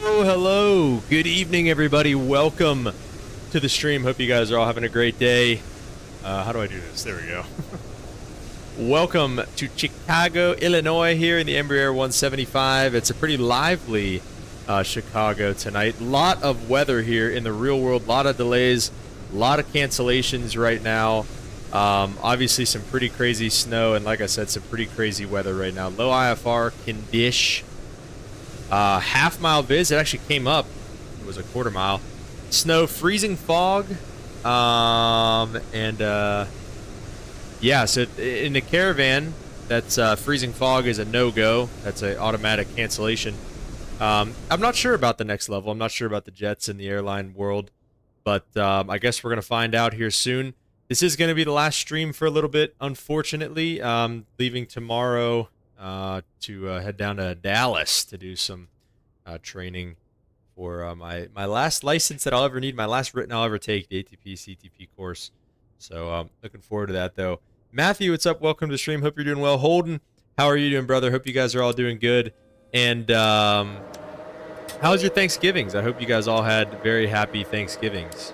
Hello. Good evening, everybody. Welcome to the stream. Hope you guys are all having a great day. How do I do this? There we go. Welcome to Chicago, Illinois, here in the Embraer 175. It's a pretty lively Chicago tonight. Lot of weather here in the real world. Lot of delays. Lot of cancellations right now. Obviously, some pretty crazy snow, and like I said, some pretty crazy weather right now. Low IFR, condition. Half-mile viz. It actually came up. It was a quarter mile. Snow, freezing fog, yeah. So in the caravan, that's freezing fog is a no-go. That's an automatic cancellation. I'm not sure about the next level. I'm not sure about the jets in the airline world, but I guess we're gonna find out here soon. This is gonna be the last stream for a little bit, unfortunately. Leaving tomorrow. To head down to Dallas to do some training for my last license that I'll ever need, my last written I'll ever take, the ATP CTP course. So looking forward to that, though. Matthew, what's up? Welcome to the stream. Hope you're doing well. Holden, how are you doing, brother? Hope you guys are all doing good. And how's your Thanksgivings? I hope you guys all had very happy Thanksgivings.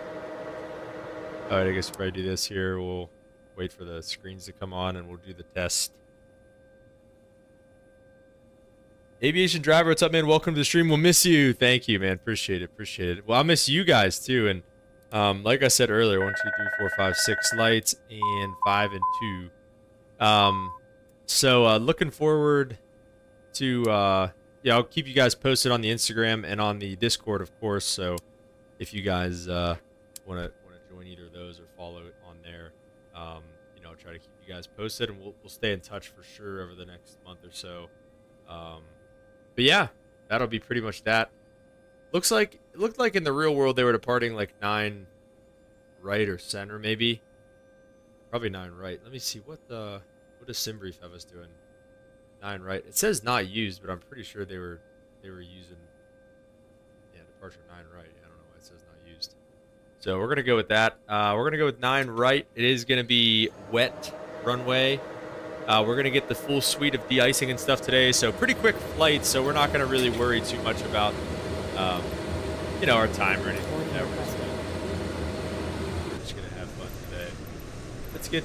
All right, I guess if I do this here, we'll wait for the screens to come on and we'll do the test. Aviation driver, what's up, man? Welcome to the stream. We'll miss you. Thank you, man. Appreciate it. Appreciate it. Well, I'll miss you guys too. And like I said earlier, 1, 2, 3, 4, 5, 6 lights and 5 and 2. So looking forward to yeah, I'll keep you guys posted on the Instagram and on the Discord, of course. So if you guys want to join either of those or follow it on there, you know, I'll try to keep you guys posted, and we'll stay in touch for sure over the next month or so. But yeah, that'll be pretty much that. It looked like in the real world they were departing like 9 right or center, maybe. Probably 9 right. Let me see what does SimBrief have us doing? 9 right. It says not used, but I'm pretty sure they were using, yeah, departure 9 right. I don't know why it says not used. So we're gonna go with that. We're gonna go with 9 right. It is gonna be wet runway. We're going to get the full suite of de-icing and stuff today, so pretty quick flight, so we're not going to really worry too much about, you know, our time or anything like that. We're just going to have fun today. Let's get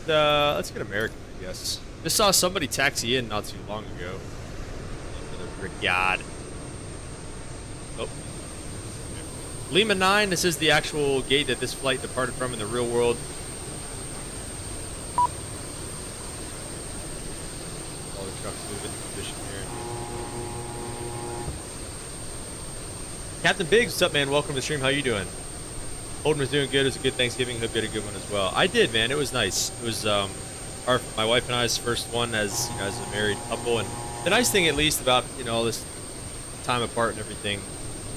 American, I guess. Just saw somebody taxi in not too long ago. For the brigade. Oh. Lima 9, this is the actual gate that this flight departed from in the real world. Captain Biggs, what's up, man? Welcome to the stream. How you doing? Holden was doing good. It was a good Thanksgiving. Hope you had a good one as well. I did, man. It was nice. It was my wife and I's first one as, you know, as a married couple. And the nice thing, at least, about, you know, all this time apart and everything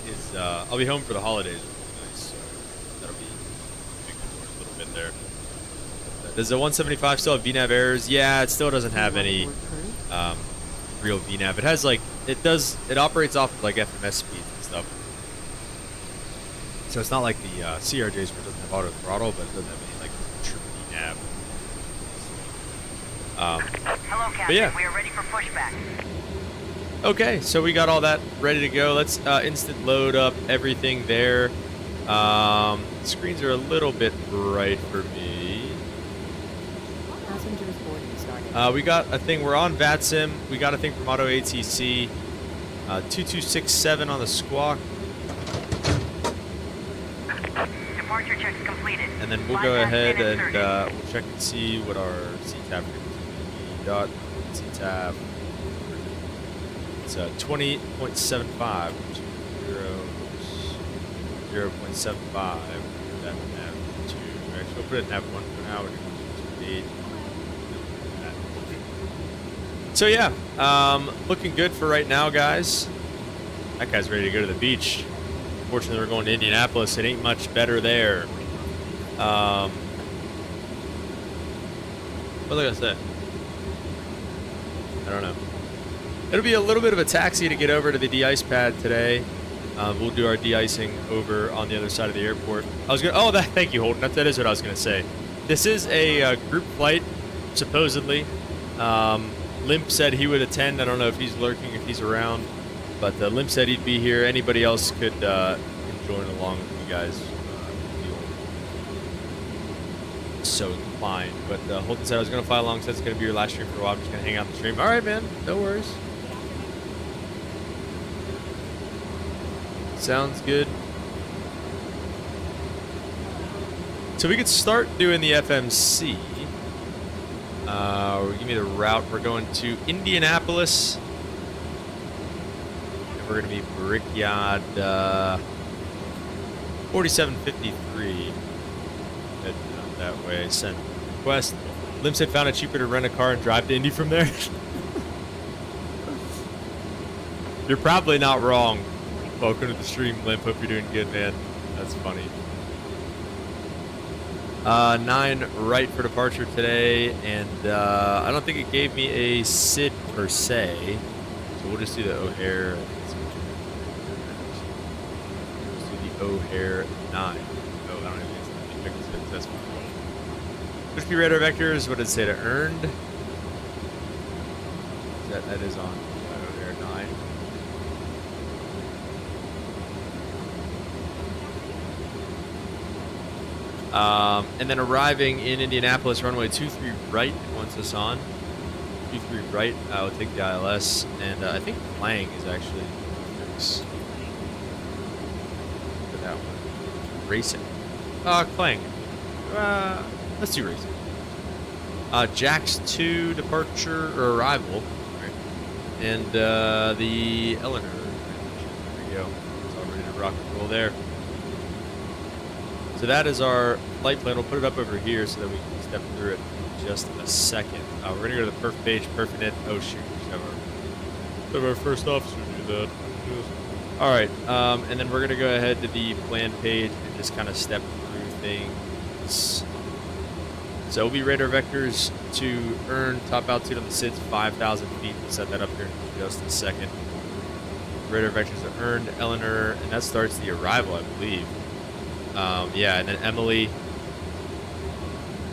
is I'll be home for the holidays, which will be nice. So that'll be a little bit there. Does the 175 still have VNAV errors? Yeah, it still doesn't have any real VNAV. It has like it operates off of like FMS speeds and stuff. So it's not like the CRJs where it doesn't have auto throttle, but it doesn't have any like true VNAV. Hello, Captain. Yeah. We are ready for pushback. Okay, so we got all that ready to go. Let's instant load up everything there. Screens are a little bit bright for me. Passengers boarding started. We got a thing. We're on VATSIM. We got a thing from Auto ATC. 2267 on the squawk. Departure checks completed. And then we'll go ahead and we'll check and see what our CTAF frequency dot CTAF. It's 20.75, 0.75. That nav 2. Actually, we'll put it in nav 1 for now. We're going to 8. So yeah, looking good for right now, guys. That guy's ready to go to the beach. Fortunately, we're going to Indianapolis. It ain't much better there. What was I gonna say? I don't know. It'll be a little bit of a taxi to get over to the de-ice pad today. We'll do our de-icing over on the other side of the airport. Thank you, Holden. That is what I was gonna say. This is a group flight, supposedly. Limp said he would attend. I don't know if he's lurking, if he's around. But Lim said he'd be here. Anybody else could can join along with you guys if you feel so inclined. But Holden said I was going to fly along, so it's going to be your last stream for a while. I'm just going to hang out on the stream. All right, man. No worries. Sounds good. So we could start doing the FMC. Give me the route. We're going to Indianapolis. And we're going to be Brickyard 4753. Head down that way. Send request. Lim said found it cheaper to rent a car and drive to Indy from there. You're probably not wrong. Welcome to the stream, Limp. Hope you're doing good, man. That's funny. 9 right for departure today, and I don't think it gave me a SID per se, so we'll just do the O'Hare. Let's do the O'Hare 9. Oh, I don't even think it's SID. That's fine. Crispy radar vectors. What did it say to earned? That is on O'Hare 9. And then arriving in Indianapolis, runway 23 right wants us on. 23 right, we'll take the ILS, and I think Clang is actually fixed for that one. Racing. Clang. Let's do racing. Jax 2 departure or arrival. Right. And the Eleanor. There we go. It's all ready to rock and roll there. So that is our flight plan. We'll put it up over here so that we can step through it in just a second. We're going to go to the perf page, perfnet. Oh, shoot. We should have our first officer do that. All right. And then we're going to go ahead to the plan page and just kind of step through things. So we'll be radar vectors to earn top altitude on the SIDS 5,000 feet. We'll set that up here in just a second. Radar vectors to earned Eleanor, and that starts the arrival, I believe. Yeah, and then Emily,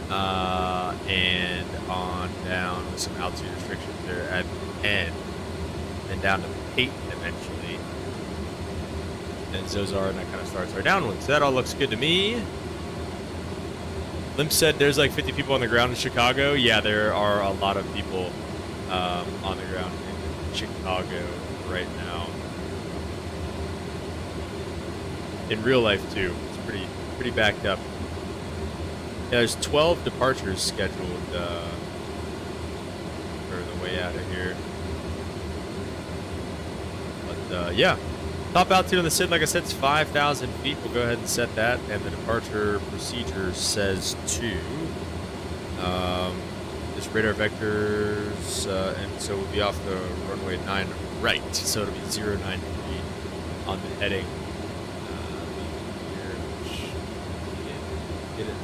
and on down with some altitude restrictions there at the end, and down to Peyton eventually, and Zozar, and that kind of starts our downwind. So that all looks good to me. Limp said there's like 50 people on the ground in Chicago. Yeah, there are a lot of people on the ground in Chicago right now. In real life too. Pretty backed up. Yeah, there's 12 departures scheduled for the way out of here. But yeah, top altitude on the SID, like I said, it's 5,000 feet. We'll go ahead and set that, and the departure procedure says 2. Just radar vectors, and so we'll be off the runway 9 right, so it'll be 093 on the heading. Get it.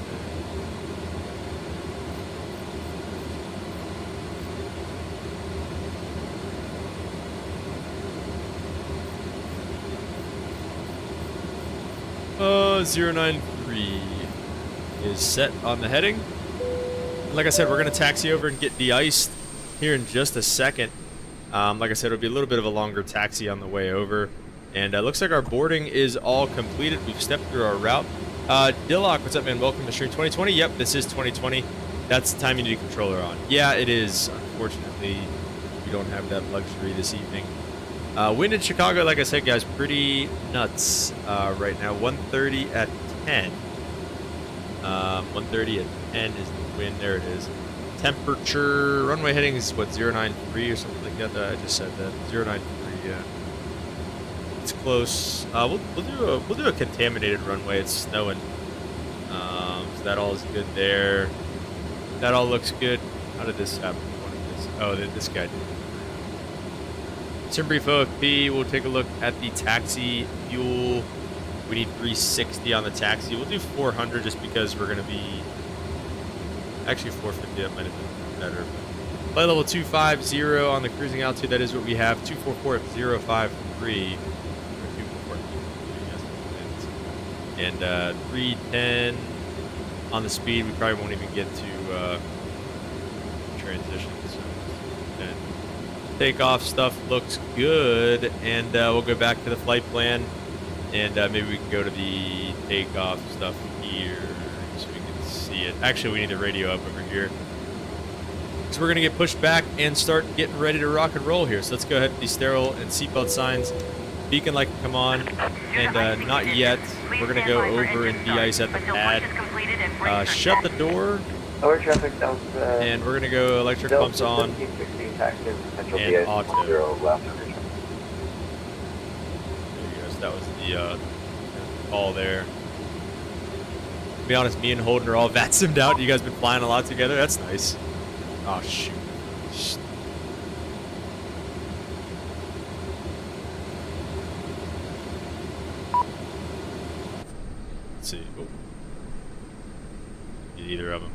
093 is set on the heading. And like I said, we're going to taxi over and get de-iced here in just a second. Like I said, it'll be a little bit of a longer taxi on the way over. And it looks like our boarding is all completed. We've stepped through our route. Dillock, what's up, man? Welcome to stream 2020. Yep, this is 2020. That's the time you need a controller on. Yeah, it is. Unfortunately, we don't have that luxury this evening. Wind in Chicago, like I said, guys, pretty nuts right now. 130 at 10. 130 at 10 is the wind. There it is. Temperature, runway heading is what, 093 or something like that. I just said that. 093, yeah. It's close. We'll do a contaminated runway. It's snowing. So that all is good there. That all looks good. How did this happen? Oh, this guy did. Sim brief OFP. We'll take a look at the taxi fuel. We need 360 on the taxi. We'll do 400 just because we're gonna be. Actually, 450. That might have been better. Flight level 250 on the cruising altitude. That is what we have. 244 at 053. And 310 on the speed. We probably won't even get to transition. So 10. takeoff stuff looks good, and we'll go back to the flight plan, and maybe we can go to the takeoff stuff here so we can see it. Actually, we need the radio up over here. So we're going to get pushed back and start getting ready to rock and roll here. So let's go ahead with these sterile and seatbelt signs. Beacon light can come on, and not yet. We're going to go over and de-ice at the pad. Shut the door. Lower traffic down. And we're going to go electric pumps on. And auto. There you go. So that was the call there. To be honest, me and Holden are all VATSIM'd out. You guys been flying a lot together. That's nice. Oh, shoot. Let's see. Oh. Get either of them.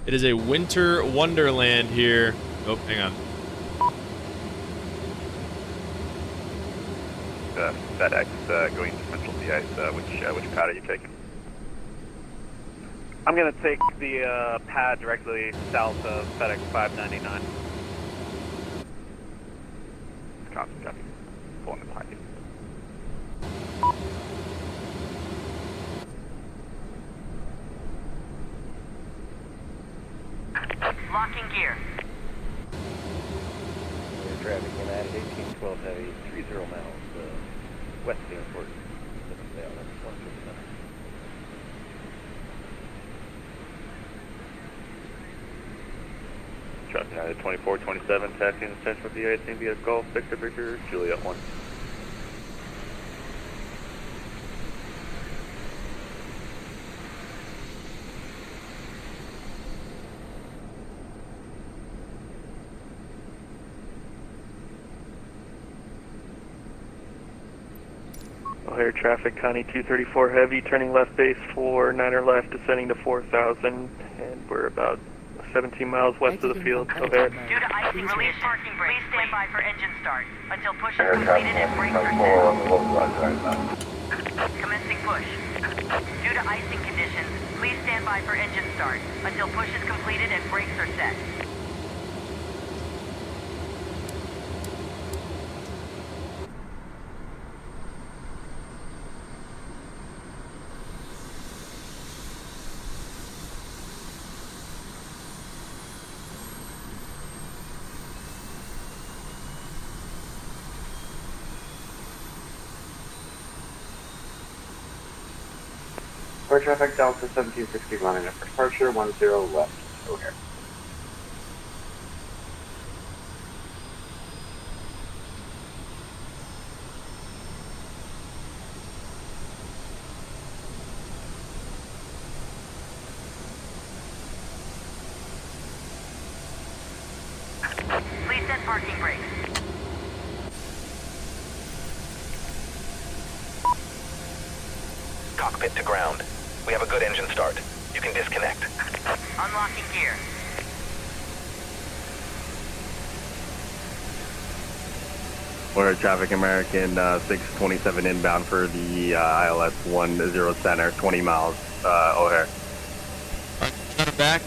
It is a winter wonderland here. Oh, hang on. FedEx going to Central de-ice. Which pad are you taking? I'm going to take the pad directly south of FedEx 599. Copy. Pulling the pocket. Locking gear. Traffic in at 1812 heavy, 30 miles west of the airport. Traffic United 2427, taxiing the Central de-ice, India Golf, Victor Victor, Juliet 1. O'Hare traffic, Connie 234 heavy, turning left base 49er left, descending to 4,000, and we're about 17 miles west of the field. O'Hare. Due to icing, release parking brake. Please stand by for engine start until push is completed and brakes are set. Commencing push. Due to icing conditions, please stand by for engine start until push is completed and brakes are set. Lower traffic Delta 1760 running up for departure 10 left. O'Hare. Please set parking brakes. Cockpit to ground. We have a good engine start. You can disconnect. Unlocking gear. Order traffic American 627 inbound for the ILS 10 center, 20 miles, O'Hare. Alright, back.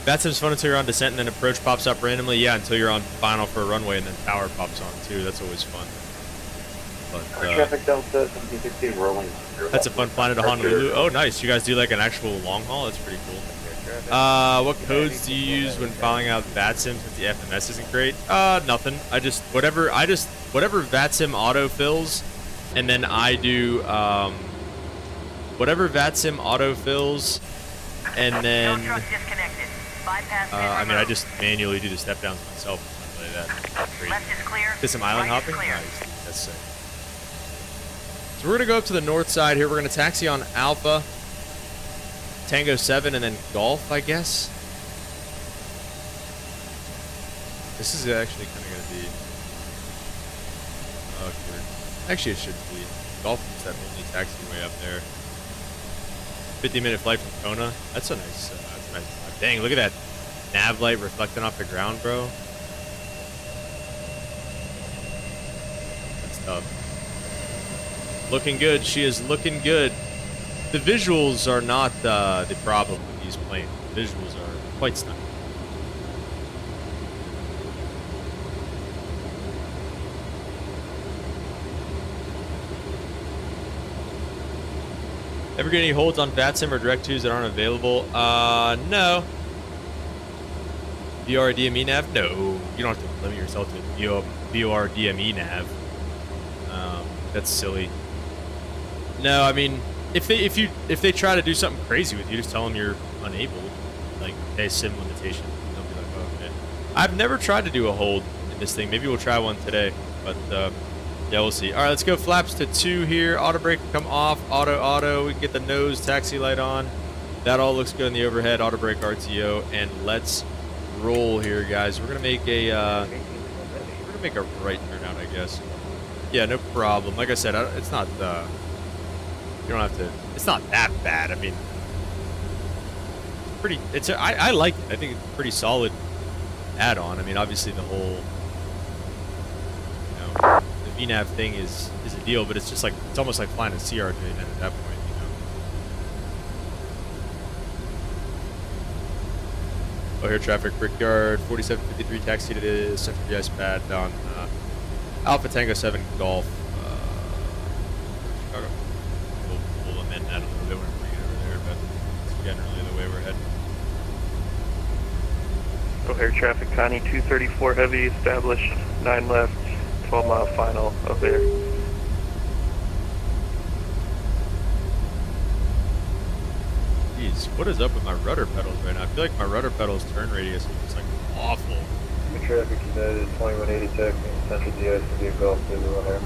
VATSIM's fun until you're on descent and then approach pops up randomly. Yeah, until you're on final for a runway and then tower pops on too. That's always fun. But, traffic Delta 1760 rolling. That's a fun flying to Honolulu. Oh, nice. You guys do like an actual long haul? That's pretty cool. What codes do you use when filing out VATSIM since the FMS isn't great? Nothing. Whatever VATSIM autofills, and then I do, whatever VATSIM autofills, and then, I just manually do the step downs myself. Like that. Left is clear. Did some island Right is hopping? clear. Nice. That's sick. So we're going to go up to the north side here. We're going to taxi on Alpha, Tango 7, and then Golf, I guess. This is actually kind of going to be awkward. Actually, it shouldn't be. Golf is that only taxiway up there. 50-minute flight from Kona. That's a nice drive. Dang, look at that nav light reflecting off the ground, bro. That's tough. Looking good. She is looking good. The visuals are not the problem with these planes. The visuals are quite stunning. Ever get any holds on VATSIM or Direct 2s that aren't available? No. VRDME nav? No. You don't have to limit yourself to VRDME nav. That's silly. No, I mean, if they try to do something crazy with you, just tell them you're unable. Like, hey, sim limitation. They'll be like, oh, okay. I've never tried to do a hold in this thing. Maybe we'll try one today. But, yeah, we'll see. All right, let's go flaps to 2 here. Auto brake come off. Auto. We can get the nose taxi light on. That all looks good in the overhead. Auto brake RTO. And let's roll here, guys. We're going to make a right turn out, I guess. Yeah, no problem. Like I said, it's not, you don't have to, it's not that bad. I mean, I like it. I think it's a pretty solid add-on. I mean, obviously the whole, the VNAV thing is a deal, but it's just like, it's almost like flying a CRJ at that point, Oh, here, traffic, Brickyard, 4753, taxi to the Central GIS pad on, Alpha Tango 7 Golf, Chicago. We'll amend that a little bit when we get over there, but it's generally the way we're heading. O'Hare traffic, Connie 234 heavy, established, 9 left, 12 mile final, O'Hare. Jeez, what is up with my rudder pedals right now? I feel like my rudder pedals turn radius is like awful. Traffic United 2186 Central GIS to be a Gulf to O'Hare.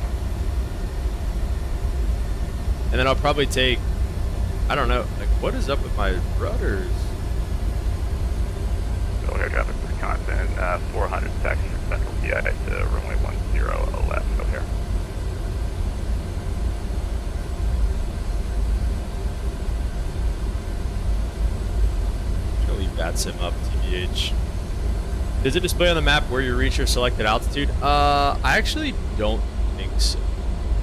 And then I'll probably take, I don't know, like what is up with my rudders? O'Hare traffic, Wisconsin, 400 taxi from Central GIS to runway 10 left, O'Hare. I'm gonna leave VATSIM up, TBH. Does it display on the map where you reach your selected altitude? I actually don't think so.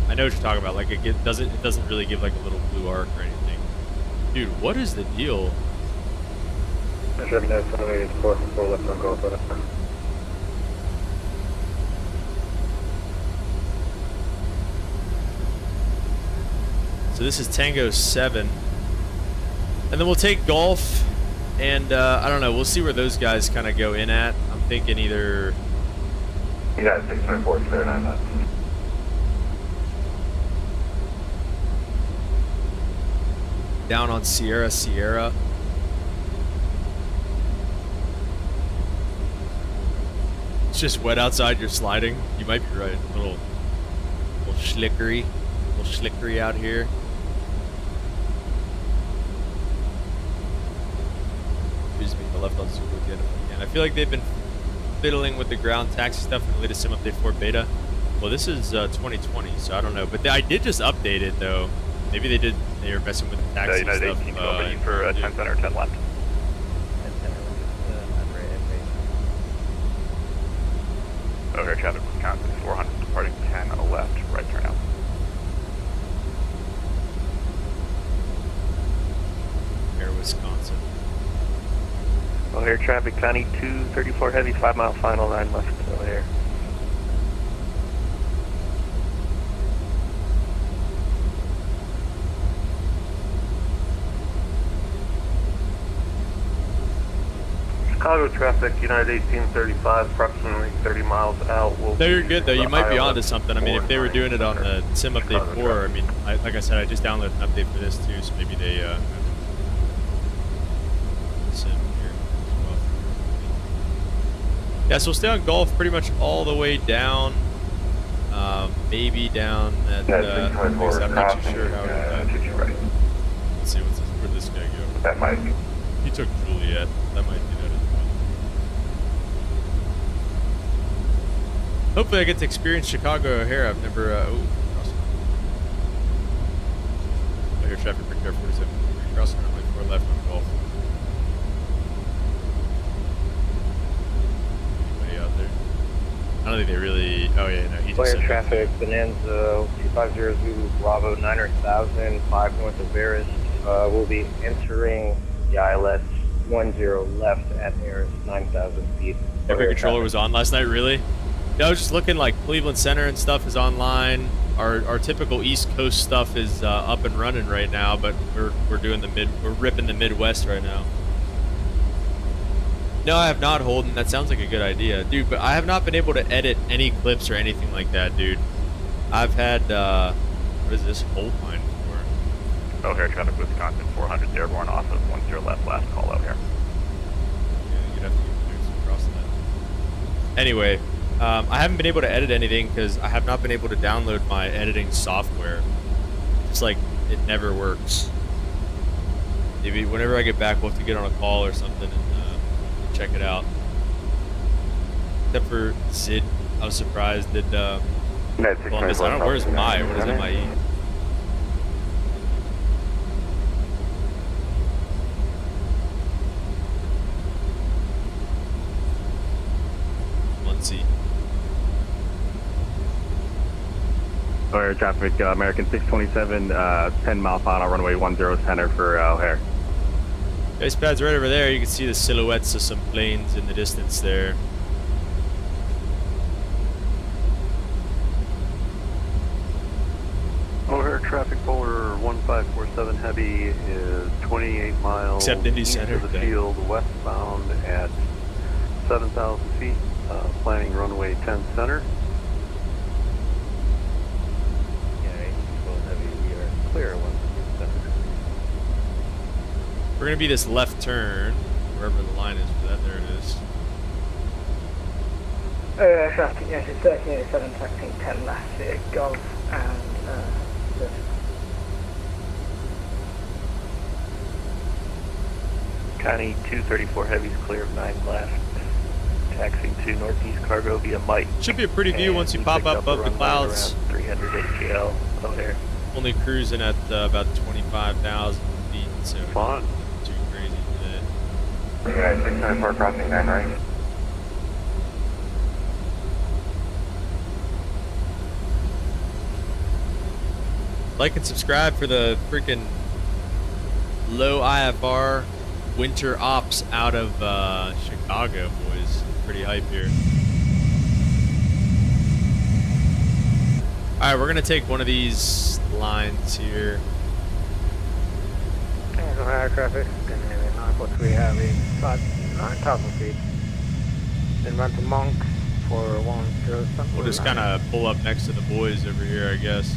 I know what you're talking about. Like it doesn't really give like a little blue arc or anything. Dude, what is the deal? Traffic United 2184 left on Gulf. So this is Tango 7. And then we'll take Golf. And, I don't know, we'll see where those guys kind of go in at. I'm thinking either... United 624, clear 9 left. Down on Sierra. It's just wet outside, you're sliding. You might be right. A little slickery out here. Just make the left on super again if I can. I feel like they've been fiddling with the ground taxi stuff in the latest sim update 4 beta. Well, this is 2020, so I don't know. But I did just update it though. Maybe they were messing with the taxi United stuff. 18 opening for 10 center, 10 left. O'Hare traffic, Wisconsin, 400 departing 10 left, right turn out. O'Hare, Wisconsin. O'Hare traffic, Connie 234 heavy, 5 mile final, 9 left, O'Hare. Chicago traffic, United 1835, approximately 30 miles out. No, you're good though. You might be onto something. I mean, if they were doing it on the sim update 4, I mean, like I said, I just downloaded an update for this too, so maybe they sim here as well. Yeah, so we'll stay on Golf pretty much all the way down. Maybe down at I'm not too sure how. Let's see where'd this guy go. That might be. He took Juliet. That might be that as well. Hopefully I get to experience Chicago O'Hare. I've never, O'Hare traffic for car 47. Crossing runway 4 left on Golf. Anybody out there? I don't think they really, oh yeah, no, he just Player said traffic, Bonanza 250 Zulu Bravo 9000, 5 north of Varus. We'll be entering the ILS 10 left at Air's 9,000 feet. Every controller was on last night, really? Yeah, I was just looking, like Cleveland Center and stuff is online. Our typical East Coast stuff is up and running right now, but we're doing we're ripping the Midwest right now. No, I have not, Holden. That sounds like a good idea, dude. But I have not been able to edit any clips or anything like that, dude. I've had what is this hold line for? O'Hare traffic, Wisconsin 400 airborne off of 10 left. Last call out here. Yeah, you'd have to get clearance across that. Anyway. I haven't been able to edit anything because I have not been able to download my editing software. It's like, it never works. Maybe whenever I get back, we'll have to get on a call or something and check it out. Except for Zid, I was surprised that Columbus, I don't know, where's my? What is MIE? Let's see. O'Hare traffic, American 627, 10 mile final runway 10 center for O'Hare. Base pad's right over there. You can see the silhouettes of some planes in the distance there. O'Hare traffic polar 1547 heavy is 28 miles Except Indy east Center of the today. field, westbound at 7,000 feet, planning runway 10 center. Clear 1 center. We're going to be this left turn, wherever the line is for that. There it is. Traffic United 1387, taxing 10 left, Golf and Connie 234 heavy's clear of 9 left. Taxiing to northeast cargo via Mike. Should be a pretty view once you pop up above the clouds. 300 ATL O'Hare. Only cruising at about 25,000 feet, so Fun. not too crazy today. Yeah, 694 crossing 9 right. Like and subscribe for the freaking low IFR winter ops out of Chicago, boys. Pretty hype here. Alright, we're gonna take one of these lines here. O'Hare traffic, 943 heavy, 9,000 feet. Then run to Monk for 107. We'll just kind of pull up next to the boys over here, I guess.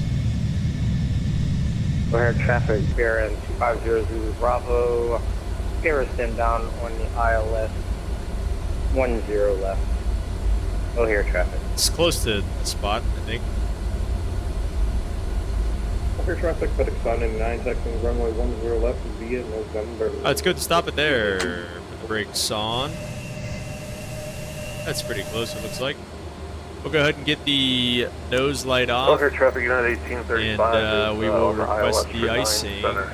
O'Hare traffic, bearing 250 Zulu Bravo. Garrison down on the ILS 10 left. O'Hare traffic. It's close to the spot, I think. O'Hare traffic, FedEx 599, taxiing runway 10 left via November. Oh, it's good to stop it there. Put the brakes on. That's pretty close, it looks like. We'll go ahead and get the nose light off. O'Hare traffic United 1835. And we will request the icing. The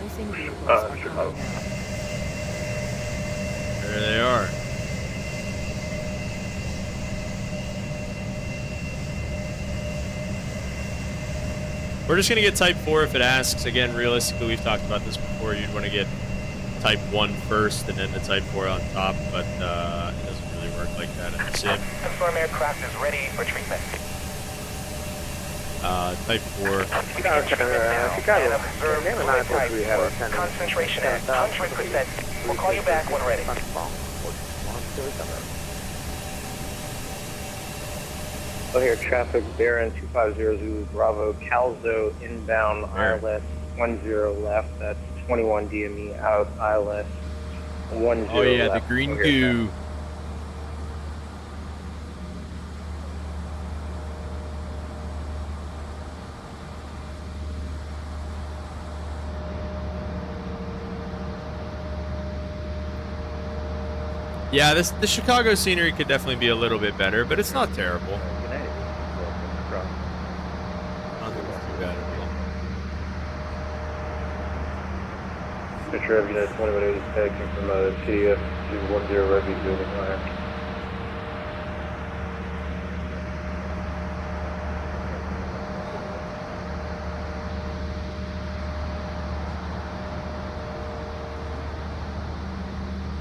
icing vehicles are coming Chicago. out. There they are. We're just going to get Type 4 if it asks. Again, realistically, we've talked about this before. You'd want to get Type 1 first and then the Type 4 on top, but it doesn't really work like that in the sim. Confirm aircraft is ready for treatment. Type 4. Chicago. Concentration at 100%. We'll call you back when ready. O'Hare traffic, bearing 250 Zulu Bravo, Calzo inbound ILS 10 left. That's 21 DME out ILS 10 Oh yeah, left. the green O'Hare goo. traffic. Yeah, the Chicago scenery could definitely be a little bit better, but it's not terrible. I don't think it's too bad at all. Picture of United 2180 taxiing from TDF to 10 Rugby building line.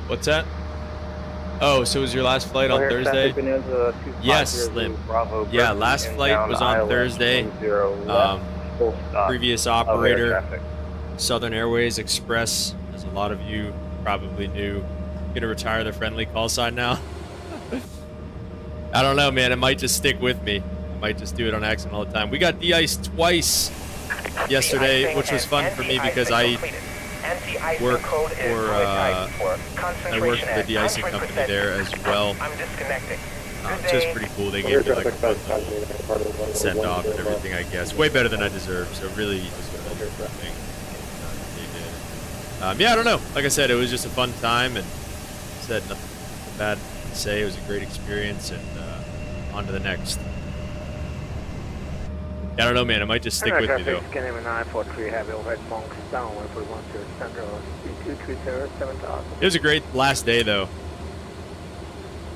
What's that? Oh, so it was your last flight on O'Hare Thursday? traffic, Bonanza 250 Yes, Zulu Slim. Bravo, Yeah, Berkeley, last flight inbound was on ILS Thursday. 10 left, full stop. Previous O'Hare operator, traffic. Southern Airways Express, as a lot of you probably knew, gonna retire the friendly call sign now. I don't know, man. It might just stick with me. I might just do it on accident all the time. We got de-iced twice yesterday, which was fun for me because I work for the de-icing company there as well. I'm disconnecting. Which is pretty cool. They gave me like a send off and everything, I guess. Way better than I deserved. So really, it was a wonderful thing they did. Yeah, I don't know. Like I said, it was just a fun time, and said nothing bad to say. It was a great experience, and on to the next. I don't know, man. It might just stick with me though. It was a great last day though.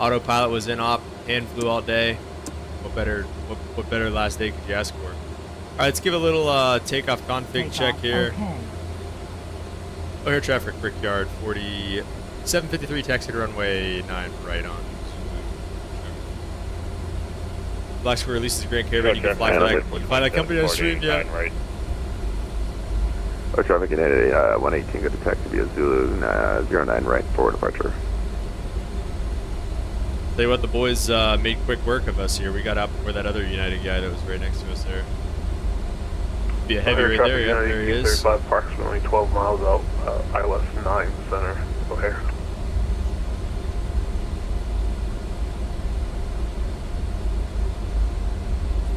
Autopilot was in op, hand flew all day. What better last day could you ask for? All right, let's give a little takeoff config check here. Okay. O'Hare traffic, Brickyard 4753, taxi to runway 9 right on. Black Square releases a Grand Caravan. You can fly that company on stream, yeah. Right. Our traffic in 118, good to taxi via Zulu 09 right, forward departure. Tell you what, the boys made quick work of us here. We got out before that other United guy that was right next to us there. Be a heavy right there, yeah, there he is. 35, approximately 12 miles out, ILS 9 center, O'Hare.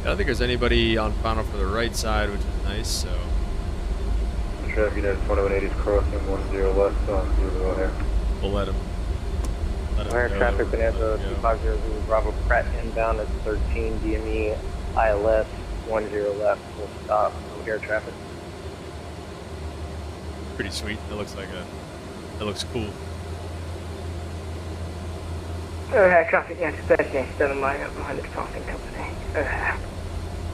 I don't think there's anybody on final for the right side, which is nice, so. Traffic United 2180 is crossing 10 left on Zulu O'Hare. We'll let him O'Hare go. traffic, Bonanza 250 Zulu Bravo, Pratt inbound at 13 DME ILS 10 left, full stop. O'Hare traffic. Pretty sweet. That looks cool. O'Hare traffic, yeah, 1387 mile behind the departing company. O'Hare.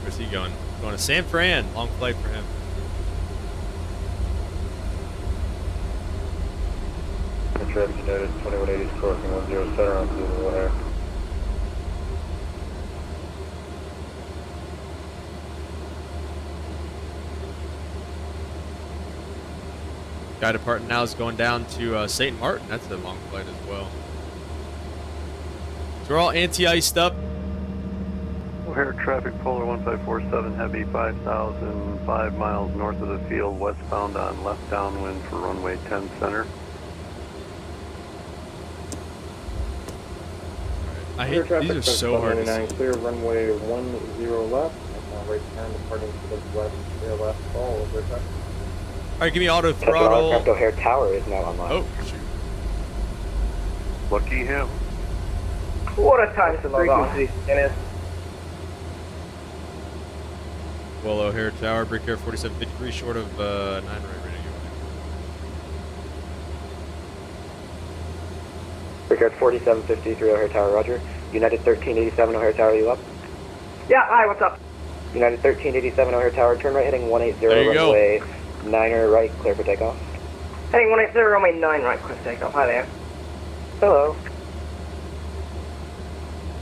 Where's he going? Going to San Fran. Long flight for him. Traffic United 2180 is crossing 10 center on Zulu O'Hare. Guy departing now is going down to St. Martin. That's a long flight as well. So we're all anti-iced up. O'Hare traffic, Polar 1547 Heavy, 5,005 miles north of the field, westbound on left downwind for runway 10 center. I hate these are so hard to see. Clear runway 10 left, right turn departing to the west, clear left, fall over traffic. All right, give me auto throttle. O'Hare Tower is now online. Oh, shoot. Lucky him. What a time to log on. Frequency, Well, O'Hare Tower, Brickyard 4753, short of 9 right rating. Brickyard 4753 O'Hare Tower, roger. United 1387 O'Hare Tower, you up? Yeah, hi, what's up? United 1387 O'Hare Tower, turn right heading 180 There you go. runway 9er right, clear for takeoff. Heading 180, runway 9 right, quick takeoff. Hi there. Hello.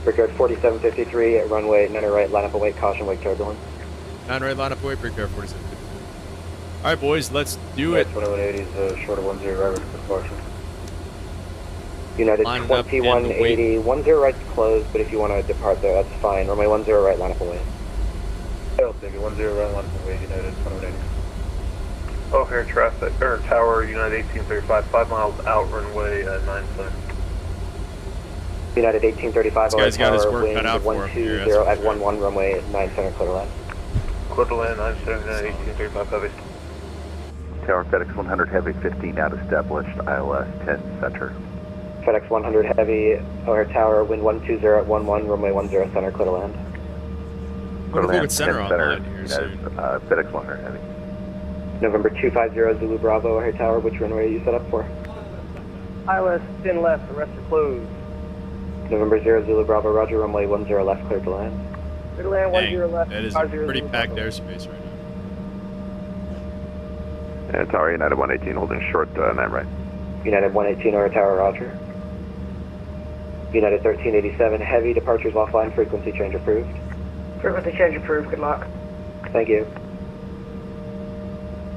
Brickyard 4753 at runway 9er right, line up await, caution, wake turbulence. 9 right, line up away, Brickyard 4753. All right, boys, let's do it. 2180 is short of 10 right for departure. United Lined up and 2180, 10 right's closed, but if you want to depart there, that's fine. Runway 10 right, line up away. Maybe 10 right, line up away, United 2180. O'Hare traffic, or Tower, United 1835, 5 miles out, runway 9 center. United 1835 This guy's got his work wind cut out for him here, 120 that's at for sure. 11 runway 9 center, clear to land. Clear to land, 9 center, 1835 heavy. Tower FedEx 100 Heavy 15 out established, ILS 10 center. FedEx 100 Heavy, O'Hare Tower, wind 120 at 11, runway 10 center, clear to land. Wonder if we could center 10 on center, line here United, soon. FedEx 100 Heavy. November 250 Zulu Bravo, O'Hare Tower, which runway are you set up for? ILS 10 left, the rest are closed. November 0 Zulu Bravo, roger, runway 10 left, clear to land. Clear to land, 10 left. That is a pretty packed airspace right now. And Tower United 118 holding short 9 right. United 118 O'Hare Tower, roger. United 1387 Heavy, departures offline, frequency change approved. Frequency change approved. Good luck. Thank you.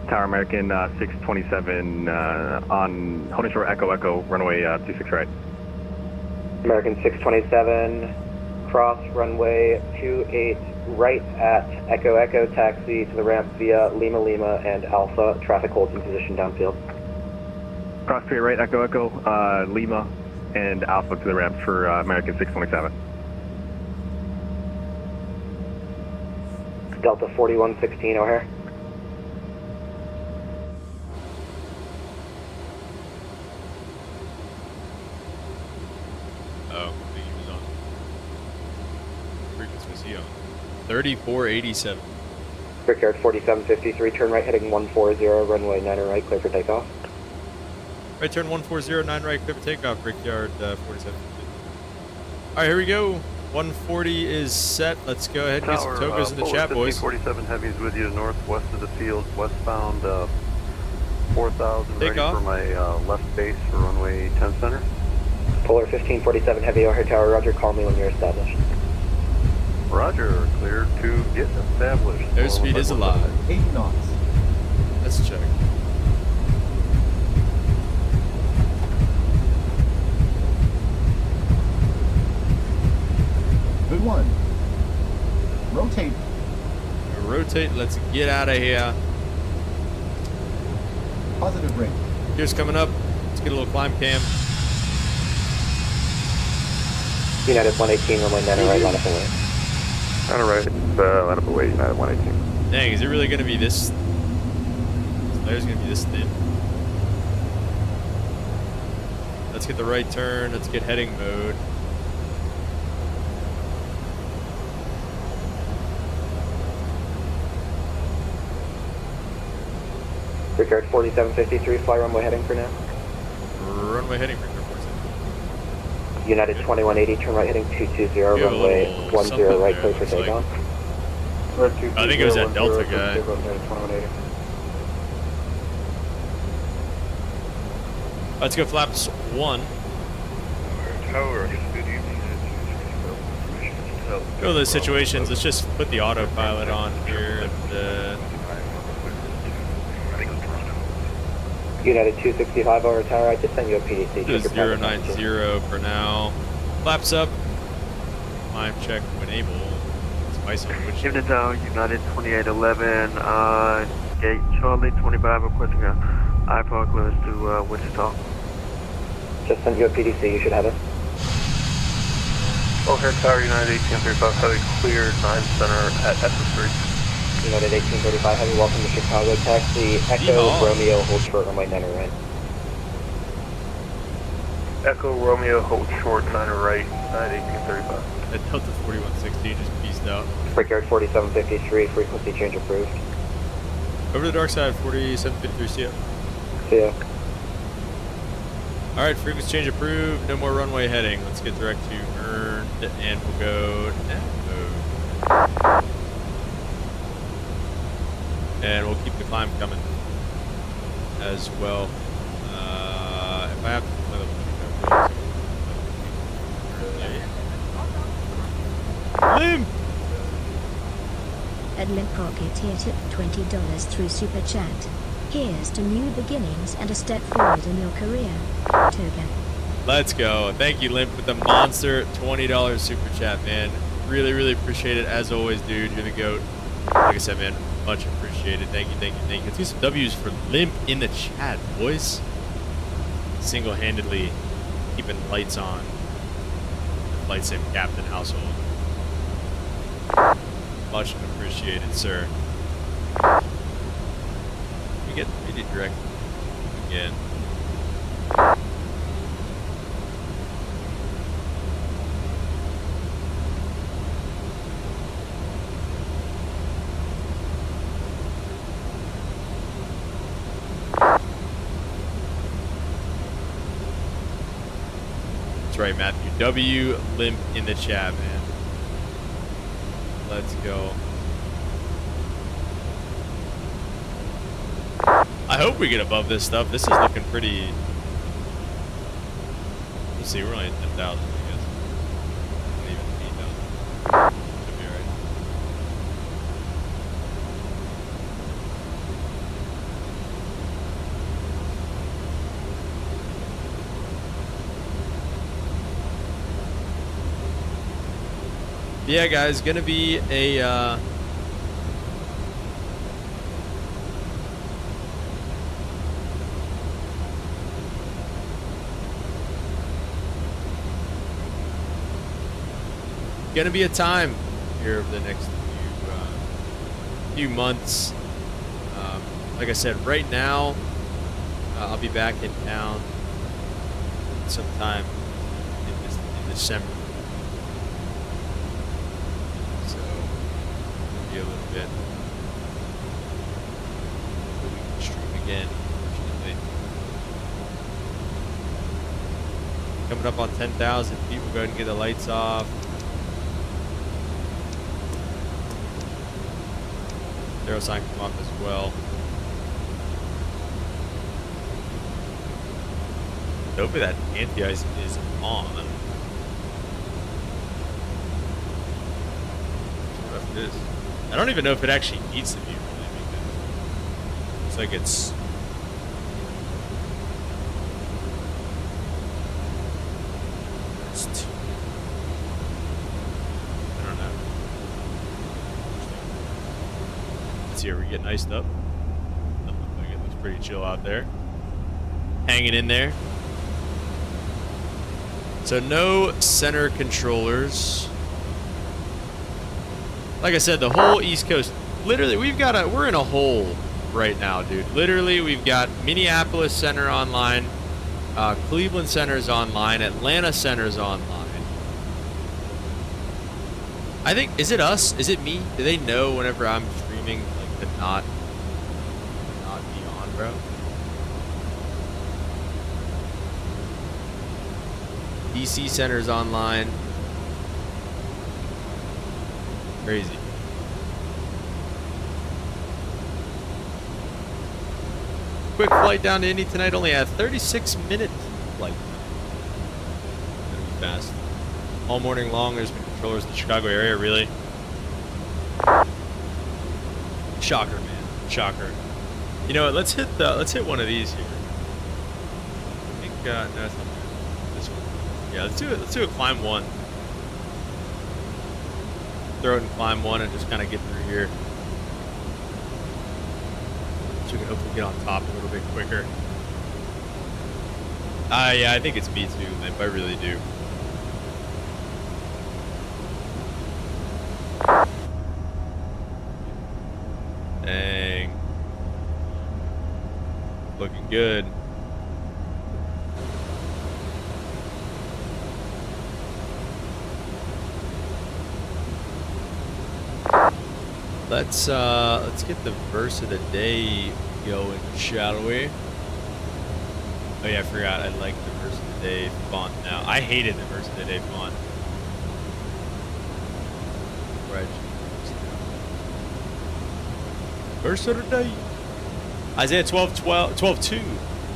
Tower American 627 on Holding Short Echo Echo, runway 26 right. American 627, cross runway 28 right at Echo Echo, taxi to the ramp via Lima Lima and Alpha. Traffic holds in position downfield. Cross straight right, Echo Echo, Lima and Alpha to the ramp for American 627. Delta 4116 O'Hare. Oh, I think he was on. Frequency was he on? 3487. Brickyard 4753, turn right heading 140, runway 9 right, clear for takeoff. Right turn 1409 right, clear for takeoff, Brickyard 47. All right, here we go. 140 is set. Let's go ahead and get some tokens in the chat, boys. 47 heavies with you northwest of the field, westbound 4000, Take ready off. for my left base for runway 10 center. Polar 1547 Heavy, O'Hare Tower, roger, call me when you're established. Roger, clear to get established. Airspeed is alive. 8 knots. Let's check. Good one. Rotate. Rotate. Let's get out of here. Positive brake. Here's coming up. Let's get a little climb cam. United 118, runway 9 right, line up away. All right, line up away, United 118. Dang, is it really going to be this? This layer's going to be this thin. Let's get the right turn. Let's get heading mode. Brickyard 4753, fly runway heading for now. Runway heading for 47. United 2180, turn right heading 220, have a runway little 10 something right, there, clear for looks like. takeoff. I think it was that Delta guy. Let's go flaps 1. Tower, good evening. Go to those situations. Let's just put the autopilot on here. And, United 265 over tower, I just sent you a PDC. Check Just your pilot 090 for now. Flaps up. Climb check when able. Spicy. Which Unit down, United 2811, gate Charlie 25, requesting a IPOD clearance to Wichita. Just sent you a PDC, you should have it. O'Hare Tower, United 1835, heavy clear, 9 center at FSS. United 1835 Heavy, welcome to Chicago. Taxi Echo Yeehaw. Romeo, hold short runway 9 right. Echo Romeo, hold short, 9 right, 1835. that Delta 4116 just pieced out. Brickyard 4753, frequency change approved. Over to the dark side, 4753, see ya. See ya. Alright, frequency change approved. No more runway heading. Let's get direct to earned, and we'll go now. And we'll keep the climb coming as well. If I have to Limp! Ed Limp Pocket here tipped $20 through Super Chat. Here's to new beginnings and a step forward in your career. Toga. Let's go. Thank you, Limp, with the monster $20 super chat, man. Really, really appreciate it. As always, dude, you're the GOAT. Like I said, man, much appreciated. Thank you, thank you, thank you. Let's get some W's for Limp in the chat, boys. Single-handedly keeping lights on. The Flight Sim Captain household. Much appreciated, sir. We get direct again. That's right, Matthew. W Limp in the chat, man. Let's go. I hope we get above this stuff. This is looking pretty... Let's see, we're only at 10,000, I guess. Yeah, guys, gonna be a time here over the next few months. Like I said, right now I'll be back in town sometime in December. So it'll be a little bit so we can stream again, unfortunately. Coming up on 10,000 people. Go ahead and get the lights off. Zero sign come off as well. Hopefully that anti-ice is on. I don't know if it is. I don't even know if it actually needs to be really, because it's like it's too, I don't know. Let's see, are we getting iced up? Doesn't look like it. Looks pretty chill out there. Hanging in there. So no center controllers. Like I said, the whole East Coast, literally, we're in a hole right now, dude. Literally, we've got Minneapolis Center online, Cleveland Center's online, Atlanta Center's online. I think, is it us? Is it me? Do they know whenever I'm streaming, like, to not be on, bro? DC Center's online. Crazy. Quick flight down to Indy tonight. Only a 36-minute flight. Gonna be fast. All morning long, there's been controllers in the Chicago area. Really? Shocker, man. Shocker. You know what? Let's hit one of these here. I think no, it's not. This one. Yeah, let's do it. Let's do a climb one. Throw it in climb one and just kind of get through here. So we can hopefully get on top a little bit quicker. Yeah, I think it's me too, man. I really do. Dang. Looking good. Let's get the verse of the day going, shall we? Oh yeah, I forgot. I like the verse of the day font now. I hated the verse of the day font. Right. Verse of the day. Isaiah 12:2.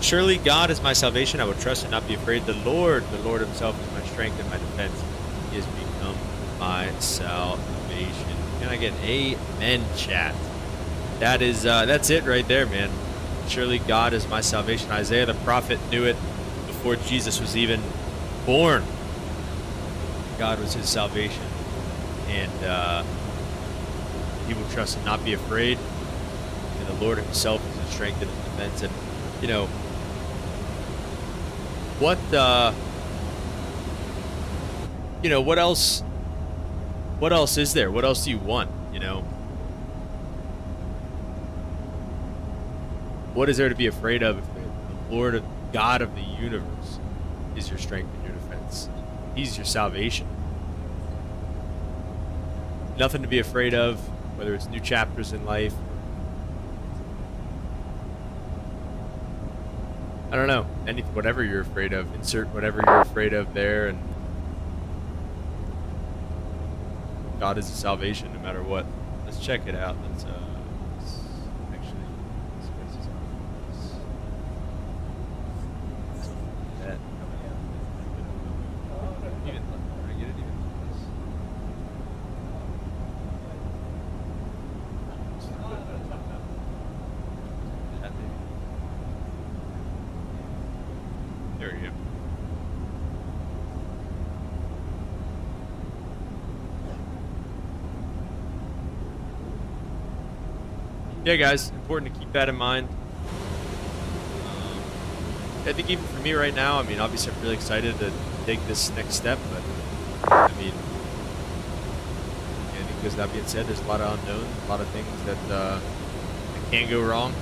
Surely God is my salvation. I will trust and not be afraid. The Lord Himself is my strength and my defense. He has become my salvation. Can I get an amen, chat? That is, that's it right there, man. Surely God is my salvation. Isaiah the prophet knew it before Jesus was even born. God was his salvation. And he will trust and not be afraid. And the Lord himself is his strength and his defense. And, you know, what else? What else is there? What else do you want, you know? What is there to be afraid of if the Lord God of the universe is your strength and your defense? He's your salvation. Nothing to be afraid of, whether it's new chapters in life. I don't know. Whatever you're afraid of, insert whatever you're afraid of there, and God is a salvation no matter what. Let's check it out. Let's actually space this out. That coming out. Even can I get it even like this? That maybe. There we go. Yeah, guys, important to keep that in mind. I think even for me right now, I mean, obviously I'm really excited to take this next step, but I mean, I think with that being said, there's a lot of unknowns, a lot of things that can go wrong.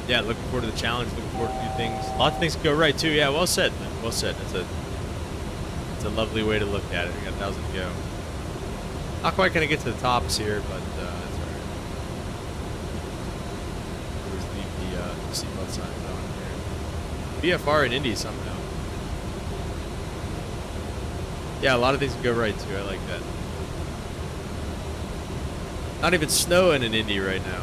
Yeah, looking forward to the challenge, looking forward to new things. Lots of things can go right, too. Yeah, well said, man. Well said. It's a lovely way to look at it. We got 1,000 to go. Not quite going to get to the tops here, but that's all right. Always leave the seatbelt signs on here. BFR in Indy somehow. Yeah, a lot of things can go right, too. I like that. Not even snowing in Indy right now.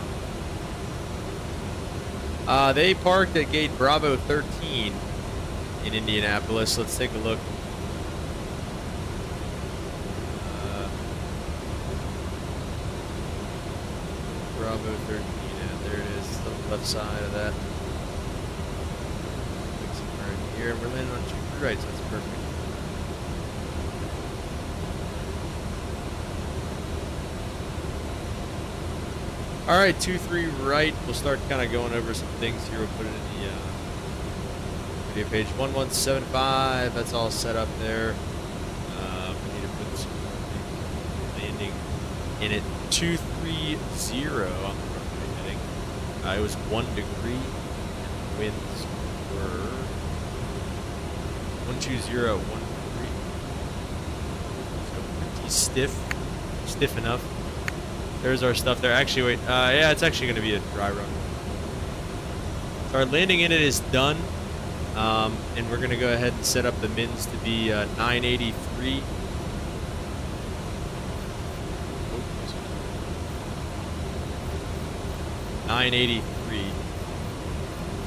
They parked at gate Bravo 13 in Indianapolis. Let's take a look. Bravo 13, and there it is, the left side of that. Somewhere in here, we're landing on 2 right, so that's perfect. All right, 2-3 right. We'll start kind of going over some things here. We'll put it in the video page 1175. That's all set up there. We need to put some landing in at 230 on the runway heading. It was 1 degree, and winds were 120 at 1 degree. So pretty stiff enough. There's our stuff there. Actually, wait. Yeah, it's actually going to be a dry run. So our landing in it is done. And we're going to go ahead and set up the mins to be 983. 983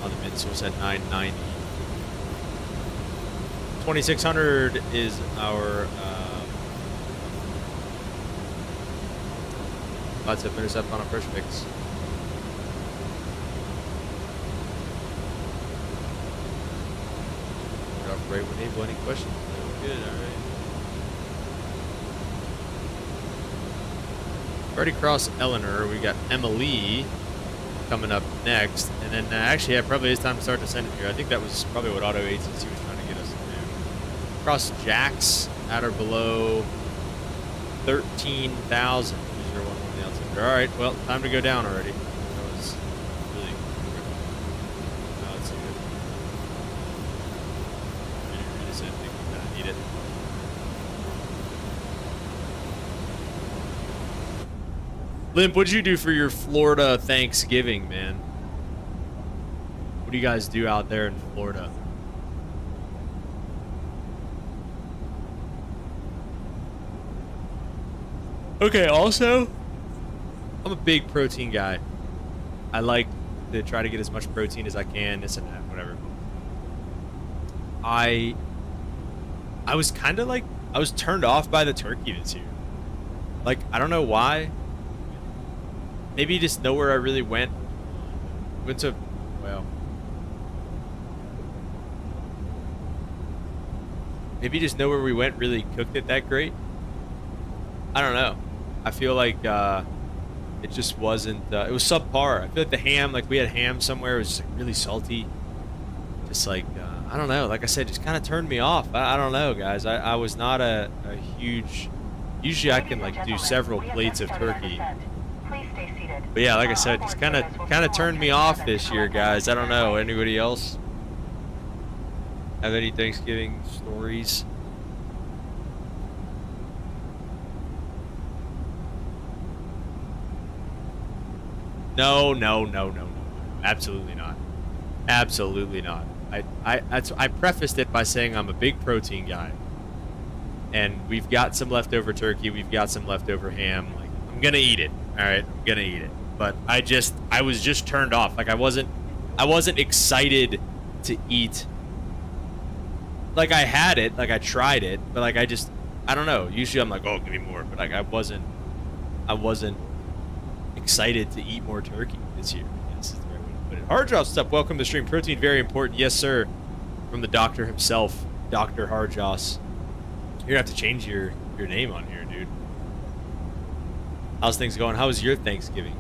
on the mins, so we'll set 990. 2600 is our... Lots of intercept on a first fix. Off right when able. Any questions? No, good, alright. Already crossed Eleanor. We got Emily coming up next. And then actually, yeah, probably is time to start descending here. I think that was probably what Auto ATC was trying to get us to do. Cross Jax at or below 13,000. All right, well, time to go down already. That was really quick. Now let's see it. Read this in. I think we kind of need it. Limp, what'd you do for your Florida Thanksgiving, man? What do you guys do out there in Florida? Okay, also... I'm a big protein guy. I like to try to get as much protein as I can, this and that, whatever. I was kind of like, I was turned off by the turkey this year. Like, I don't know why. Maybe just nowhere I really went. Went to, well. Maybe just nowhere we went really cooked it that great. I don't know. I feel like, it just wasn't, it was subpar. I feel like the ham, like we had ham somewhere, it was just like really salty. Just like, I don't know, like I said, just kind of turned me off. I don't know, guys. I was not a huge, usually I can like do several plates of turkey. But yeah, like I said, just kind of turned me off this year, guys. I don't know, anybody else have any Thanksgiving stories? No. Absolutely not. Absolutely not. I prefaced it by saying I'm a big protein guy. And we've got some leftover turkey, we've got some leftover ham. Like, I'm gonna eat it. Alright, I'm gonna eat it. But I was just turned off. Like I wasn't excited to eat like I had it, like I tried it, but like I don't know. Usually I'm like, oh, give me more, but like I wasn't excited to eat more turkey this year. This is the right way to put it. Hard Joss, what's up? Welcome to the stream. Protein very important, yes sir. From the doctor himself, Dr. Hard Joss. You're gonna have to change your name on here, dude. How's things going? How was your Thanksgiving?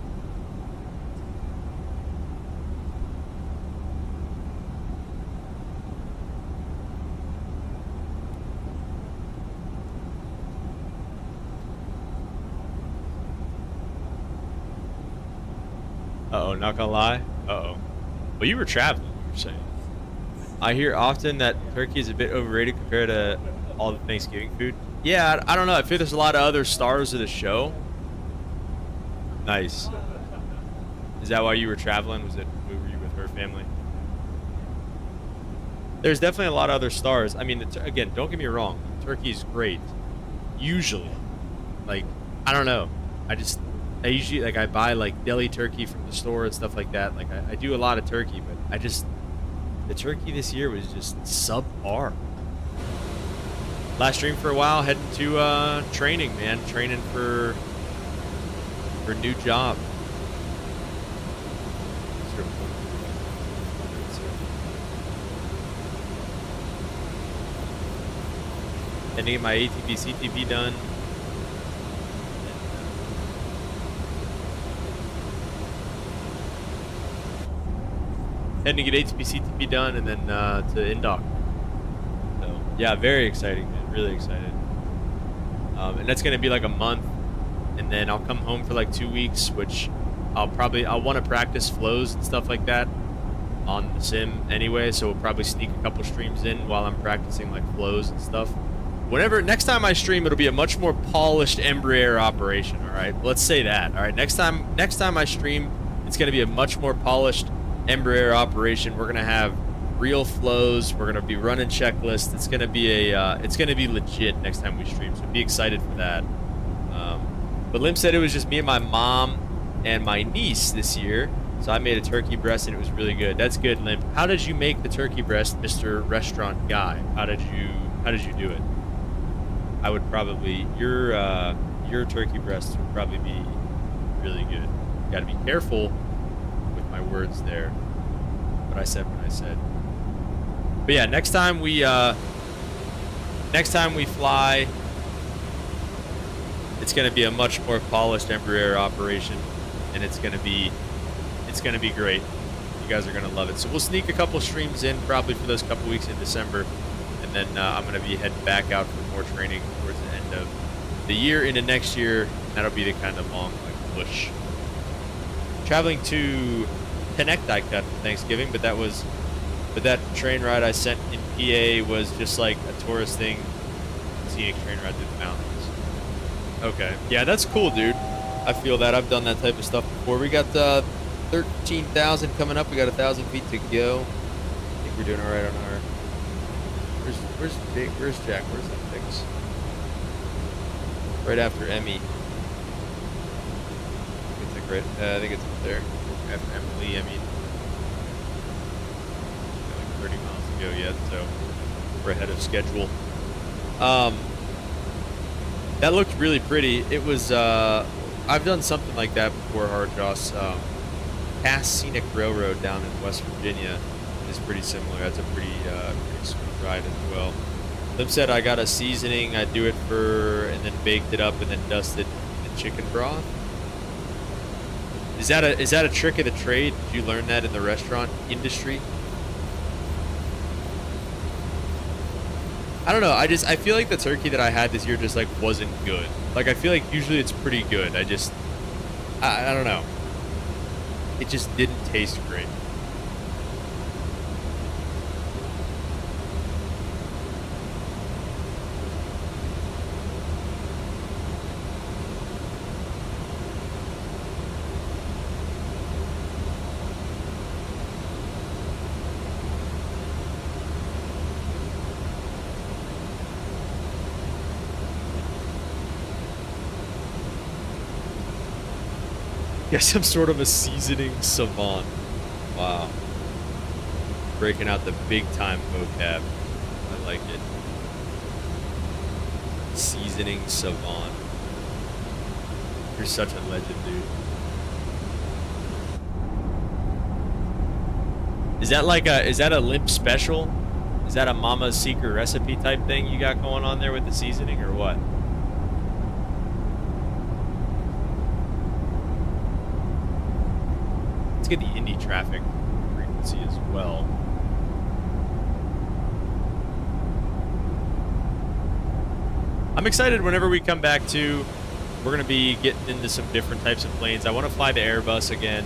Uh-oh, not gonna lie. Uh-oh. Well, you were traveling, you were saying. I hear often that turkey is a bit overrated compared to all the Thanksgiving food. Yeah, I don't know. I feel there's a lot of other stars of the show. Nice. Is that why you were traveling? Were you with her family? There's definitely a lot of other stars. I mean, again, don't get me wrong. Turkey's great. Usually. Like, I don't know. I usually, like, I buy, like, deli turkey from the store and stuff like that. Like, I do a lot of turkey, but the turkey this year was just subpar. Last stream for a while, heading to, training, man. Training for a new job. And to get my ATP CTP done. Heading to get ATP CTP done and then to INDOC. So yeah, very exciting, man. Really excited. And that's gonna be like a month, and then I'll come home for like 2 weeks, which I'll want to practice flows and stuff like that on the sim anyway. So we'll probably sneak a couple streams in while I'm practicing like flows and stuff. Next time I stream, it'll be a much more polished Embraer operation. All right, let's say that. All right, next time I stream, it's gonna be a much more polished Embraer operation. We're gonna have real flows. We're gonna be running checklists. It's gonna be legit next time we stream. So be excited for that. But Lim said it was just me and my mom and my niece this year. So I made a turkey breast and it was really good. That's good, Lim. How did you make the turkey breast, Mr. Restaurant Guy? How did you do it? I would probably your turkey breast would probably be really good. You gotta be careful with my words there. What I said when I said. But yeah, next time we fly, it's gonna be a much more polished Embraer operation, and it's gonna be great. You guys are gonna love it. So we'll sneak a couple streams in probably for those couple weeks in December, and then I'm gonna be heading back out for more training towards the end of the year into next year. That'll be the kind of long like push. Traveling to Connecticut for Thanksgiving, but that train ride I sent in PA was just like a tourist thing, scenic train ride through the mountains. Okay, yeah, that's cool, dude. I feel that. I've done that type of stuff before. We got 13,000 coming up. We got 1,000 feet to go. I think we're doing all right on our. Where's Jack? Where's that fix? Right after Emmy. I think it's up there. After Emily, I mean. Got like 30 miles to go yet, so we're ahead of schedule. That looked really pretty. It was, I've done something like that before, Hard Joss. Cass Scenic Railroad down in West Virginia is pretty similar. That's a pretty smooth ride as well. Lim said I got a seasoning. I do it and then baked it up and then dusted in chicken broth. Is that a trick of the trade? Did you learn that in the restaurant industry? I don't know. I feel like the turkey that I had this year just like wasn't good. Like I feel like usually it's pretty good. I don't know. It just didn't taste great. Guess I'm sort of a seasoning savant. Wow. Breaking out the big time vocab. I like it. Seasoning savant. You're such a legend, dude. Is that like is that a limp special? Is that a Mama's Secret recipe type thing you got going on there with the seasoning or what? Let's get the Indy traffic frequency as well. I'm excited whenever we come back to, we're going to be getting into some different types of planes. I want to fly the Airbus again.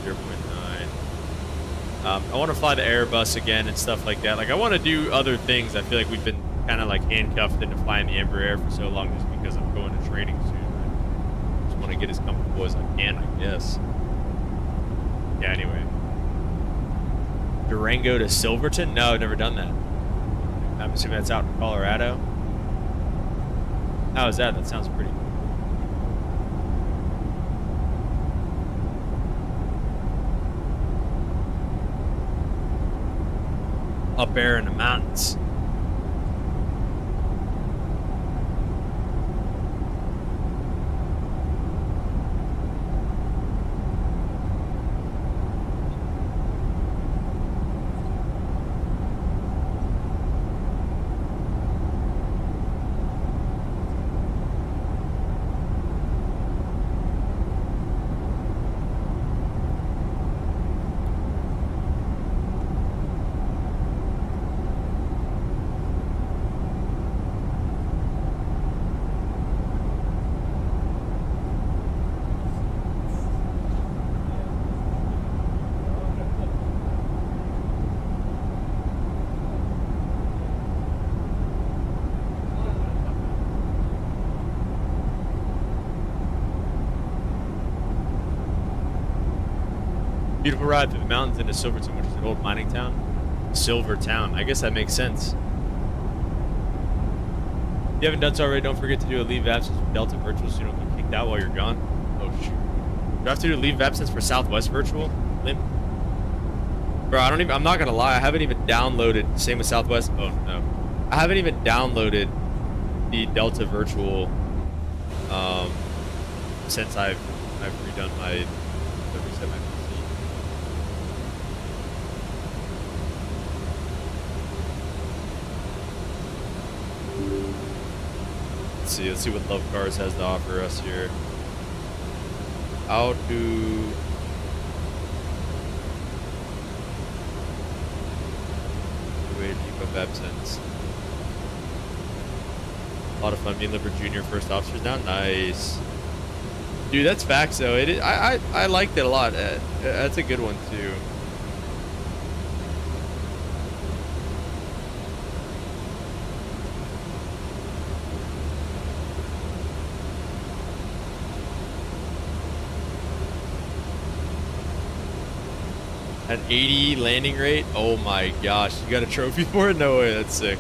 0.9. I want to fly the Airbus again and stuff like that. Like, I want to do other things. I feel like we've been kind of like handcuffed into flying the Embraer for so long just because I'm going to training soon. I just want to get as comfortable as I can, I guess. Yeah, anyway. Durango to Silverton? No, I've never done that. I'm assuming that's out in Colorado. How is that? That sounds pretty. Up there in the mountains. Beautiful ride through the mountains into Silverton, which is an old mining town. Silver Town. I guess that makes sense. If you haven't done so already, don't forget to do a leave of absence for Delta Virtual so you don't get kicked out while you're gone. Oh, shoot. Do I have to do a leave of absence for Southwest Virtual? Limp. Bro, I'm not gonna lie, I haven't even downloaded, same with Southwest. Oh, no. I haven't even downloaded the Delta Virtual, since I've redone my, reset my PC. Let's see what Love Cars has to offer us here. How to leave of absence. A lot of fun being Liver Junior first officers now. Nice, dude. That's facts though. It is, I liked it a lot. That's a good one too. An 80 landing rate? Oh my gosh, you got a trophy for it? No way, that's sick.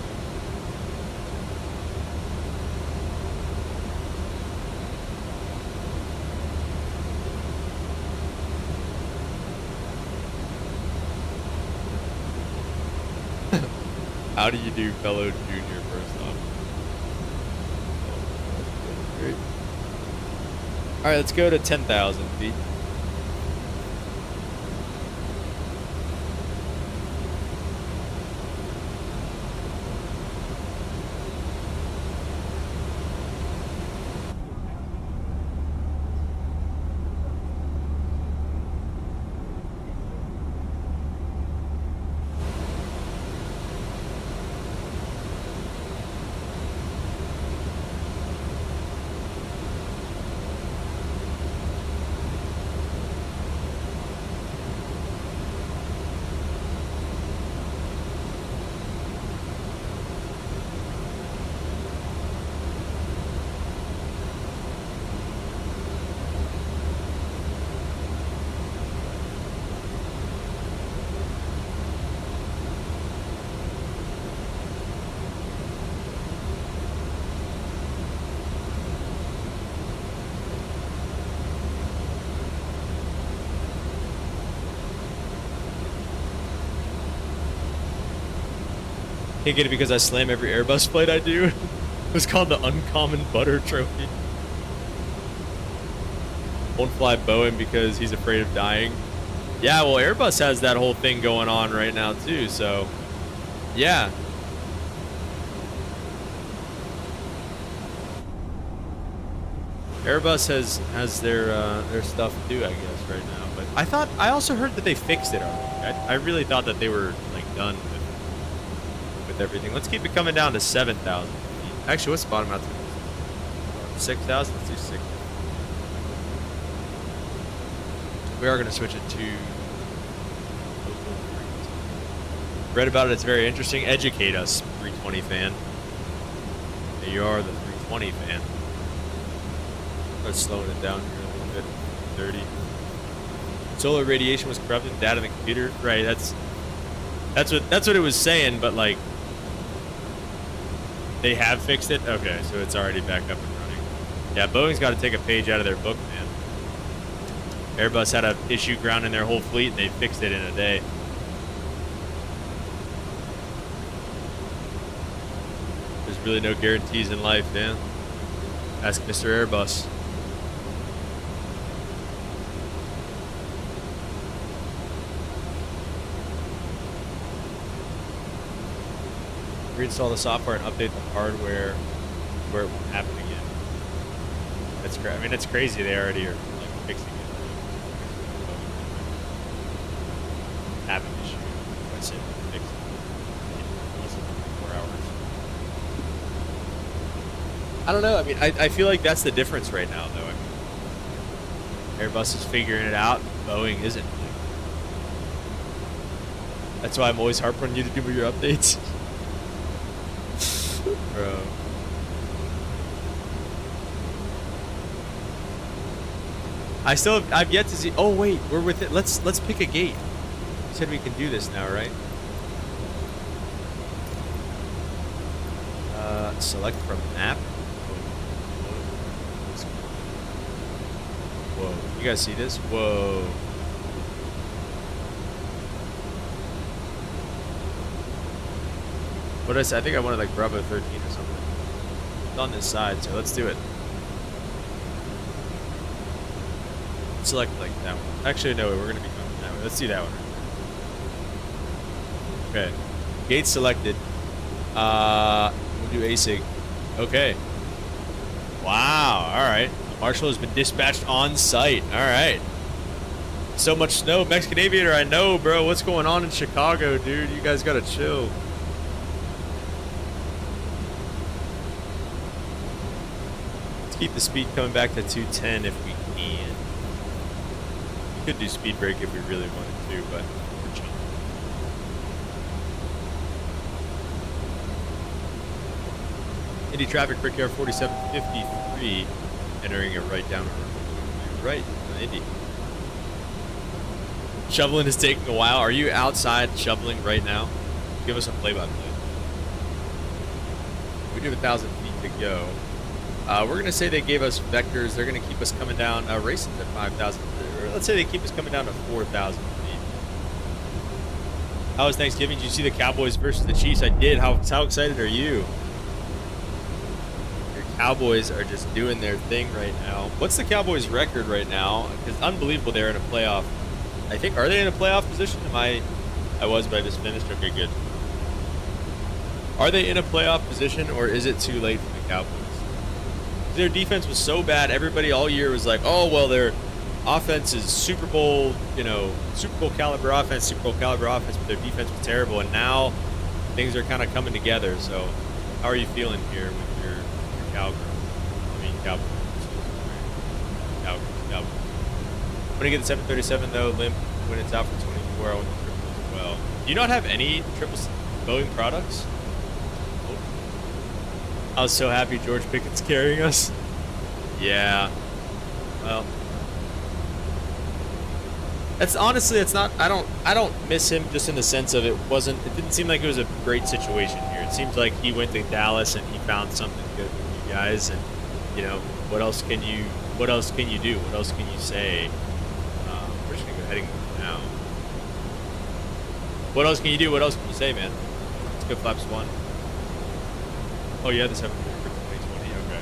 How do you do fellow junior first off? Great. Alright, let's go to 10,000 feet. Can't get it because I slam every Airbus flight I do. It was called the Uncommon Butter Trophy. Won't fly Boeing because he's afraid of dying. Yeah, well, Airbus has that whole thing going on right now too, so yeah. Airbus has their stuff too, I guess, right now. But I also heard that they fixed it already. I really thought that they were like done with everything. Let's keep it coming down to 7,000. Actually, what's the bottom out to? 6,000. Let's do 6. We are going to switch it to. Read about it. It's very interesting. Educate us, 320 fan. There you are, the 320 fan. Let's slowing it down here a little bit. 30. Solar radiation was corrupting data in the computer. Right. That's what it was saying. But like, they have fixed it. Okay, so it's already back up and running. Yeah, Boeing's got to take a page out of their book, man. Airbus had an issue grounding their whole fleet, and they fixed it in a day. There's really no guarantees in life, man. Ask Mr. Airbus. Reinstall the software and update the hardware where it won't happen again. That's I mean, it's crazy. They already are like fixing it. Have an issue. I said fix it in less than 4 hours. I don't know. I mean, I feel like that's the difference right now, though. I mean, Airbus is figuring it out. Boeing isn't. That's why I'm always harping on you to do your updates. Bro. I've yet to see. Oh wait, we're with it. Let's pick a gate. You said we can do this now, right? Select from map. Whoa, you guys see this? Whoa. What did I say? I think I wanted like Bravo 13 or something. It's on this side, so let's do it. Select like that one. Actually, no, we're gonna be coming that way. Let's do that one. Okay. Gate selected. We'll do ASIG. Okay. Wow. All right. A marshal has been dispatched on site. All right. So much snow. Mexican Aviator, I know, bro. What's going on in Chicago, dude? You guys gotta chill. Keep the speed coming back to 210 if we can. We could do speed brake if we really wanted to, but we're chilling. Indy traffic, Brickyard 4753, entering it right down. Right, Indy. Shoveling is taking a while. Are you outside shoveling right now? Give us a play-by-play. We do 1,000 feet to go. We're going to say they gave us vectors. They're going to keep us coming down, racing to 5,000. Or let's say they keep us coming down to 4,000 feet. How was Thanksgiving? Did you see the Cowboys versus the Chiefs? I did. How excited are you? Your Cowboys are just doing their thing right now. What's the Cowboys' record right now? Because unbelievable, they're in a playoff. I think, are they in a playoff position? I was, but I just finished. Okay, good. Are they in a playoff position, or is it too late for the Cowboys? Their defense was so bad. Everybody all year was like, oh, well, their offense is Super Bowl, Super Bowl caliber offense, but their defense was terrible. And now things are kind of coming together. So how are you feeling here with your Cowgirls? I mean, Cowboys. Cowboys. I'm going to get the 737, though, limp when it's out for 24. I want the triple as well. Do you not have any triple Boeing products? I was so happy George Pickett's carrying us. Yeah. Well, that's honestly, it's not. I don't miss him just in the sense of it didn't seem like it was a great situation here. It seems like he went to Dallas and he found something good with you guys, and what else can you do? What else can you say? We're just gonna go heading now. What else can you do? What else can you say, man? Let's go flaps 1. Oh, yeah, the 7-3 for 2020. Okay.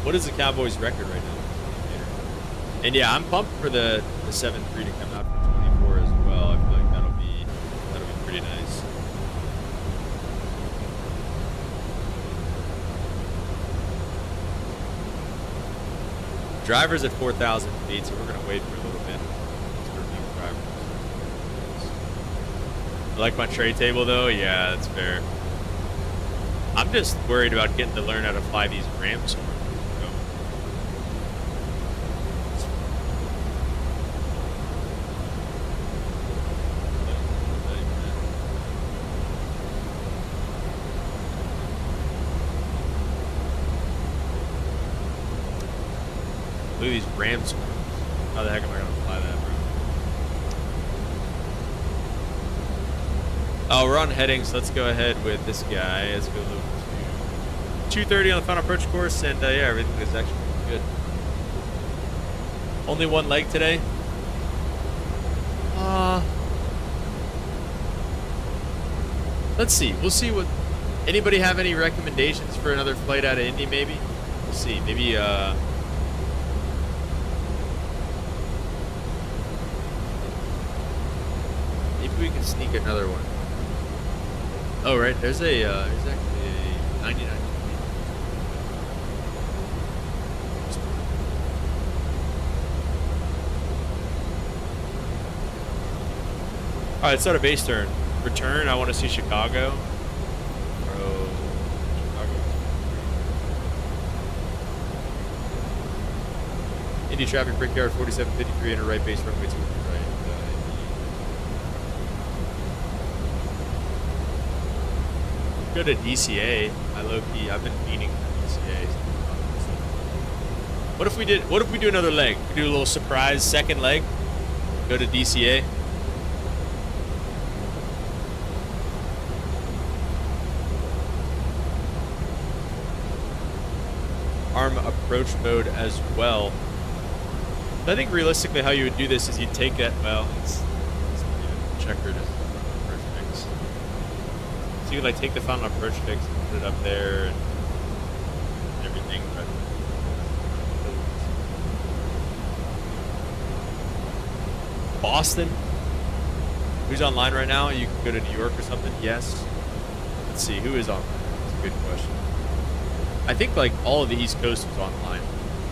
What is the Cowboys' record right now? And yeah, I'm pumped for the 7-3 to come out for 24 as well. I feel like that'll be pretty nice. Driver's at 4,000 feet, so we're gonna wait for a little bit. I like my tray table though. Yeah, that's fair. I'm just worried about getting to learn how to fly these ramps. Look at these ramps. How the heck am I gonna fly that, bro? Oh, we're on headings. Let's go ahead with this guy. Let's go loop to 230 on the final approach course, and yeah, everything is actually good. Only one leg today. Let's see. We'll see what. Anybody have any recommendations for another flight out of Indy? Maybe. We'll see. Maybe. Maybe we can sneak another one. Oh, right. There's actually a 99. All right, start a base turn. Return. I want to see Chicago. Bro, Chicago. Indy traffic brickyard 4753 enter right base runway 2 right. Go to DCA. I've been meaning for DCA. What if we do another leg? We do a little surprise second leg. Go to DCA. Arm approach mode as well. But I think realistically how you would do this is you take that, well, it's checkered approach fix. So you like take the final approach fix and put it up there and everything, but Boston? Who's online right now? You can go to New York or something? Yes. Let's see, who is online? That's a good question. I think like all of the East Coast was online.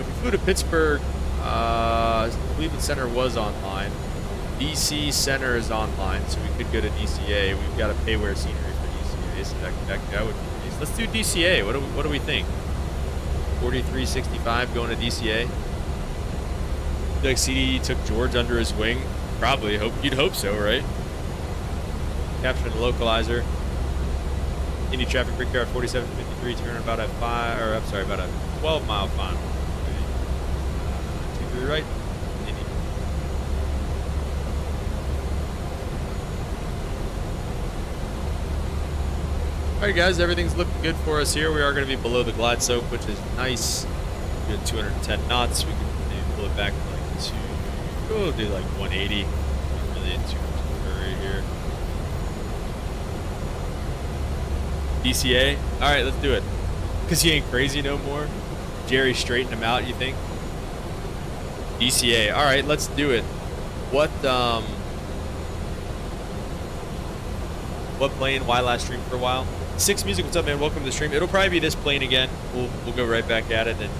If we flew to Pittsburgh, Cleveland Center was online. DC Center is online, so we could go to DCA. We've got to pay where scenery for DCA, so that would be nice. Let's do DCA. What do we think? 4365 going to DCA. Like CD took George under his wing. Probably. You'd hope so, right? Capturing the localizer. Indy traffic brickyard 4753, turn about a 12-mile final. 23 right. Indy. Alright guys, everything's looking good for us here. We are going to be below the glide soak, which is nice. We're at 210 knots. We can maybe pull it back like we'll do like 180. Not really in too much of a hurry here. DCA? Alright, let's do it. Because he ain't crazy no more. Jerry straightened him out, you think? DCA. Alright, let's do it. What plane? Why last stream for a while? Six Music, what's up, man? Welcome to the stream. It'll probably be this plane again. We'll go right back at it, and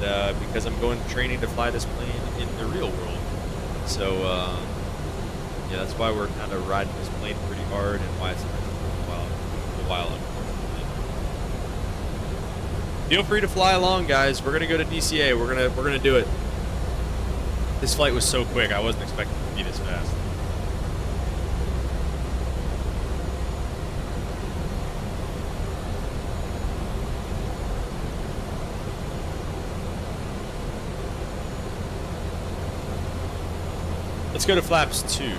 because I'm going to training to fly this plane in the real world. So, yeah, that's why we're kind of riding this plane pretty hard, and why it's been a while, unfortunately. Feel free to fly along, guys. We're gonna go to DCA. We're gonna do it. This flight was so quick. I wasn't expecting it to be this fast. Let's go to flaps 2.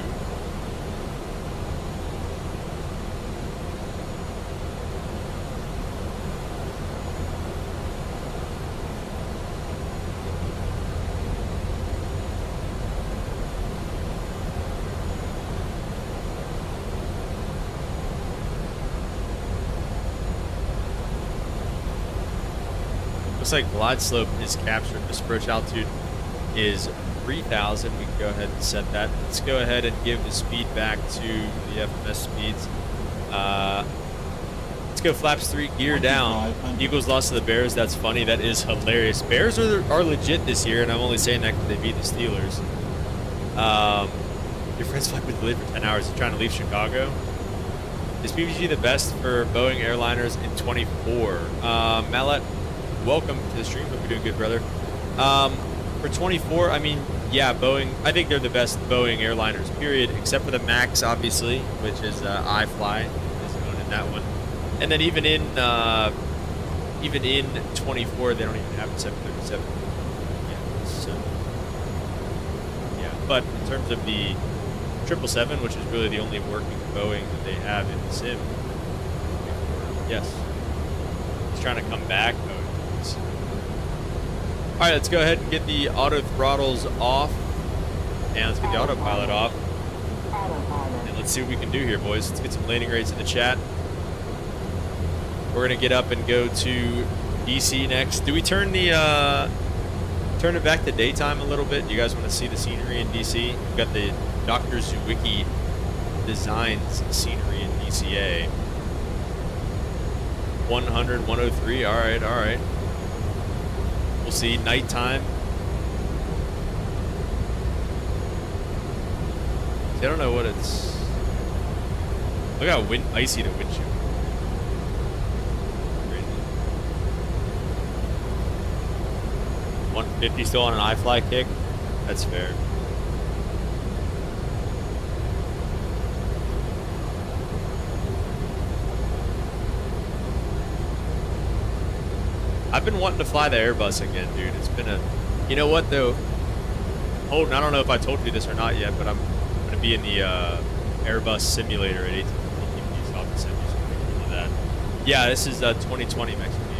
like glide slope is captured. This approach altitude is 3,000. We can go ahead and set that. Let's go ahead and give the speed back to the FMS speeds. Let's go flaps 3, gear down. Eagles lost to the Bears. That's funny. That is hilarious. Bears are legit this year, and I'm only saying that because they beat the Steelers. Your friend's flight was delayed for 10 hours. He's trying to leave Chicago. Is PVG the best for Boeing airliners in 24? Mallet, welcome to the stream. Hope you're doing good, brother. For 24, I mean, yeah, Boeing, I think they're the best Boeing airliners, period, except for the MAX, obviously, which is iFly, is known in that one. And then even in 24, they don't even have the 737. Yeah, so, yeah, but in terms of the 777, which is really the only working Boeing that they have in the sim, yes, he's trying to come back. All right, let's go ahead and get the auto throttles off, and let's get the autopilot off, and let's see what we can do here, boys. Let's get some landing rates in the chat. We're gonna get up and go to DC next. Do we turn it back to daytime a little bit? Do you guys want to see the scenery in DC? We've got the Dr. Zwicky Designs scenery in DCA. 100, 103. All right, all right. We'll see nighttime. See, I don't know what it's. Look how icy the windshield. 150 still on an iFly kick. That's fair. I've been wanting to fly the Airbus again, dude. It's been a... You know what, though? Holden, I don't know if I told you this or not yet, but I'm going to be in the Airbus simulator at 18. So I'll send you some pictures of that. Yeah, this is 2020 Mexican Aviator.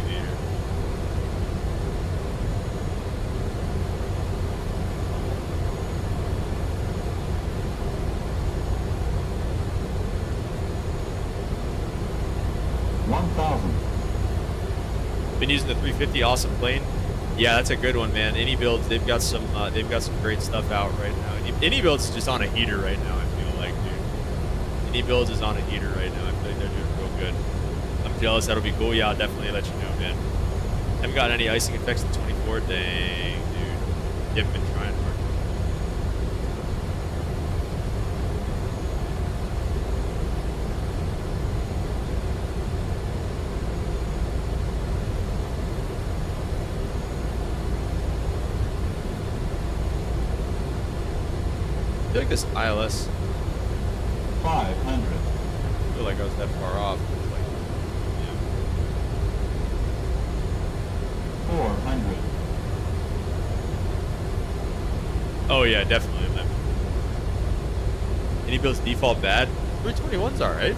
Been using the 350, awesome plane. Yeah, that's a good one, man. Any builds, they've got some great stuff out right now. Any builds is just on a heater right now. I feel like, dude. Any builds is on a heater right now. I feel like they're doing real good. I'm jealous. That'll be cool. Yeah, I'll definitely let you know, man. Haven't gotten any icing effects in 24. Dang, dude. You haven't been trying hard. I feel like this ILS 500. I feel like I was that far off. Like, yeah. 400. Oh yeah, definitely. Any builds default bad? 321's alright.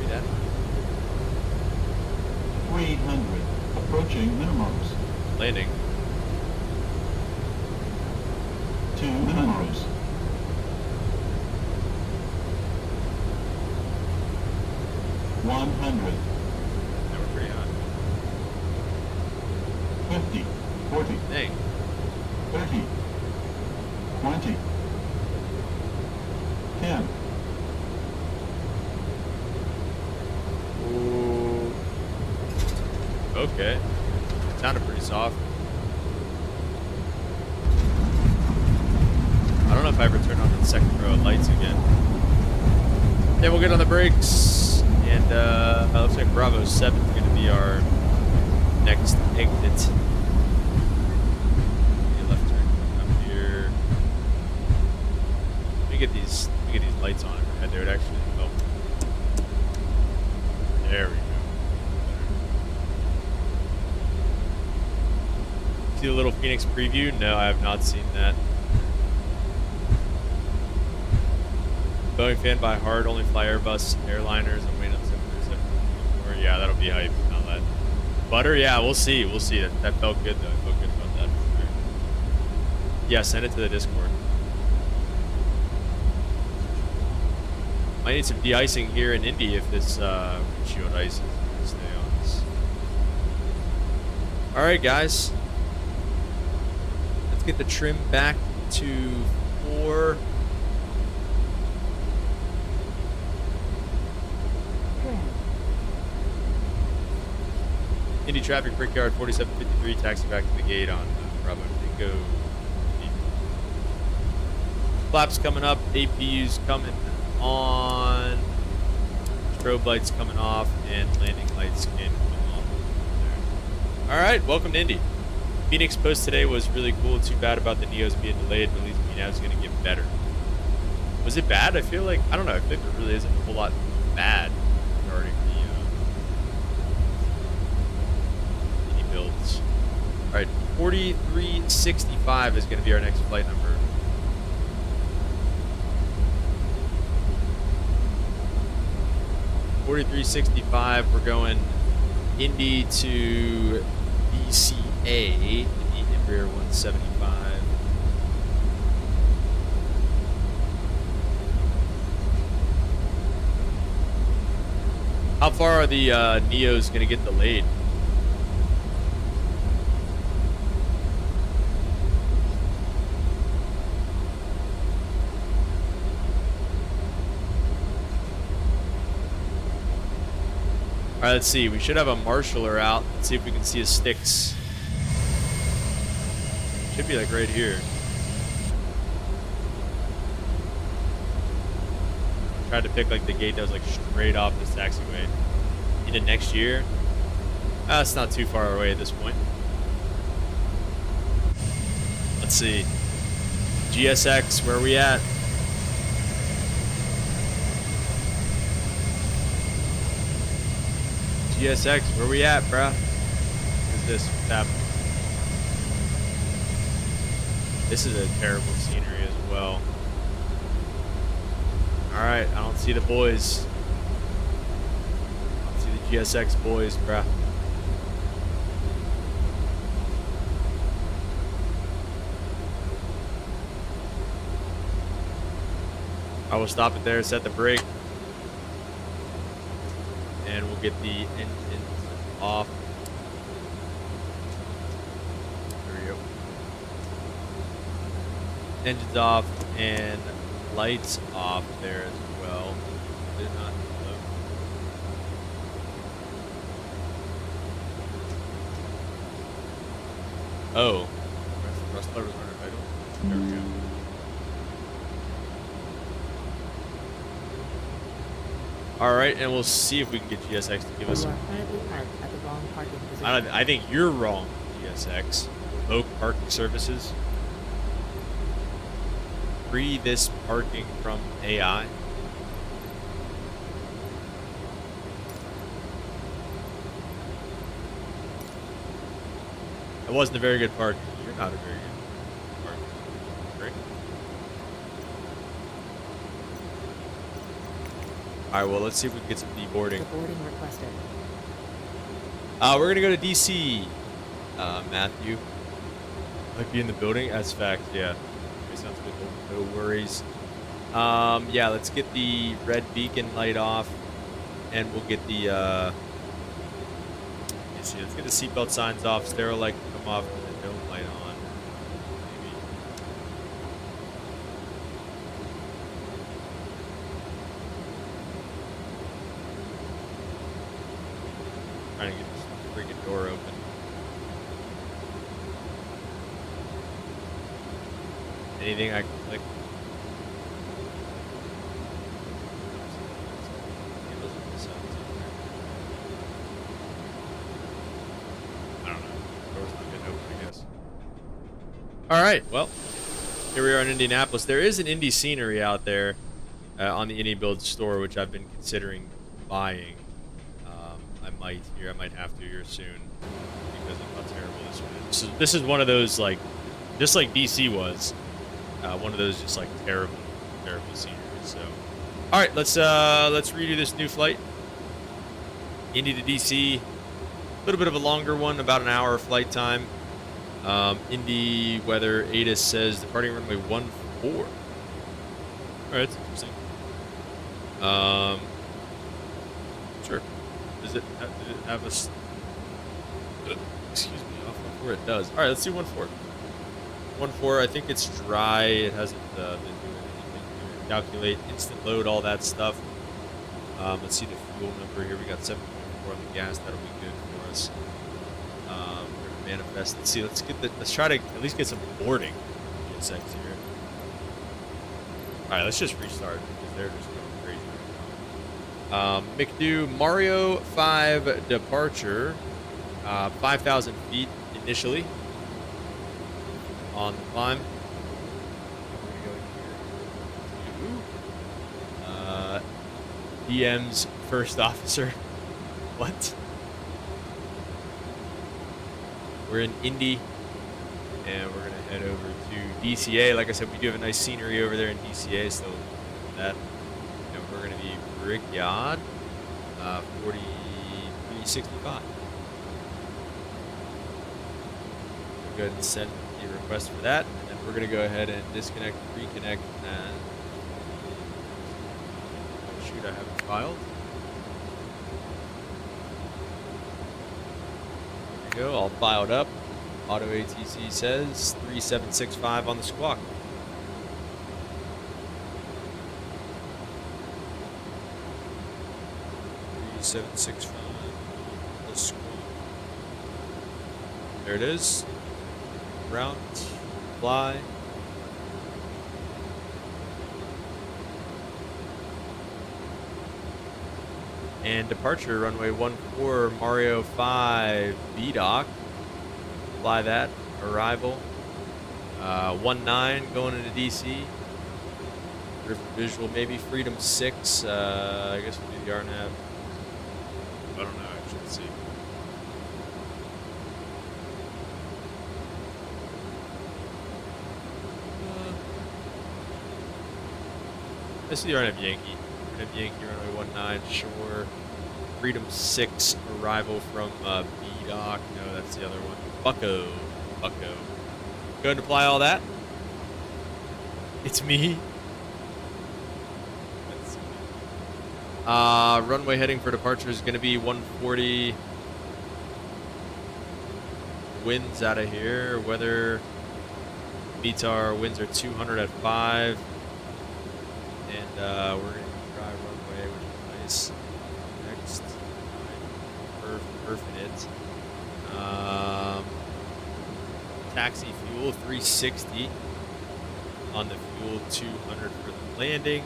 Read that. 300. Approaching minimums. Landing. 2 minimums. 100. Now we're pretty hot. 50. 40. Dang. 30. 20. 10. Ooh. Okay. Sounded pretty soft. I don't know if I ever turn on the second row of lights again. Okay, we'll get on the brakes. And looks like Bravo 7 is going to be our next exit. Left turn up here. Let me get these lights on overhead. They would actually help. There we go. See the little Phoenix preview? No, I have not seen that. Boeing fan by heart, only fly Airbus airliners and wait on 737. Yeah, that'll be hype. Not that. Butter, yeah, we'll see. We'll see. That felt good though. I felt good about that. Sure. Yeah, send it to the Discord. Might need some de-icing here in Indy if this windshield ice is going to stay on. All right, guys. Let's get the trim back to 4. Indy traffic, Brickyard 4753, taxi back to the gate on Bravo Dingo. Flaps coming up, APU's coming on, strobe lights coming off, and landing lights can come on. All right, welcome to Indy. Phoenix post today was really cool. Too bad about the Neos being delayed, but at least now is going to get better. Was it bad? I feel like, I don't know, I think it really isn't a whole lot bad regarding the builds. All right, 4365 is going to be our next flight number. 4365, we're going Indy to DCA, Indy Embraer 175. How far are the Neos going to get delayed? All right, let's see. We should have a marshaller out. Let's see if we can see his sticks. Should be like right here. Tried to pick like the gate that was like straight off this taxiway. Into next year. That's not too far away at this point. Let's see. GSX, where are we at? GSX, where we at, bruh? What is this? What's happening? This is a terrible scenery as well. Alright, I don't see the boys. I don't see the GSX boys, bruh. I will stop it there, set the brake. And we'll get the engines off. There we go. Engines off and lights off there as well. Did not load. Oh. Rust levers aren't vital. There we go. Alright, and we'll see if we can get GSX to give us some. Currently parked at the wrong parking position. I think you're wrong, GSX. Oak parking services. Free this parking from AI. That wasn't a very good parking. You're not a very good parking. Great. Alright, well, let's see if we can get some deboarding. Deboarding requested. We're going to go to DC. Matthew. Might be in the building. That's fact, yeah. Okay, sounds good. No worries. Yeah, let's get the red beacon light off. And we'll get the, let's see, let's get the seatbelt signs off. Stereo light can come off and the dome light on. Maybe. Trying to get this freaking door open. Anything I can click? I don't know. Door's not getting open, I guess. Alright, well. Here we are in Indianapolis. There is an Indy scenery out there on the Indy Build store, which I've been considering buying. I might have to here soon because of how terrible this one is. This is one of those, like, just like DC was, one of those just like terrible sceneries. So, all right, let's redo this new flight. Indy to DC, a little bit of a longer one, about an hour flight time. Indy weather ATIS says departing runway 14. All right, that's interesting. Sure. Does it have a... excuse me, off 1-4 it does. All right, let's do 1-4. 1-4, I think it's dry. It hasn't been doing anything here. Calculate, instant load, all that stuff. Let's see the fuel number here. We got 7.4 on the gas. That'll be good for us. We're gonna manifest. Let's see. Let's try to at least get some boarding. GSX here. All right, let's just restart because they're just going crazy. McDo Mario 5 departure. 5,000 feet initially on the climb. DM's first officer. What? We're in Indy, and we're gonna head over to DCA. Like I said, we do have a nice scenery over there in DCA, so that, you know, we're gonna be Brickyard, 4365. Go ahead and send the request for that, and then we're gonna go ahead and disconnect, reconnect, and oh shoot, I haven't filed. There we go, all filed up. Auto ATC says 3765 on the squawk. The squawk. There it is. Route, fly. And departure, runway 14, Mario 5, VDOC. Fly that, arrival. 19 going into DC. River visual, maybe Freedom 6. I guess we'll do the RNAV. I don't know, actually, let's see. This is the RNAV Yankee. RNAV Yankee, runway 19, shore. Freedom 6, arrival from BDOC. No, that's the other one. Bucko. Go ahead and apply all that. It's me. Runway heading for departure is going to be 140. Winds out of here. Weather meets our winds are 200 at 5. And we're going to try runway, which is nice. Next. Perfect it. Taxi fuel 360 on the fuel, 200 for the landing.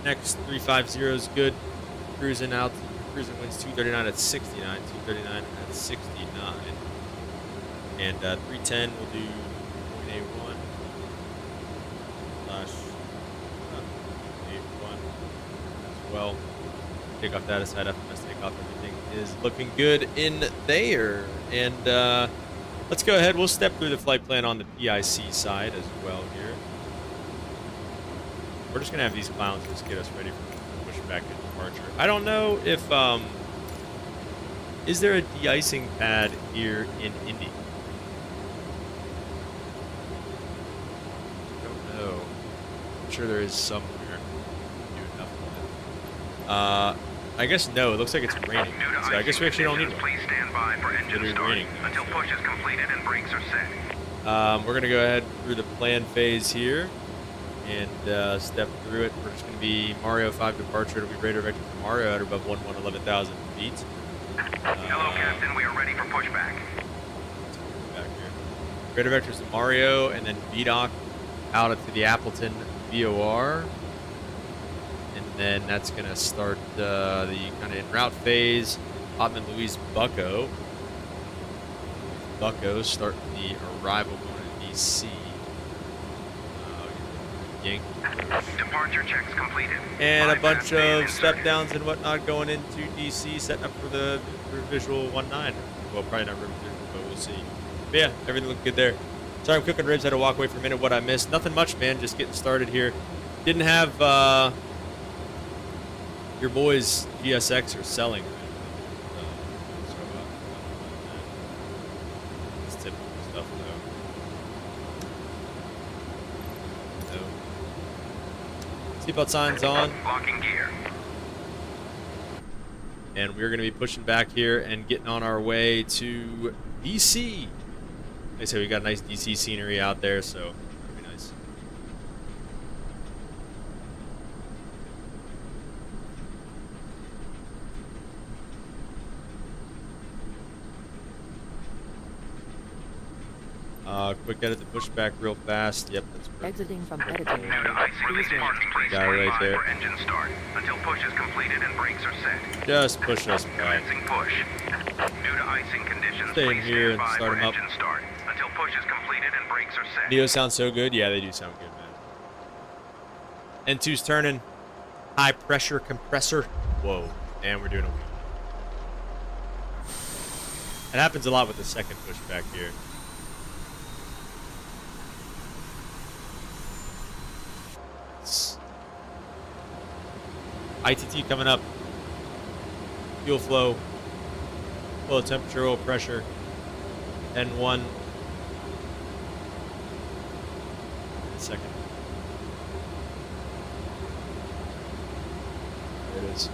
Next 350 is good. Cruising winds 239 at 69, 239 at 69. And 310 we'll do point A1 slash A1 as well. Take off that aside, FMS take off, everything is looking good in there. And let's go ahead, we'll step through the flight plan on the PIC side as well here. We're just gonna have these clowns just get us ready for push back into departure. I don't know if is there a de-icing pad here in Indy? I don't know. I'm sure there is somewhere. Do enough of it. I guess no. It looks like it's raining, so I guess we actually don't need one. Please stand by for engine start raining until push is completed and brakes are set. We're gonna go ahead through the plan phase here and step through it. We're just gonna be Mario 5 departure. It'll be radar vector for Mario at or above 11,000 feet. Hello, Captain. We are ready for pushback. Back here. Radar vectors to Mario, and then VDOC out to the Appleton VOR. And then that's going to start the kind of en route phase. Hotman Louise Bucko. Bucko starting the arrival going to DC. Yankee. Departure checks completed. And a bunch of step downs and whatnot going into DC, setting up for the visual 19. Well, probably not river visual, but we'll see. But yeah, everything looked good there. Sorry, I'm cooking ribs. Had to walk away for a minute. What I missed? Nothing much, man. Just getting started here. Didn't have your boys GSX are selling. It's typical stuff, though. Seatbelt signs on. Locking gear. And we're going to be pushing back here and getting on our way to DC. Like I said, we got nice DC scenery out there, so it'll be nice. Quick edit the pushback real fast. Yep, that's perfect. Exiting from editing. Due to icing, please Got it right there. for engine start until push is completed and brakes are set. Just push us back. Commencing push. Due to icing conditions, Stay in please here stand and by start for 'em up. engine start until push is completed and brakes are set. Neo sounds so good. Yeah, they do sound good, man. N2's turning. High pressure compressor. Whoa. And we're doing a wheel. It happens a lot with the second pushback here. ITT coming up. Fuel flow. Oil temperature, oil pressure. N1. Second. There it is.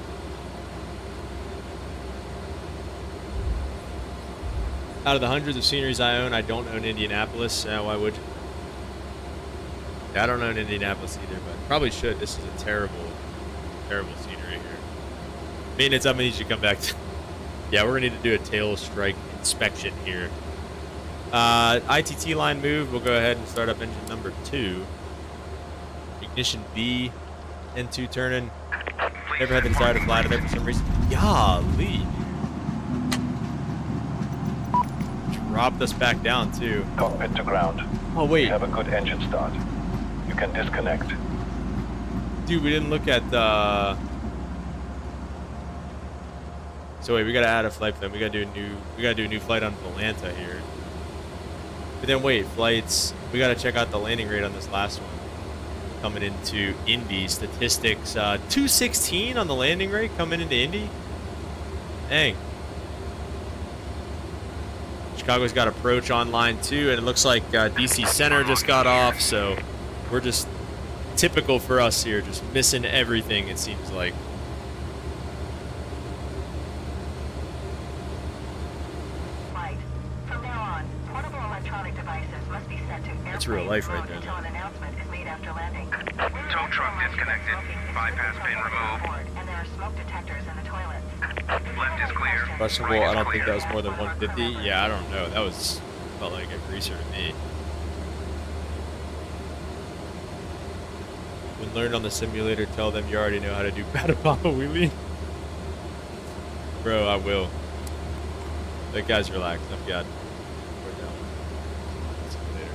Out of the hundreds of sceneries I own, I don't own Indianapolis. Why would you? Yeah, I don't own Indianapolis either, but probably should. This is a terrible scenery here. Maintenance, I'm gonna need you to come back to. Yeah, we're gonna need to do a tail strike inspection here. ITT line moved. We'll go ahead and start up engine number 2. Ignition B. N2 turning. Never had the desire to fly to there for some reason. Golly. Dropped us back down too. Cockpit to ground. Oh wait. We have a good engine start. You can disconnect. Dude, we didn't look at the. So wait, we gotta add a flight plan. We gotta do a new flight on Atlanta here. But then wait, flights. We gotta check out the landing rate on this last one. Coming into Indy statistics, 216 on the landing rate coming into Indy. Dang. Chicago's got approach online too, and it looks like DC Center just got off, so we're just typical for us here, just missing everything, it seems like. Right. From now on, portable electronic devices must be set to That's real life right there. until an announcement is made after landing. Tow truck disconnected. Bypass pin removed. And there are smoke detectors in the toilets. Left is clear. Questionable, I don't think that was more than 150. Yeah, I don't know. That was, felt like a greaser to me. When learned on the simulator, tell them you already know how to do Patapapa wheelie. Bro, I will. That guy's relaxed. I've got. We're down. Simulator.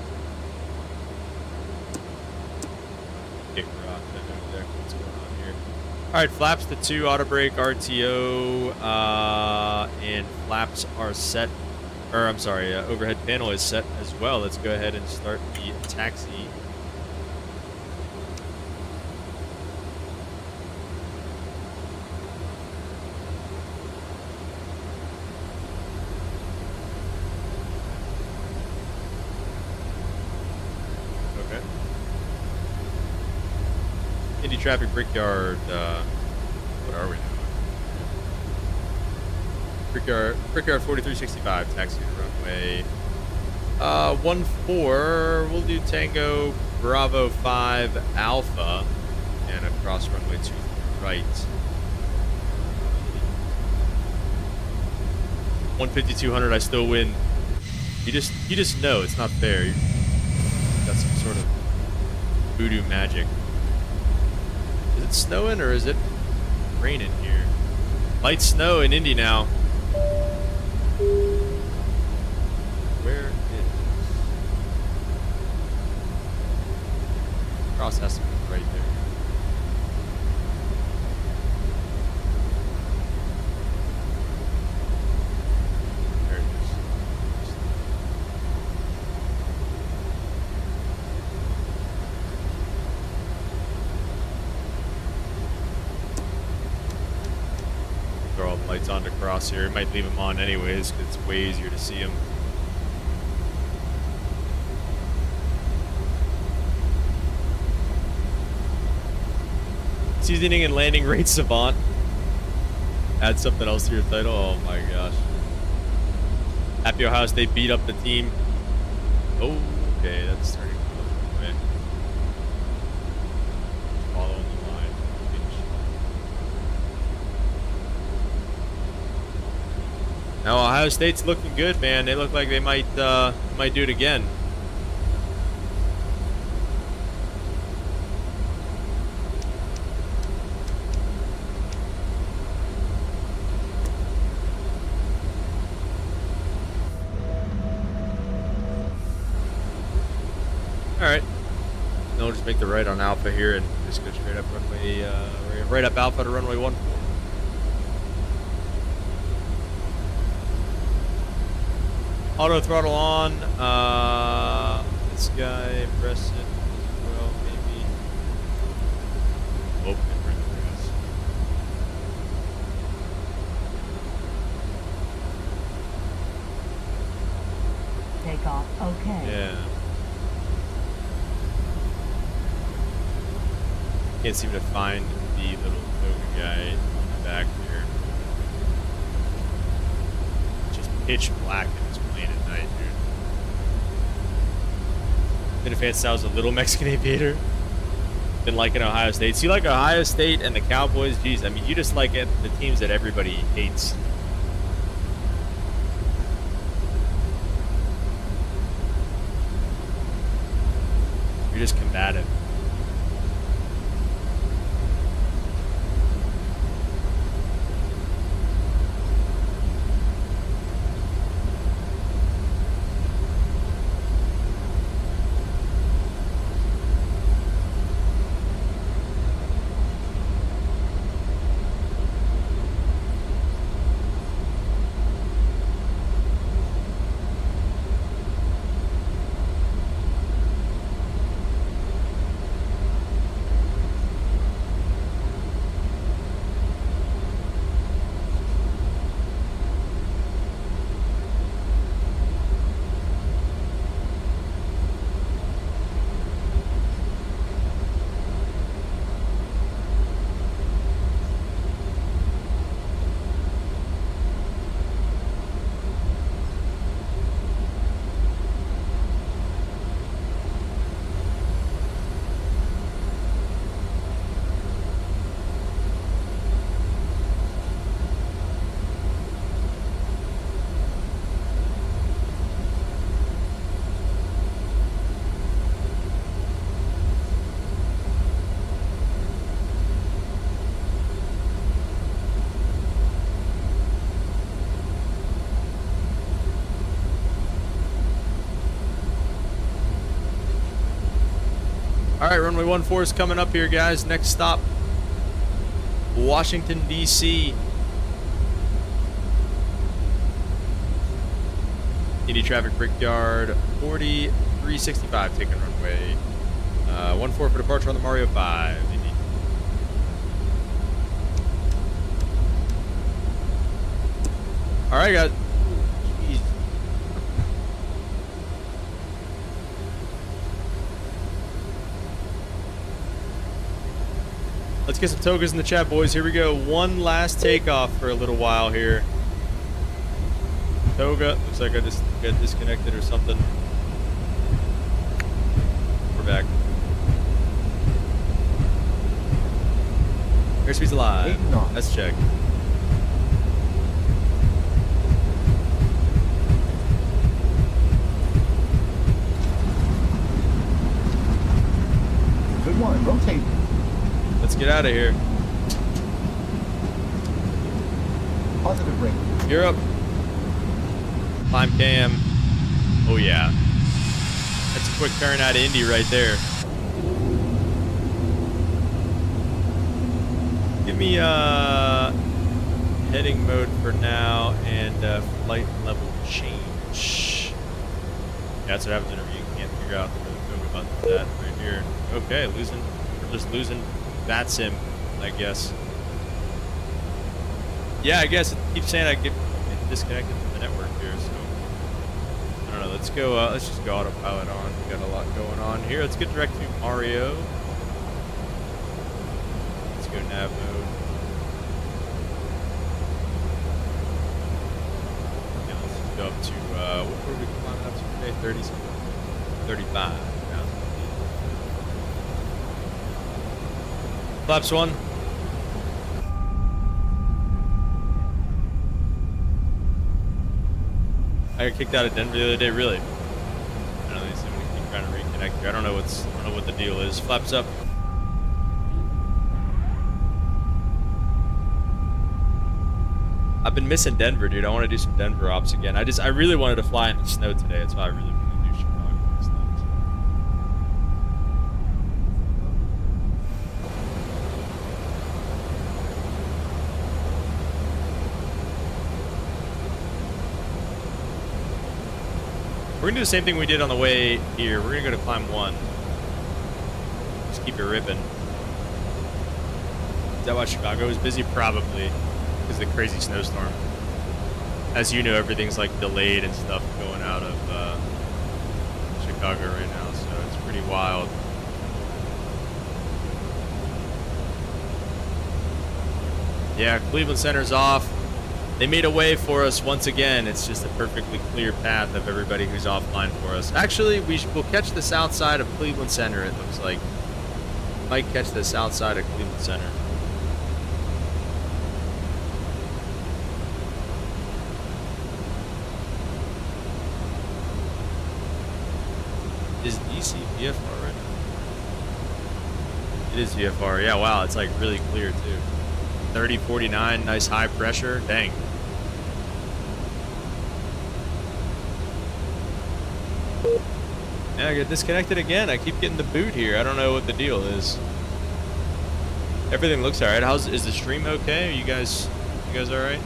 Kick rock. I know exactly what's going on here. Alright, flaps to 2, auto brake, RTO, and flaps are set. Or, I'm sorry, overhead panel is set as well. Let's go ahead and start the taxi. Indy Traffic Brickyard, what are we now? Brickyard 4365, taxi to runway 14, we'll do Tango Bravo 5 Alpha, and across runway 2 right. 150-200, I still win. You just know it's not fair. You got some sort of voodoo magic. Is it snowing or is it raining here? Light snow in Indy now. Where is... Cross has to be right there. There it is. Throw all the lights on to cross here. Might leave them on anyways because it's way easier to see them. Seasoning and landing rate savant. Add something else to your title. Oh my gosh. Happy Ohio State beat up the team. Oh, okay, that's starting to go the way. Following the line. Now Ohio State's looking good, man. They look like they might do it again. Alright. Then we'll just make the right on Alpha here and just go straight up runway, right up Alpha to runway 14. Auto throttle on. This guy, press it as well, maybe. Open it right there, guys. Take off. Okay. Yeah. Can't seem to find the little toga guy in the back here. Just pitch black in this plane at night, dude. Been a fan since I was a little Mexican aviator. Been liking Ohio State. So you like Ohio State and the Cowboys? Geez, I mean, you just like it, the teams that everybody hates. You're just combative. All right, runway 14 is coming up here, guys. Next stop, Washington, D.C. Indy Traffic Brickyard 4365, taking runway 14 for departure on the Mario 5. Indy. All right, guys. Jeez. Let's get some togas in the chat, boys. Here we go. One last takeoff for a little while here. Toga. Looks like I just got disconnected or something. We're back. Airspeed's alive. Let's check. Good one. Rotate. Let's get out of here. Positive brake. You're up. Climb cam. Oh yeah. That's a quick turn out of Indy right there. Give me heading mode for now and flight level change. Yeah, that's what happens whenever you can't figure out the toga button for that right here. Okay, we're just losing that sim, I guess. Yeah, I guess it keeps saying I get disconnected from the network here, so I don't know. Let's go. Let's just go autopilot on. We got a lot going on here. Let's get direct to Mario. Let's go nav mode. go up to, what were we climbing up to today? 30 something? 35. Flaps 1. I got kicked out of Denver the other day, really. I don't know, they said we keep trying to reconnect here. I don't know what the deal is. Flaps up. I've been missing Denver, dude. I want to do some Denver ops again. I really wanted to fly in the snow today. That's why I really want to do Chicago and stuff. We're gonna do the same thing we did on the way here. We're gonna go to climb 1. Just keep it ripping. Is that why Chicago is busy? Probably. Because of the crazy snowstorm. As you know, everything's like delayed and stuff going out of Chicago right now, so it's pretty wild. Yeah, Cleveland Center's off. They made a way for us once again. It's just a perfectly clear path of everybody who's offline for us. Actually, we'll catch the south side of Cleveland Center, it looks like. Might catch the south side of Cleveland Center. Is DC VFR right now? It is VFR. Yeah, wow, it's like really clear too. 3049, nice high pressure. Dang. Yeah, I get disconnected again. I keep getting the boot here. I don't know what the deal is. Everything looks alright. Is the stream okay? Are you guys alright?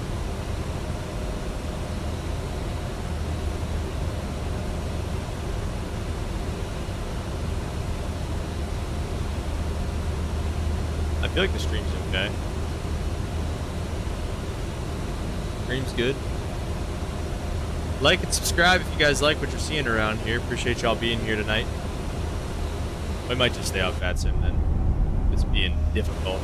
I feel like the stream's okay. Stream's good. Like and subscribe if you guys like what you're seeing around here. Appreciate y'all being here tonight. We might just stay off VATSIM then. It's being difficult.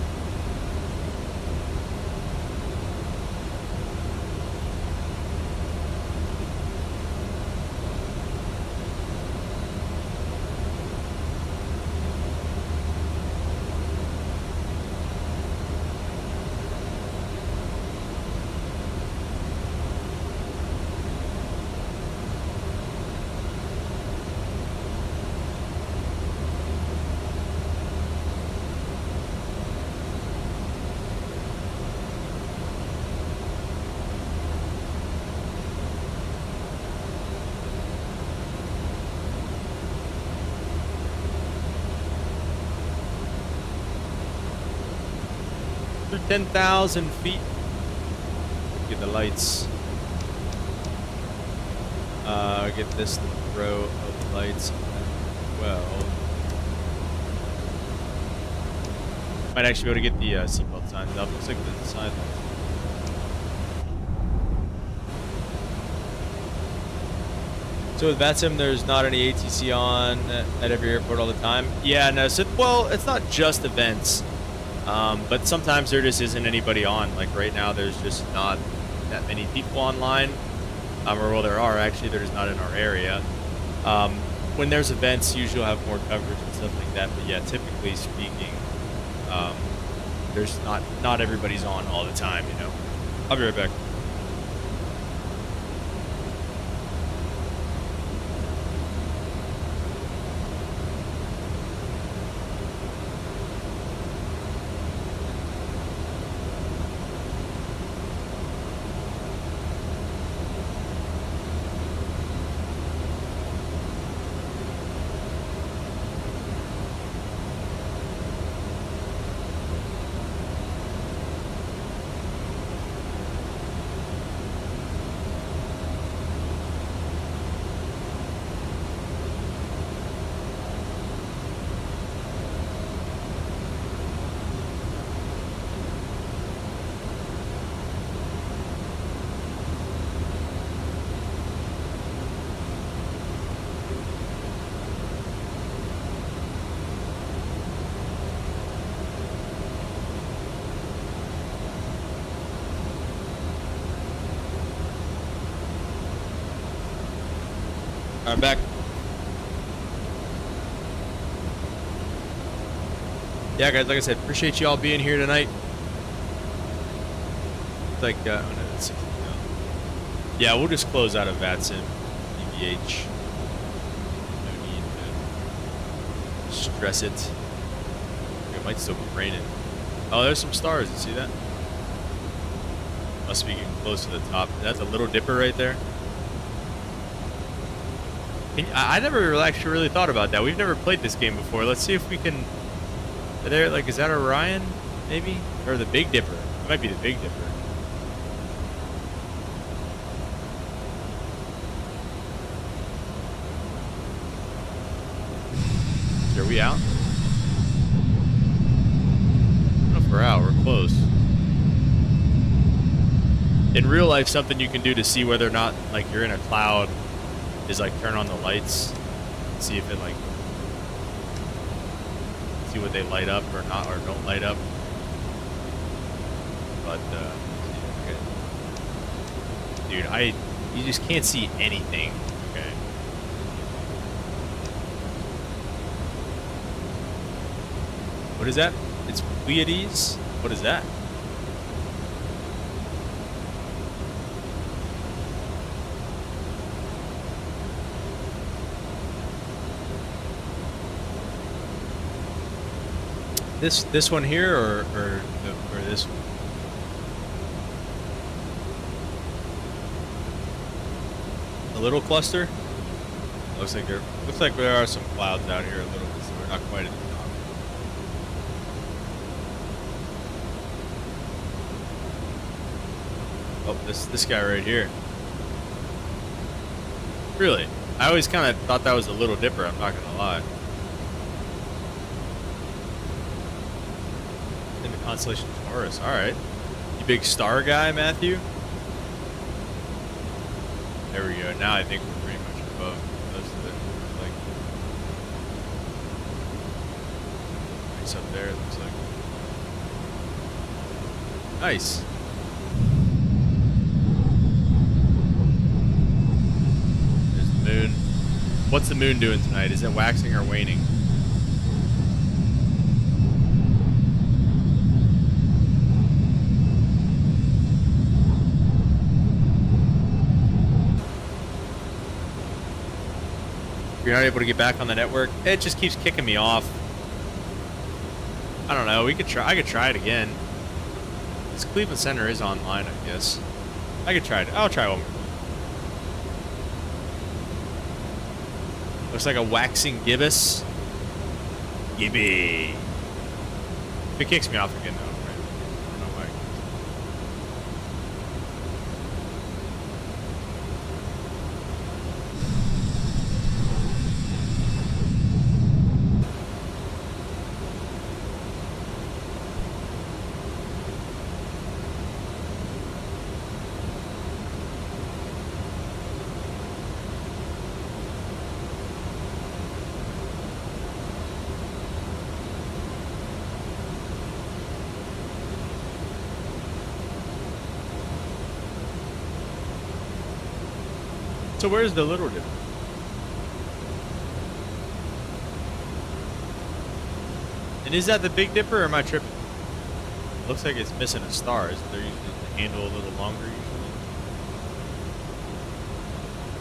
Through 10,000 feet. Get the lights. Get this row of lights as well. Might actually be able to get the seatbelt signs up. Looks like the sign. So with VATSIM, there's not any ATC on at every airport all the time. Yeah, no. So, well, it's not just events. But sometimes there just isn't anybody on. Like right now, there's just not that many people online. Or well, there are actually. They're just not in our area. When there's events, usually you'll have more coverage and stuff like that. But yeah, typically speaking, there's not everybody's on all the time. You know. I'll be right back. Alright, back. Yeah, guys, like I said, appreciate you all being here tonight. It's like, oh no, that's 60 now. Yeah, we'll just close out of VATSIM, EVH. No need to stress it. It might still be raining. Oh, there's some stars. You see that? Must be getting close to the top. That's a Little Dipper right there. I never actually really thought about that. We've never played this game before. Let's see if we can. There, like, is that Orion? Maybe, or the Big Dipper? It might be the Big Dipper. Are we out? I don't know if we're out. We're close. In real life, something you can do to see whether or not, like, you're in a cloud is, like, turn on the lights. See if it, like, see what they light up or not, or don't light up. But, dude, you just can't see anything. Okay. What is that? It's Pleiades? What is that? This one here, or this one? A little cluster? Looks like there are some clouds out here a little bit, so we're not quite at the top. Oh, this guy right here. Really? I always kind of thought that was a Little Dipper, I'm not gonna lie. In the constellation Taurus, alright. You big star guy, Matthew? There we go. Now I think we're pretty much above most of it. Like, it's up there, it looks like. Nice. There's the moon. What's the moon doing tonight? Is it waxing or waning? If you're not able to get back on the network, it just keeps kicking me off. I don't know. I could try it again. This Cleveland Center is online, I guess. I could try it. I'll try one more. Looks like a waxing gibbous. Gibby. If it kicks me off again, though. Right? I don't know why. So where's the Little Dipper? And is that the Big Dipper, or am I tripping? Looks like it's missing a star. Isn't there usually the handle a little longer usually?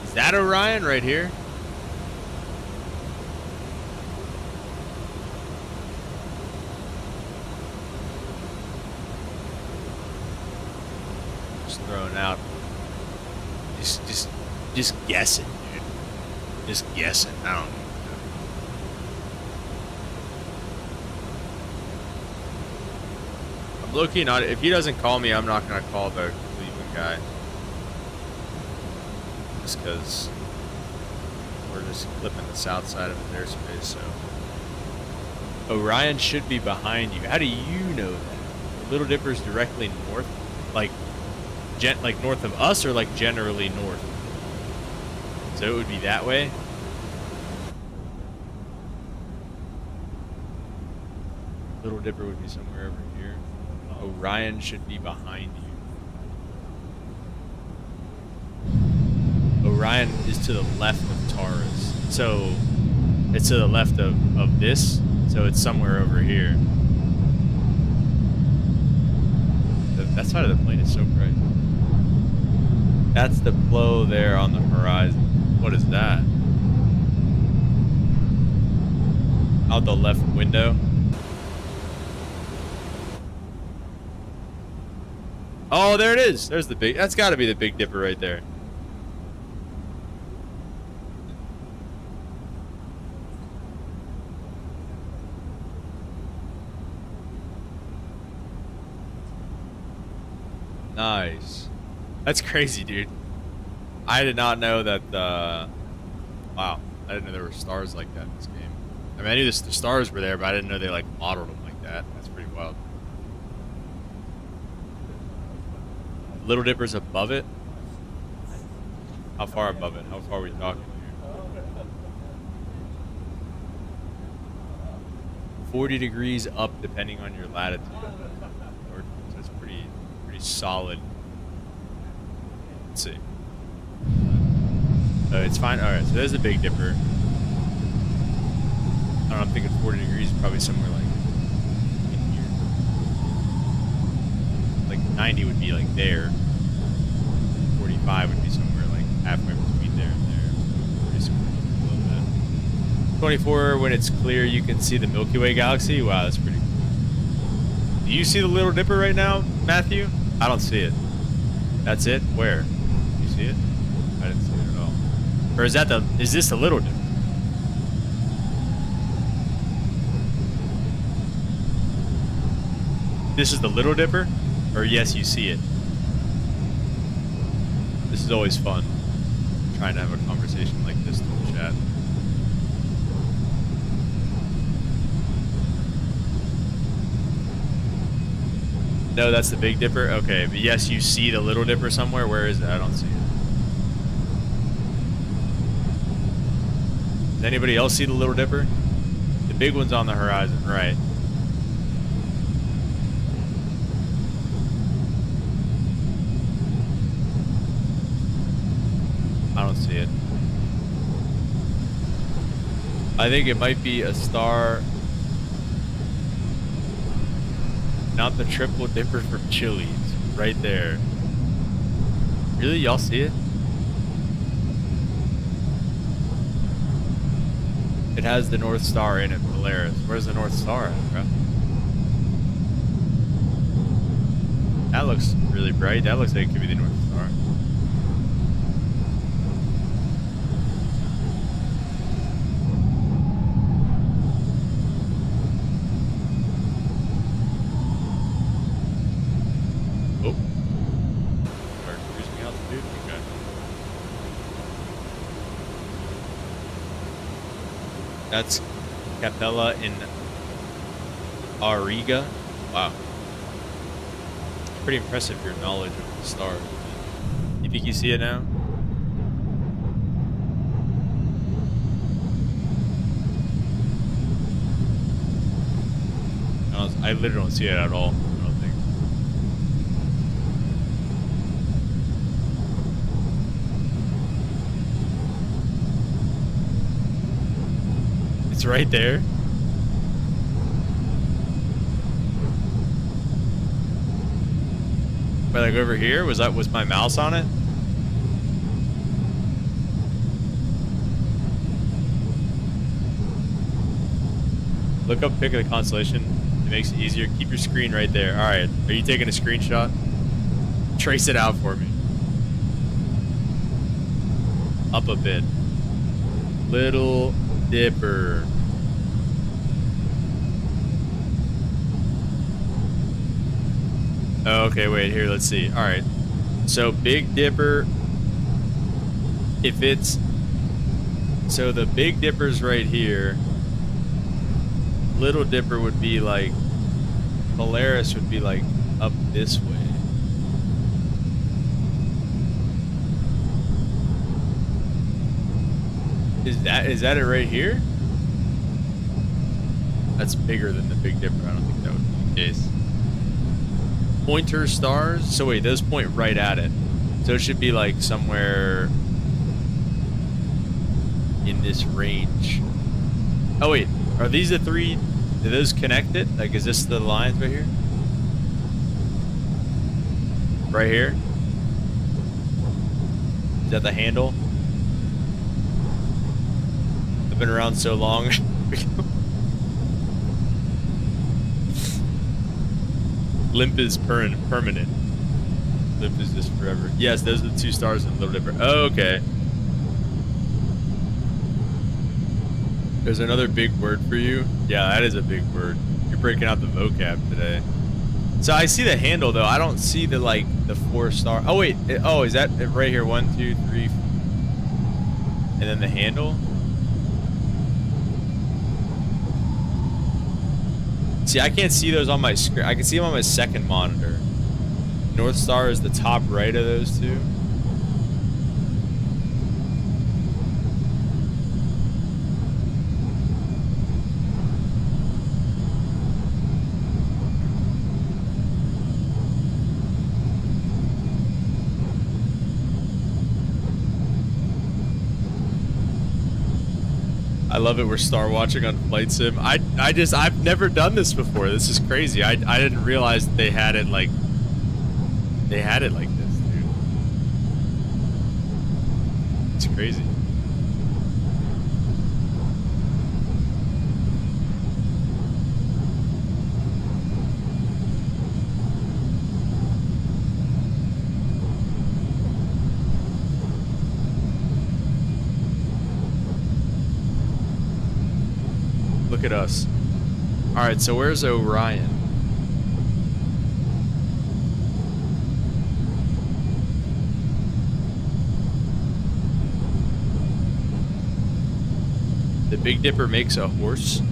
Is that Orion right here? Just throwing out. Just guessing, dude. Just guessing. I don't know. I'm low-key not. If he doesn't call me, I'm not gonna call the Cleveland guy. Just because we're just clipping the south side of his airspace. So Orion should be behind you. How do you know that? The Little Dipper's directly north, like north of us, or like generally north. So it would be that way. Little Dipper would be somewhere over here. Orion should be behind you. Orion is to the left of Taurus. So it's to the left of this, so it's somewhere over here. That side of the plane is so bright. That's the glow there on the horizon. What is that? Out the left window. Oh, there it is. There's the big. That's got to be the Big Dipper right there. Nice. That's crazy, dude. I did not know that. Wow, I didn't know there were stars like that in this game. I mean, I knew the stars were there, but I didn't know they like modeled them like that. That's pretty wild. Little Dipper's above it. How far above it? How far are we talking here? 40 degrees up, depending on your latitude. So it's pretty solid. Let's see. It's fine. All right, so there's the Big Dipper. I don't know, I'm thinking 40 degrees is probably somewhere like in here. Like 90 would be like there. 45 would be somewhere like halfway between there and there. Pretty below that. 24, when it's clear, you can see the Milky Way galaxy. Wow, that's pretty cool. Do you see the Little Dipper right now, Matthew? I don't see it. That's it? Where? Do you see it? I didn't see it at all. Or is this the Little Dipper? This is the Little Dipper? Or yes, you see it? This is always fun. Trying to have a conversation like this in the chat. No, that's the Big Dipper? Okay, but yes, you see the Little Dipper somewhere? Where is it? I don't see it. Does anybody else see the Little Dipper? The big one's on the horizon, right? I don't see it. I think it might be a star. Not the Triple Dipper from Chili's. Right there. Really? Y'all see it? It has the North Star in it, Polaris. Where's the North Star at, bro? That looks really bright. That looks like it could be the North Star. That's Capella in Auriga. Wow. Pretty impressive, your knowledge of the stars. You think you see it now? I literally don't see it at all. I don't think. It's right there. But like over here, was my mouse on it? Look up pick of the constellation. It makes it easier. Keep your screen right there. All right. Are you taking a screenshot? Trace it out for me. Up a bit. Little Dipper. Oh, okay, wait, here, let's see. All right. So Big Dipper, if it's, so the Big Dipper's right here. Little Dipper would be like, Polaris would be like up this way. Is that it right here? That's bigger than the Big Dipper. I don't think that would be the case. Pointer stars? So wait, those point right at it. So it should be like somewhere in this range. Oh wait, are these the three? Are those connected? Like, is this the lines right here? Right here? Is that the handle? I've been around so long. Limp is permanent. Limp is just forever. Yes, those are the 2 stars in Little Dipper. Oh, okay. There's another big word for you. Yeah, that is a big word. You're breaking out the vocab today. So I see the handle though. I don't see the like the 4 star. Oh wait. Oh, is that it right here? 1, 2, 3, and then the handle. See, I can't see those on my screen. I can see them on my second monitor. North Star is the top right of those 2. I love it. We're star watching on Flight Sim. I've never done this before. This is crazy. I didn't realize they had it like this, dude. It's crazy. Look at us. All right, so where's Orion? The Big Dipper makes a horse.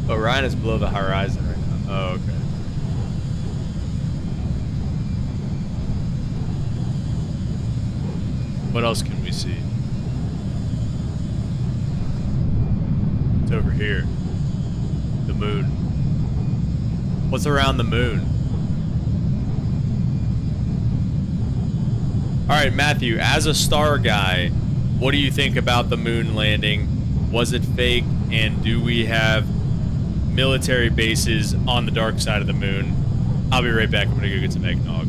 Orion is below the horizon right now. Oh, okay. What else can we see? It's over here. The moon. What's around the moon? All right, Matthew, as a star guy, what do you think about the moon landing? Was it fake? And do we have military bases on the dark side of the moon? I'll be right back. I'm gonna go get some eggnog.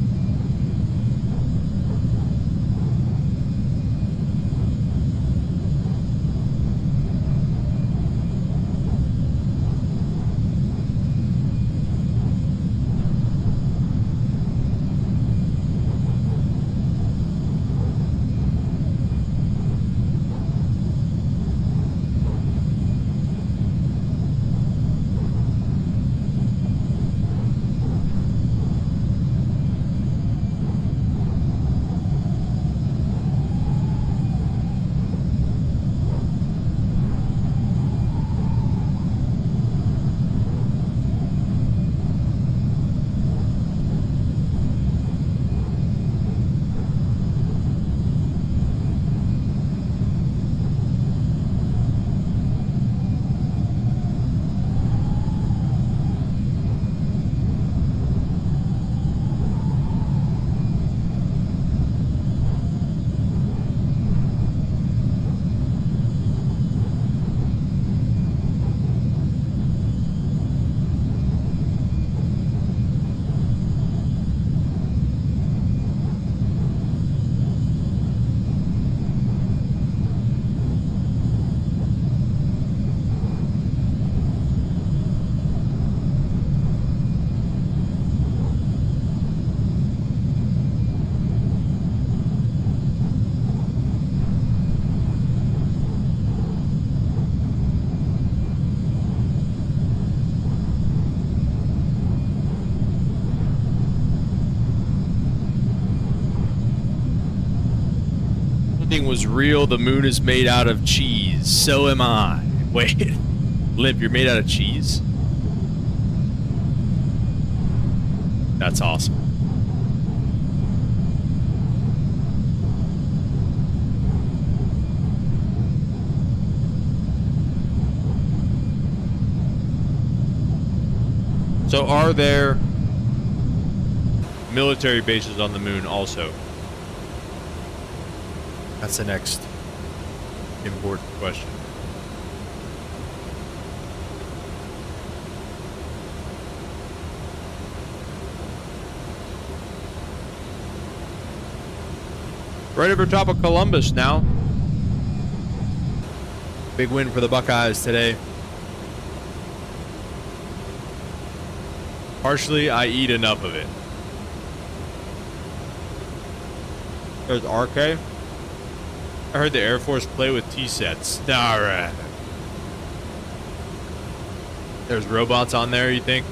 Was real. The moon is made out of cheese. So am I. Wait, Limp, you're made out of cheese? That's awesome. So are there military bases on the moon also? That's the next important question. Right over top of Columbus now. Big win for the Buckeyes today. Partially, I eat enough of it. There's RK. I heard the Air Force play with T-sets. Alright. There's robots on there, you think?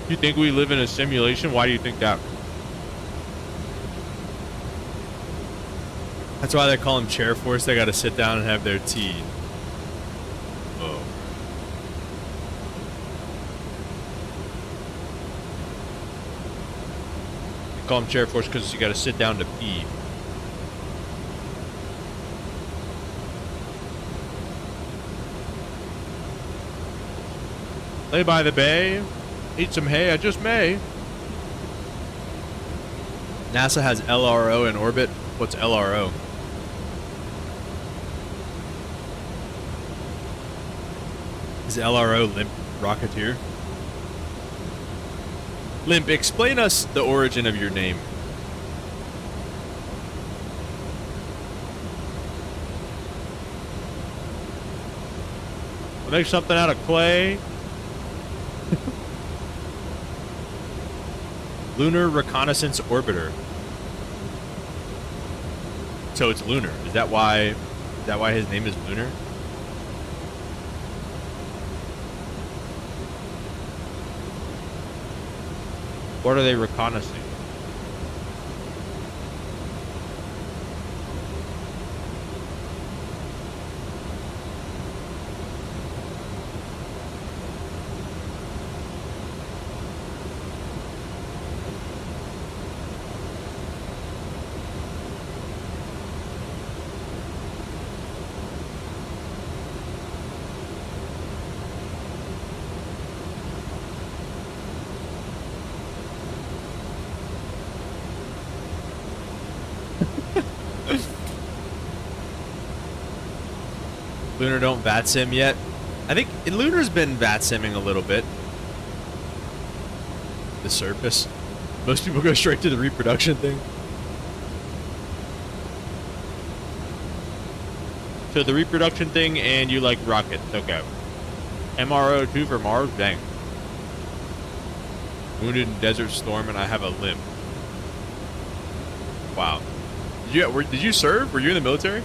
You think we live in a simulation? Why do you think that? That's why they call them chair force. They got to sit down and have their tea. Oh. They call them chair force because you got to sit down to pee. Lay by the bay. Eat some hay, I just may. NASA has LRO in orbit. What's LRO? Is LRO Limp Rocketeer? Limp, explain us the origin of your name. We'll make something out of clay. Lunar Reconnaissance Orbiter. So it's lunar. Is that why his name is Lunar? What are they reconnaissing? Lunar don't VAT sim yet. I think Lunar's been VAT simming a little bit. The surface. Most people go straight to the reproduction thing. So the reproduction thing and you like rockets. Okay. MRO2 for Mars? Dang. Wounded in Desert Storm and I have a limp. Wow. Did you serve? Were you in the military?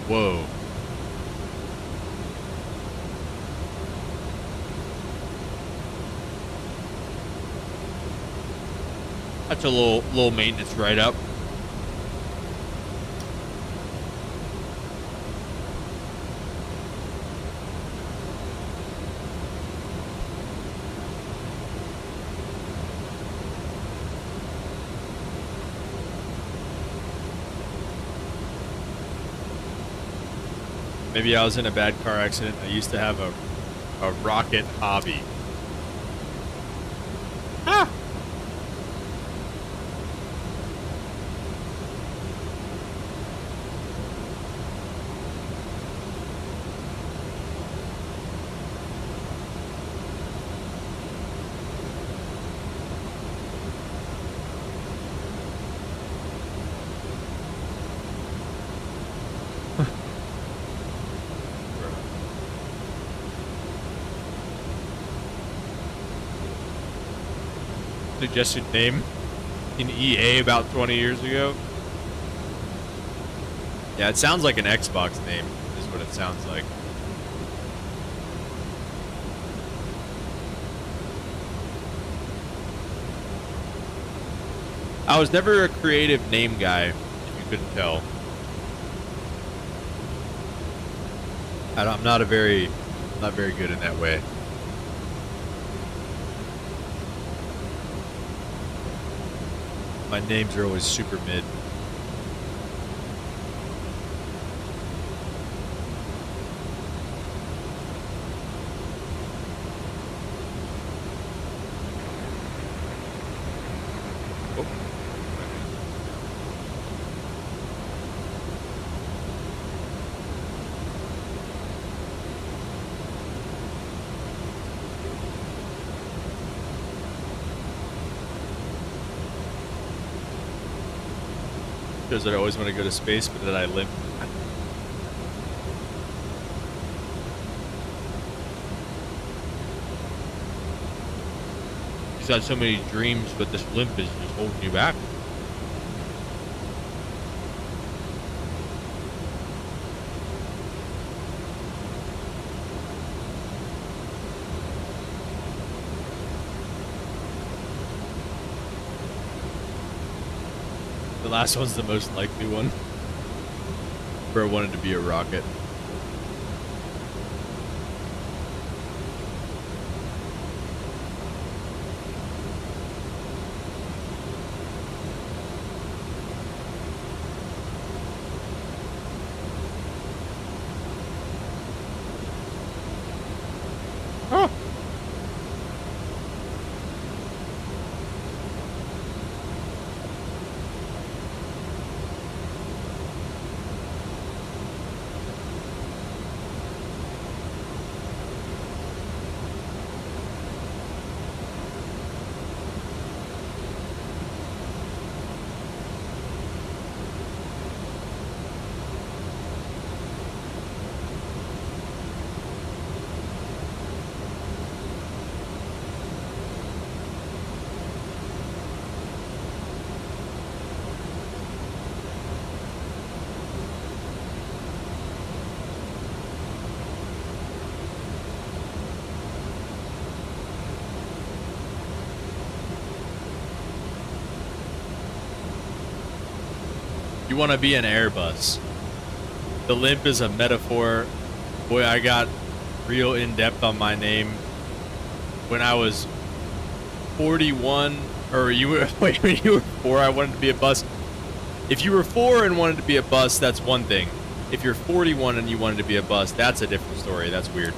Whoa. That's a little maintenance right up. Maybe I was in a bad car accident. I used to have a rocket hobby. Ah! Suggested name in EA about 20 years ago. Yeah, it sounds like an Xbox name, is what it sounds like. I was never a creative name guy, if you couldn't tell. I'm not very good in that way. My names are always super mid. Shows that I always want to go to space, but that I limp. You've had so many dreams, but this limp is just holding you back. The last one's the most likely one. Where I wanted to be a rocket. Oh. You want to be an Airbus. The limp is a metaphor. Boy, I got real in-depth on my name when I was 41, or you were, wait, when you were 4, I wanted to be a bus. If you were 4 and wanted to be a bus, that's one thing. If you're 41 and you wanted to be a bus, that's a different story. That's weird.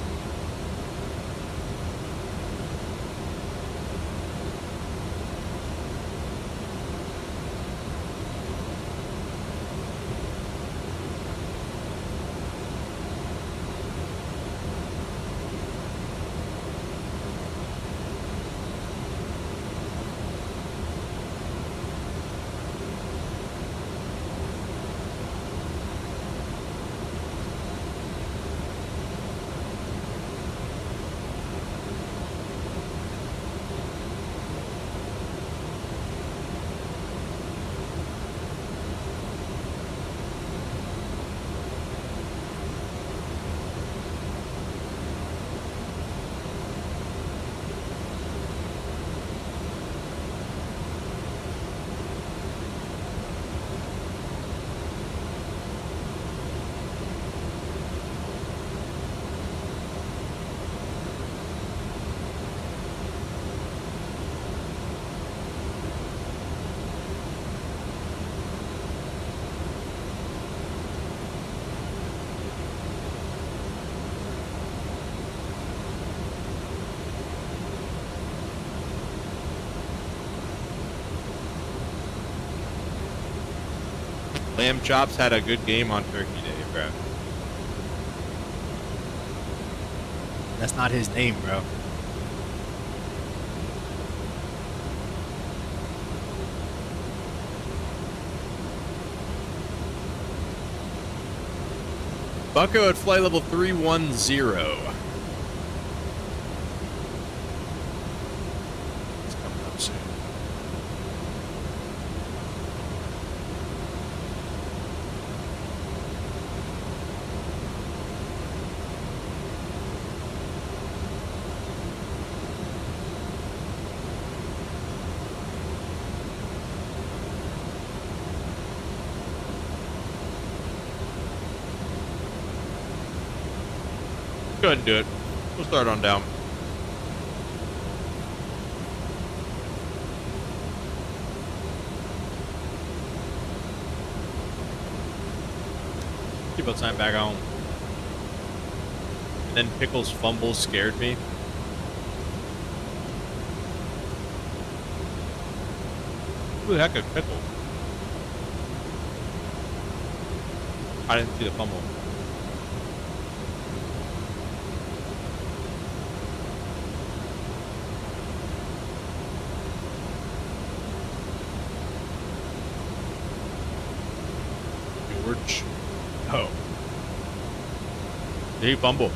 Lamb Chops had a good game on Turkey Day, bro. That's not his name, bro. Bucko at flight level 310. It's coming up soon. Go ahead and do it. We'll start on down. Seatbelt sign back on. And then Pickle's fumble scared me. Who the heck is Pickle? I didn't see the fumble. George. Oh. Did he fumble?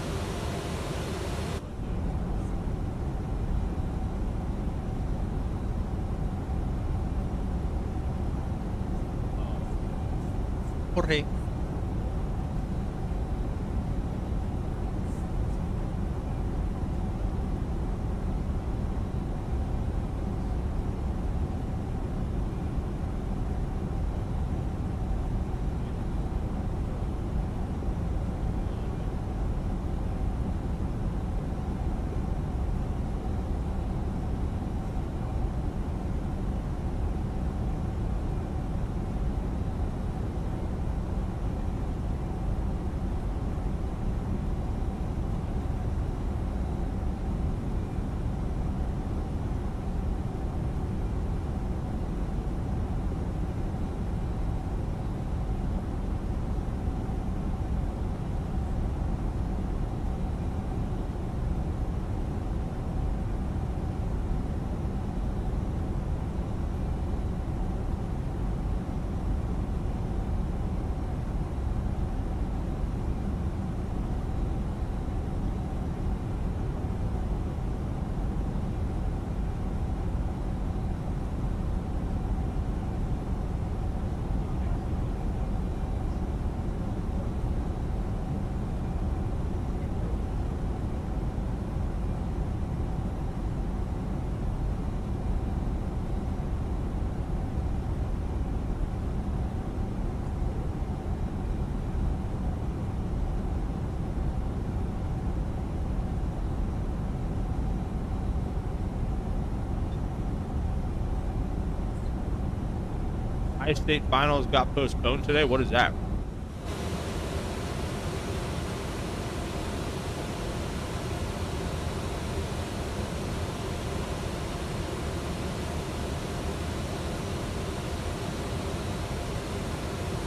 Jorge. State finals got postponed today. What is that?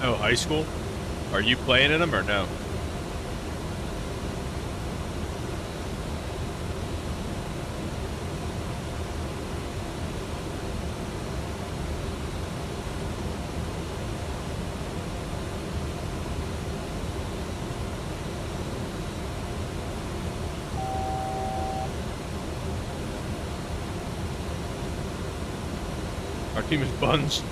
Oh, high school? Are you playing in them or no? Our team is buns.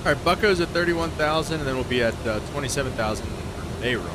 All right, Bucko's at 31,000, and then we'll be at 27,000 for May run.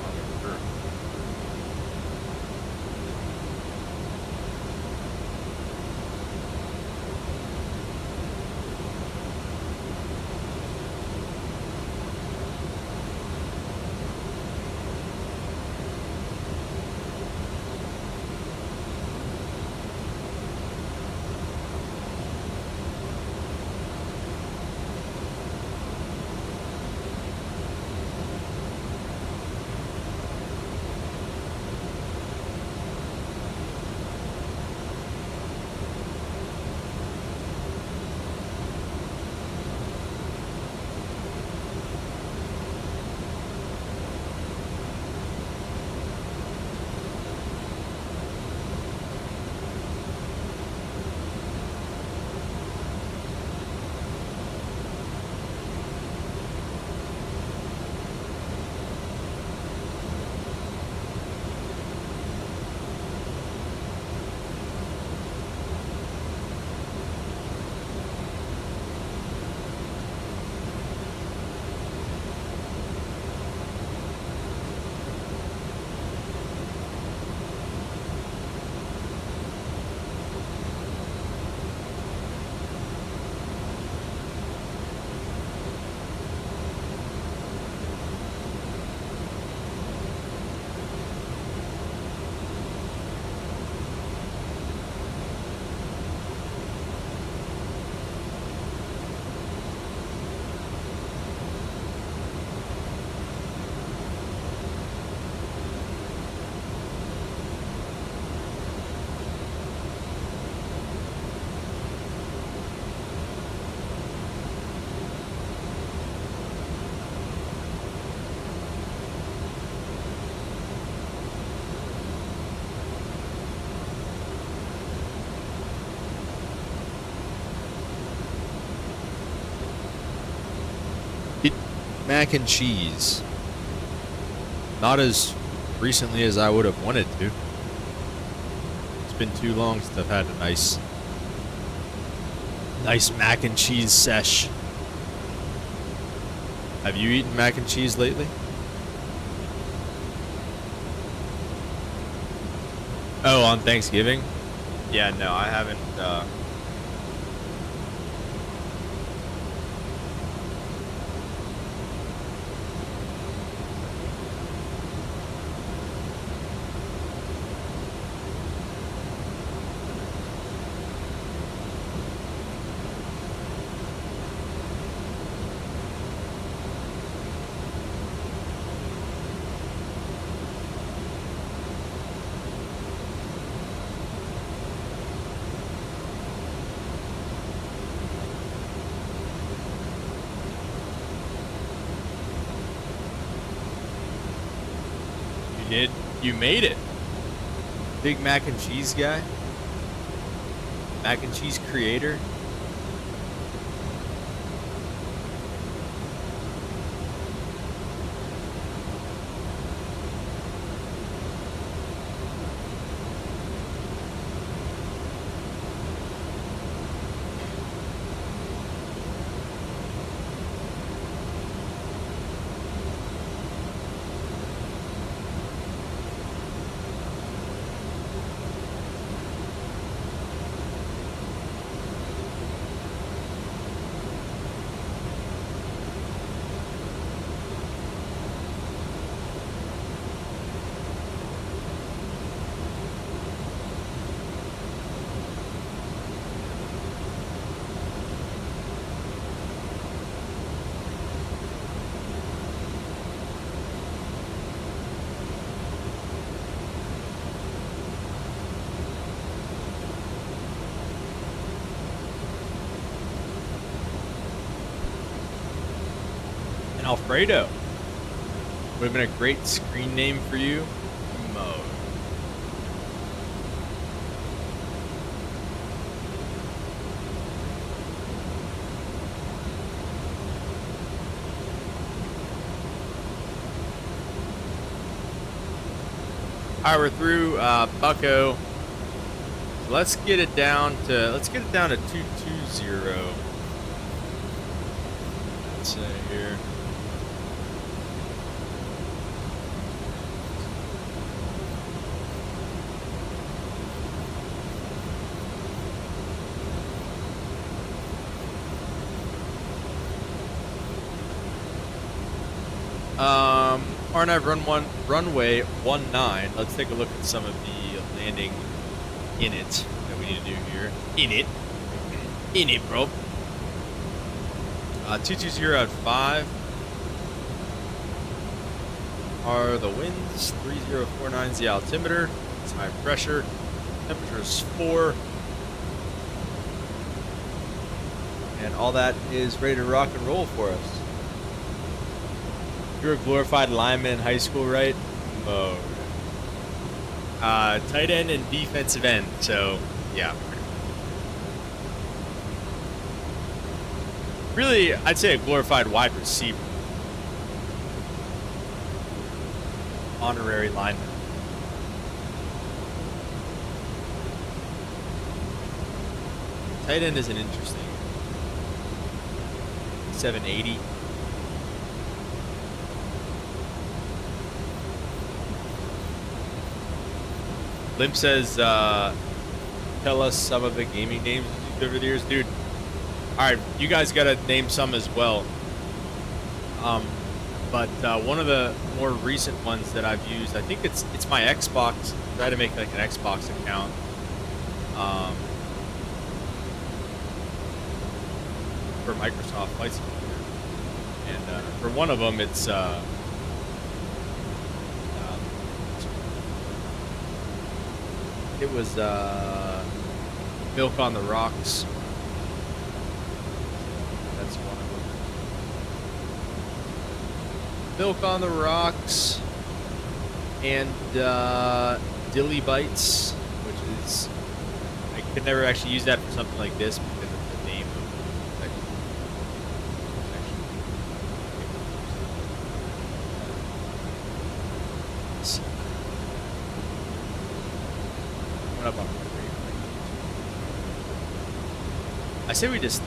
mac and cheese. Not as recently as I would have wanted to. It's been too long since I've had a nice mac and cheese sesh. Have you eaten mac and cheese lately? Oh, on Thanksgiving? Yeah, no, I haven't. You made it. Big mac and cheese guy. Mac and cheese creator. Alfredo. Would have been a great screen name for you. Mo. Alright, we're through Bucko. So let's get it down to 220. Let's say here. R9 runway 19. Let's take a look at some of the landing in it that we need to do here. In it, bro. 220 at 5 are the winds. 3049 is the altimeter. It's high pressure. Temperature is 4. And all that is ready to rock and roll for us. You're a glorified lineman in high school, right? Oh. Tight end and defensive end, so yeah. Really, I'd say a glorified wide receiver. Honorary lineman. Tight end is an interesting. 780. Limp says, tell us some of the gaming names you've used over the years. Dude, alright, you guys gotta name some as well. But one of the more recent ones that I've used, I think it's my Xbox. I try to make like an Xbox account. For Microsoft Flight Simulator. And for one of them, it's it was Milk on the Rocks. That's one of them. Milk on the Rocks and Dilly Bites, which is, I could never actually use that for something like this because of the name of up on my rate. I say we just.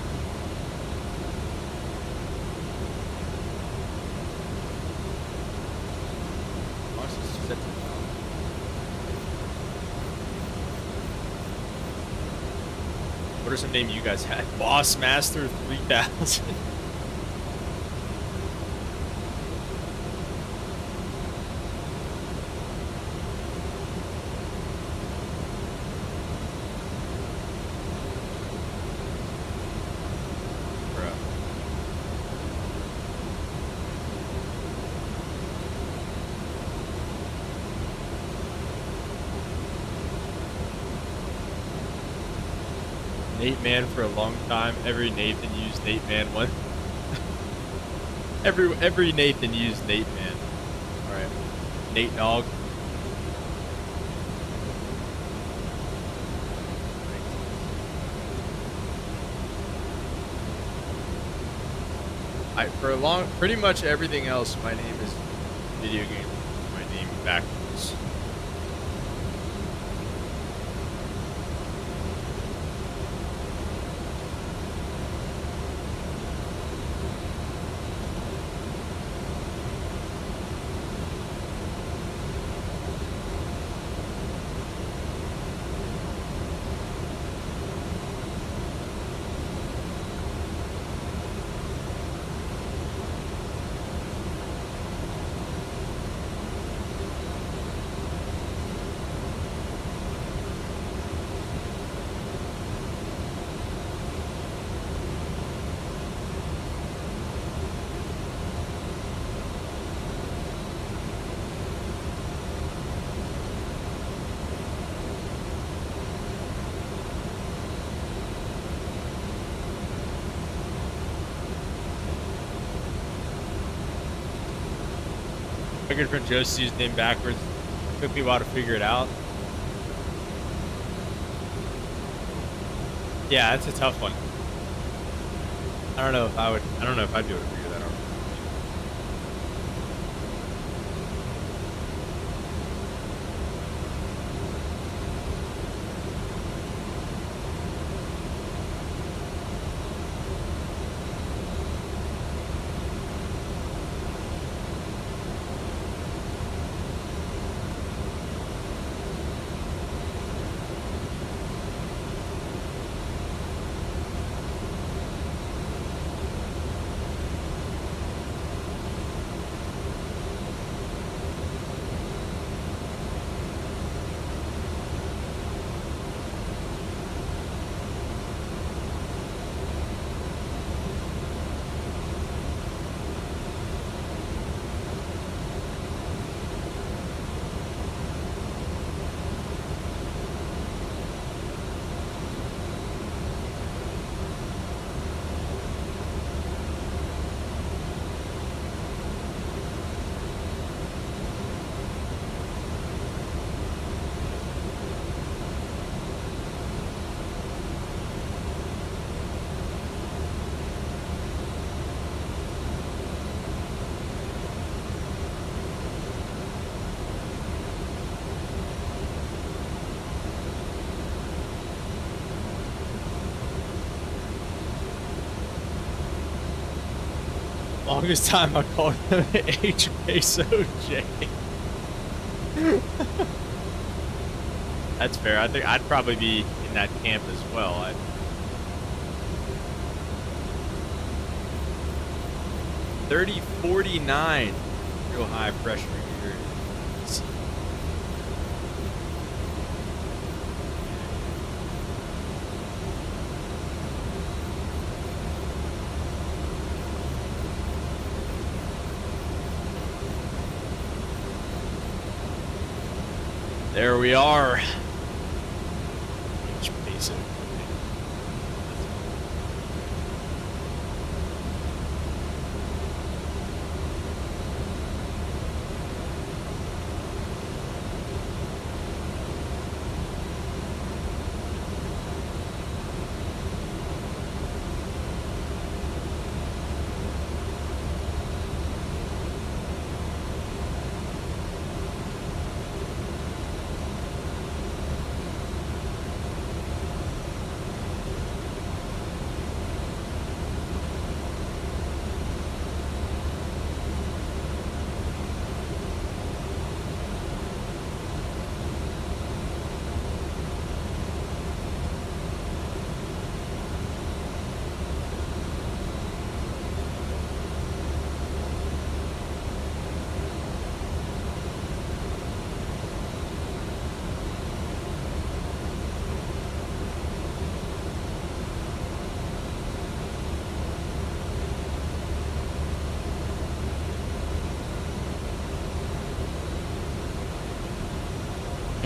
What are some names you guys had? Boss Master 3000. Nate Man for a long time. Every Nathan used Nate Man one. every Nathan used Nate Man. All right, Nate Dog. Pretty much everything else. My name is video game. My name backwards. My good friend Josie's used name backwards. Took me a while to figure it out. Yeah, that's a tough one. I don't know if I'd be able to figure that out. Longest time I called him H. Peso J. That's fair. I think I'd probably be in that camp as well. 3049. Real high pressure here. There we are. H. Peso.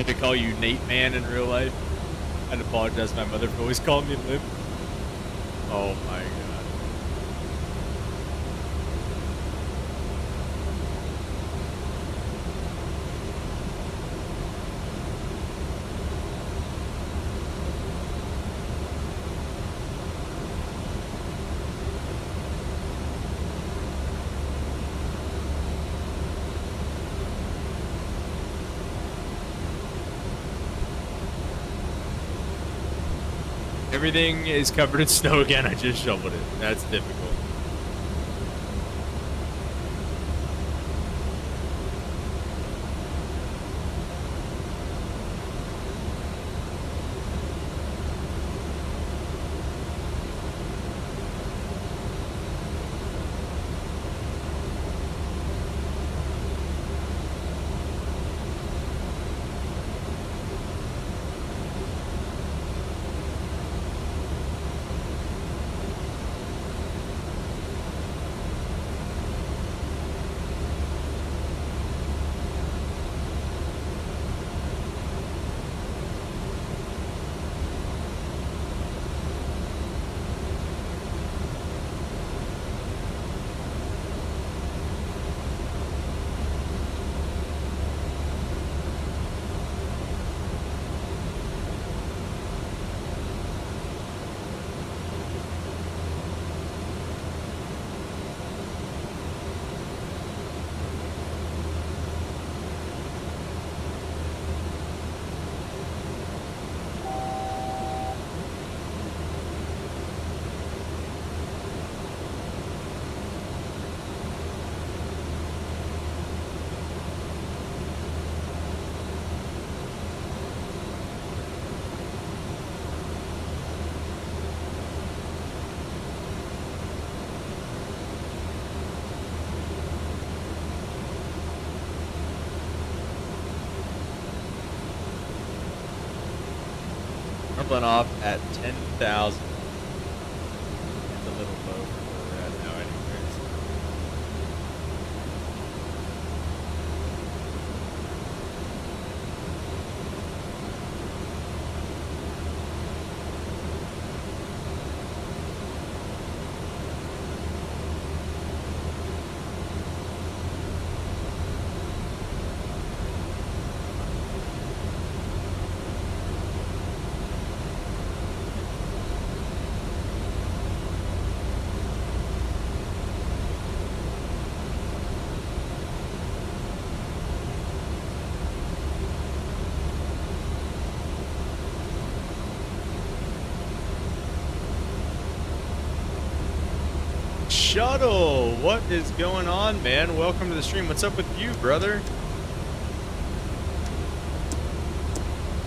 had to call you Nate Man in real life. I'd apologize to my mother for always calling me Limp. Oh my god. Everything is covered in snow again. I just shoveled it. That's difficult. Rumbling off at 10,000. It's a little low for where we're at now anyways. Shuttle, what is going on, man? Welcome to the stream. What's up with you, brother?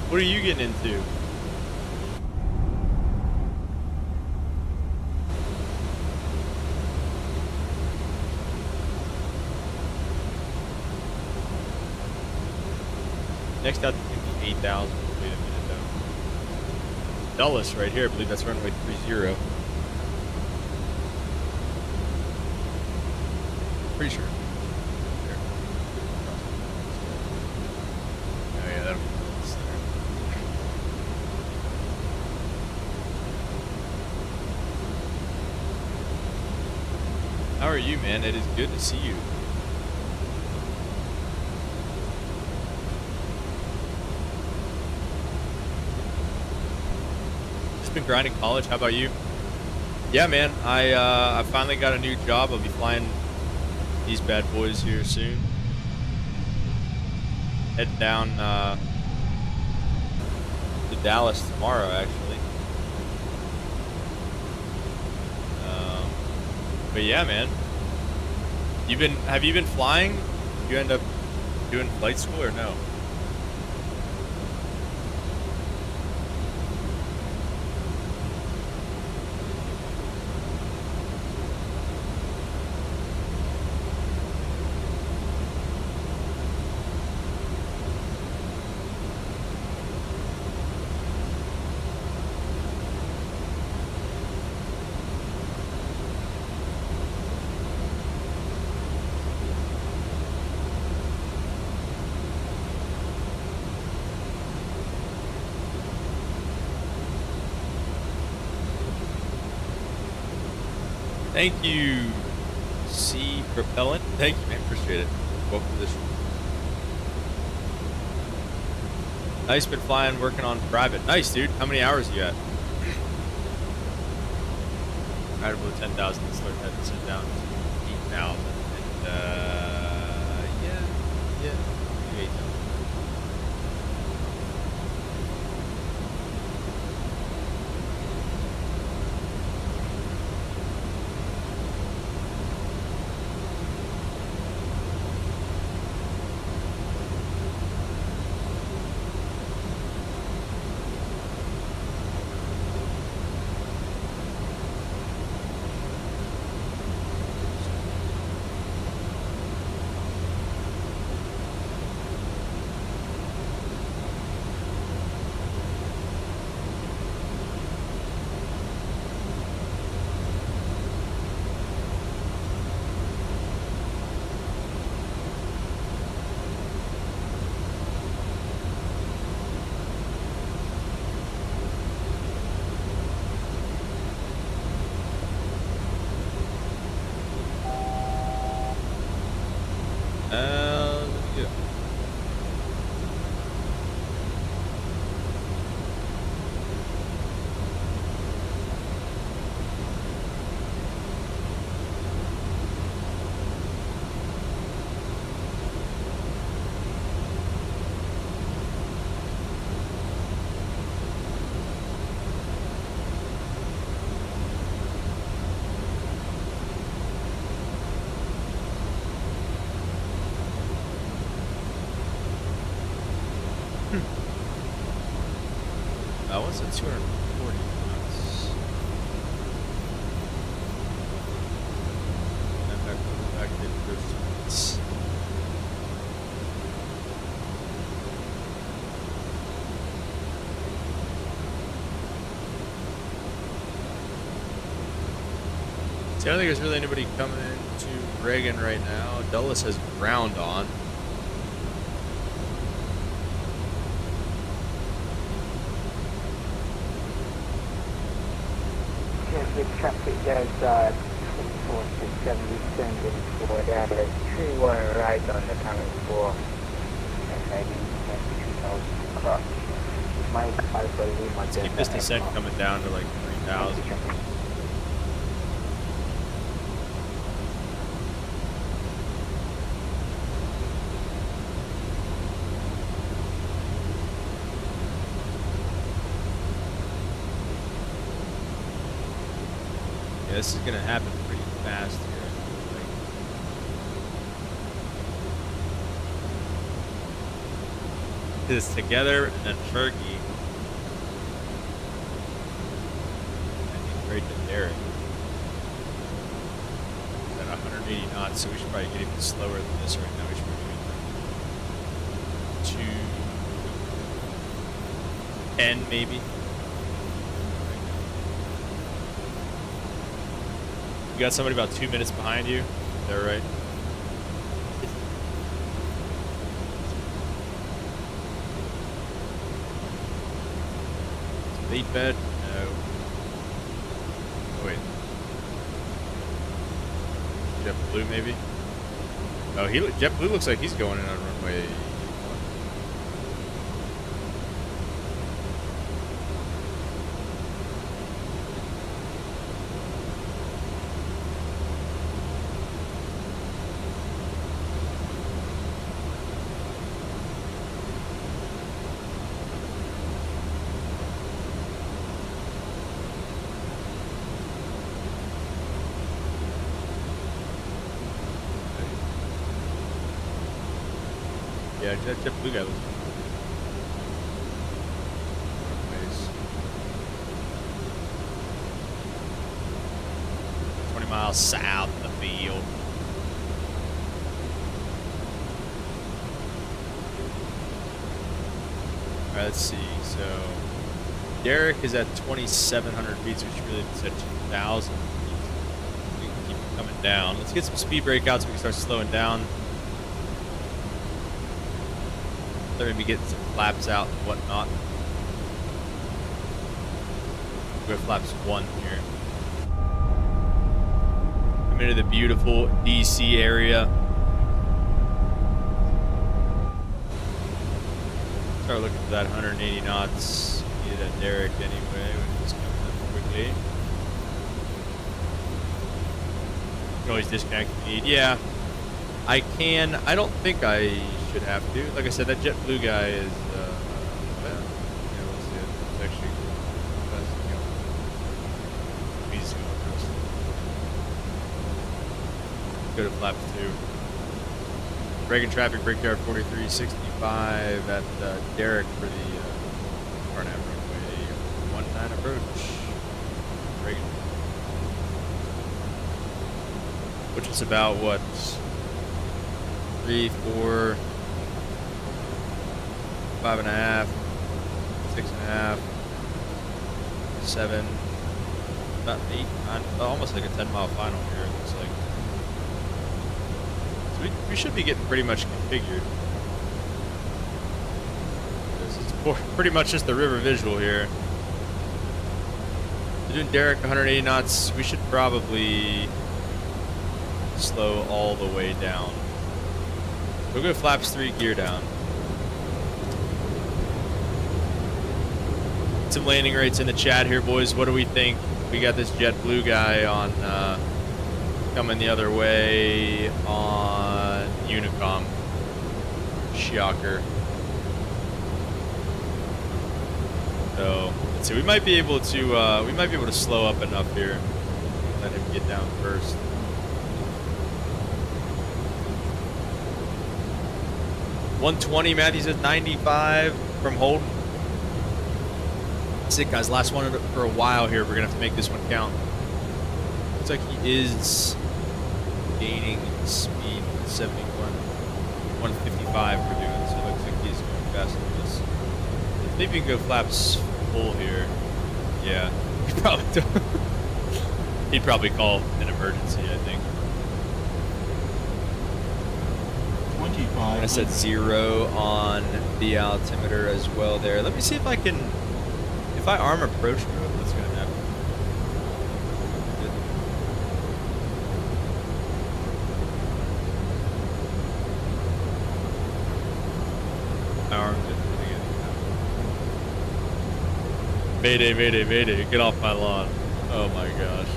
What are you getting into? Next out, 8,000. Wait a minute, though. Dulles right here. I believe that's runway 30. Pretty sure. There. Oh yeah, that'll be close there. How are you, man? It is good to see you. Just been grinding college. How about you? Yeah, man. I finally got a new job. I'll be flying these bad boys here soon. Heading down to Dallas tomorrow, actually. But yeah, man. Have you been flying? Did you end up doing flight school or no? Thank you, C Propellant. Thank you, man. Appreciate it. Welcome to the show. Nice, been flying, working on private. Nice, dude. How many hours you at? Right below 10,000. Let's start that to sit down to 8,000. And, yeah. 8,000. Yeah. What's the 240 knots? And back to the first 2 minutes. See, I don't think there's really anybody coming into Reagan right now. Dulles has ground on. Traffic goes 24-70 descending for that 2-1 right on the coming for and maybe 2,000 across. Mike, I believe my Let's keep this descent coming down to like 3,000. This is gonna happen pretty fast here. This together and then Turkey. I think right to Derek. At 180 knots, so we should probably get even slower than this right now. We should be doing 210 maybe. You got somebody about 2 minutes behind you. Is that right? Lead bed? No. Oh, wait. JetBlue maybe? Oh, JetBlue looks like he's going in on runway. Yeah, JetBlue guy looks good. 20 miles south of the field. Alright, let's see. So, Derek is at 2,700 feet, so we should really be at 2,000. We can keep coming down. Let's get some speed breakouts so we can start slowing down. Maybe get some flaps out and whatnot. We'll go flaps 1 here. Come into the beautiful DC area. Start looking for that 180 knots. Needed at Derek anyway, which is coming up quickly. You can always disconnect if you need. Yeah, I can. I don't think I should have to. Like I said, that JetBlue guy is. Yeah, we'll see it. It's actually. He's going first. Go to flaps 2. Reagan traffic, brickyard 4365 at Derek for the Barnett runway 19 approach. Reagan. Which is about what? 3, 4, 5.5, 6.5, 7, about 8, 9, almost like a 10-mile final here, it looks like. So we should be getting pretty much configured. This is pretty much just the river visual here. We're doing Derek 180 knots. We should probably slow all the way down. We'll go flaps 3, gear down. Some landing rates in the chat here, boys. What do we think? We got this JetBlue guy on coming the other way on Unicom. Shocker. So let's see. We might be able to slow up enough here. Let him get down first. $120, Matthew says 95 from Holden. That's it, guys. Last one for a while here. We're going to have to make this one count. Looks like he is gaining speed. 71. 155 we're doing, so it looks like he's going faster than this. Maybe we can go flaps full here. Yeah. He'd probably call an emergency, I think. I set 0 on the altimeter as well there. Let me see if I can, if I arm approach mode, what's going to happen. I armed it. Mayday, mayday, mayday. Get off my lawn. Oh my gosh.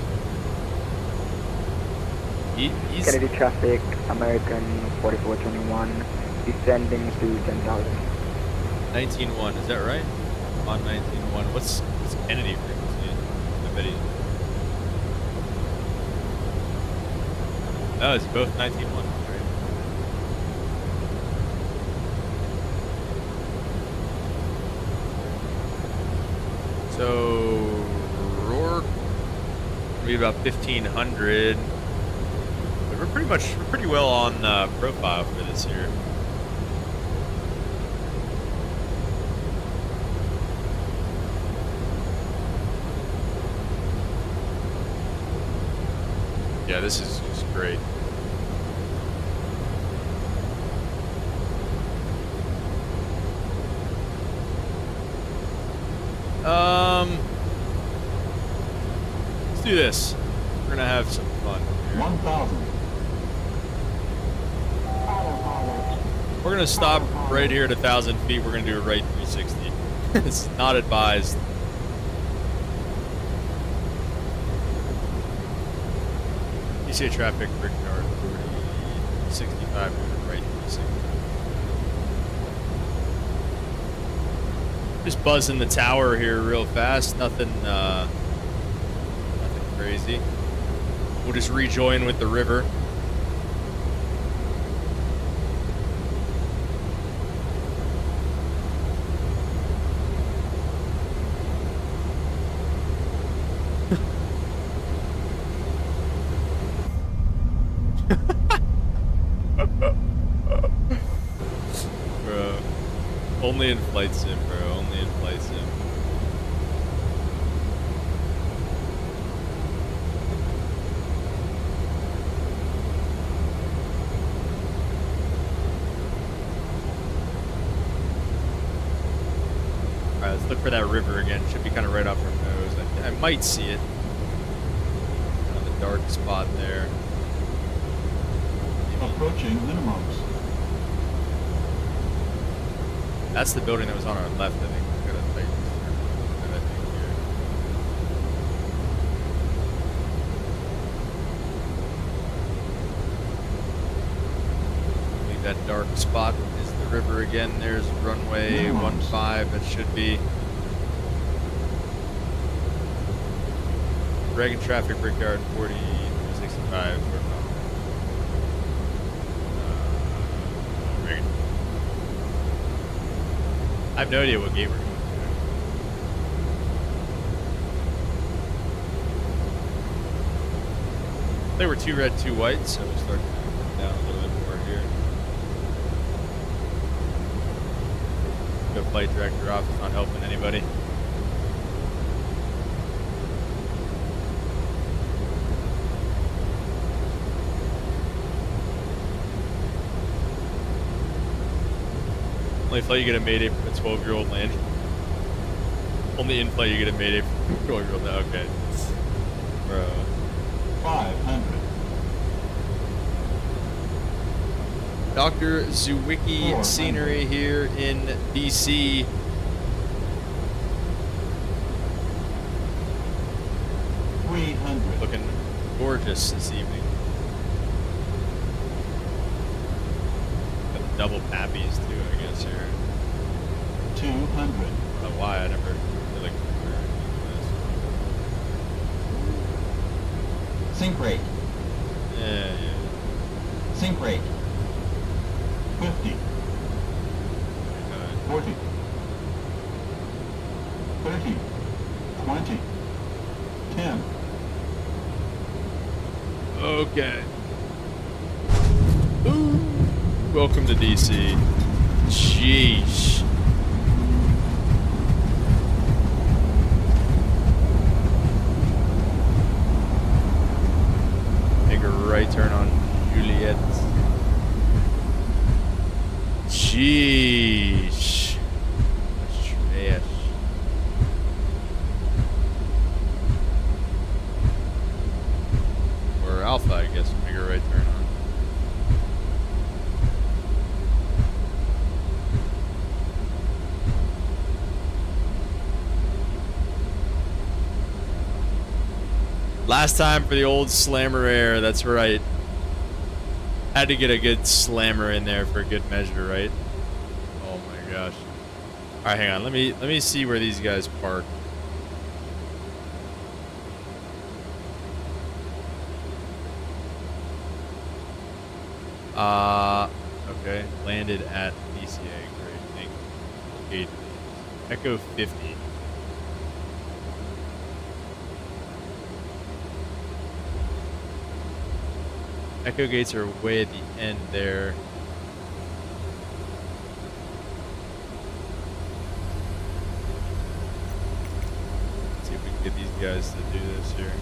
He's Kennedy traffic, American 4421, descending to 10,000. 19.1, is that right? On 19.1. What's Kennedy frequency? I bet he. Oh, it's both 19.1, right? So, Rourke, maybe about 1,500. We're pretty well on profile for this here. Yeah, this is just great. Let's do this. We're gonna have some fun here. 1,000. We're gonna stop right here at 1,000 feet. We're gonna do a right 360. It's not advised. ECA traffic, brickyard 65 to the right 360. Just buzzing the tower here real fast. Nothing crazy. We'll just rejoin with the river. Bro, only in flight sim, bro. Only in flight sim. All right, let's look for that river again. Should be kind of right off our nose. I might see it. Kind of a dark spot there. Approaching minimums. That's the building that was on our left, I think. We gotta tighten that, I think, here. I think that dark spot is the river again. There's runway 15, that should be. Reagan traffic, Brickyard 40, 365. Reagan. I have no idea what gate we're going to. They were 2 red, 2 white, so we'll start down a little bit more here. Go flight director off, it's not helping anybody. Only flight you get a mayday from a 12-year-old land. Only in flight you get a mayday from a 12-year-old. No, okay. Bro. 500. Dr. Zwicky scenery here in DC. Looking gorgeous this evening. Got double pappies too, I guess here. 200. I don't know why I never feel like Sink rate. yeah. Sink rate. 50. 40. 30. 20. 10. Okay. Ooh. Welcome to DC. Sheesh. Make a right turn on Juliet. Sheesh. That's trash. Or Alpha, I guess. Make a right turn on. Last time for the old slammer air, that's right. Had to get a good slammer in there for good measure, right? Oh my gosh. Alright, hang on. Let me see where these guys park. Okay. Landed at DCA. Great. Thank you. Okay. Echo 50. Echo gates are way at the end there. Let's see if we can get these guys to do this here.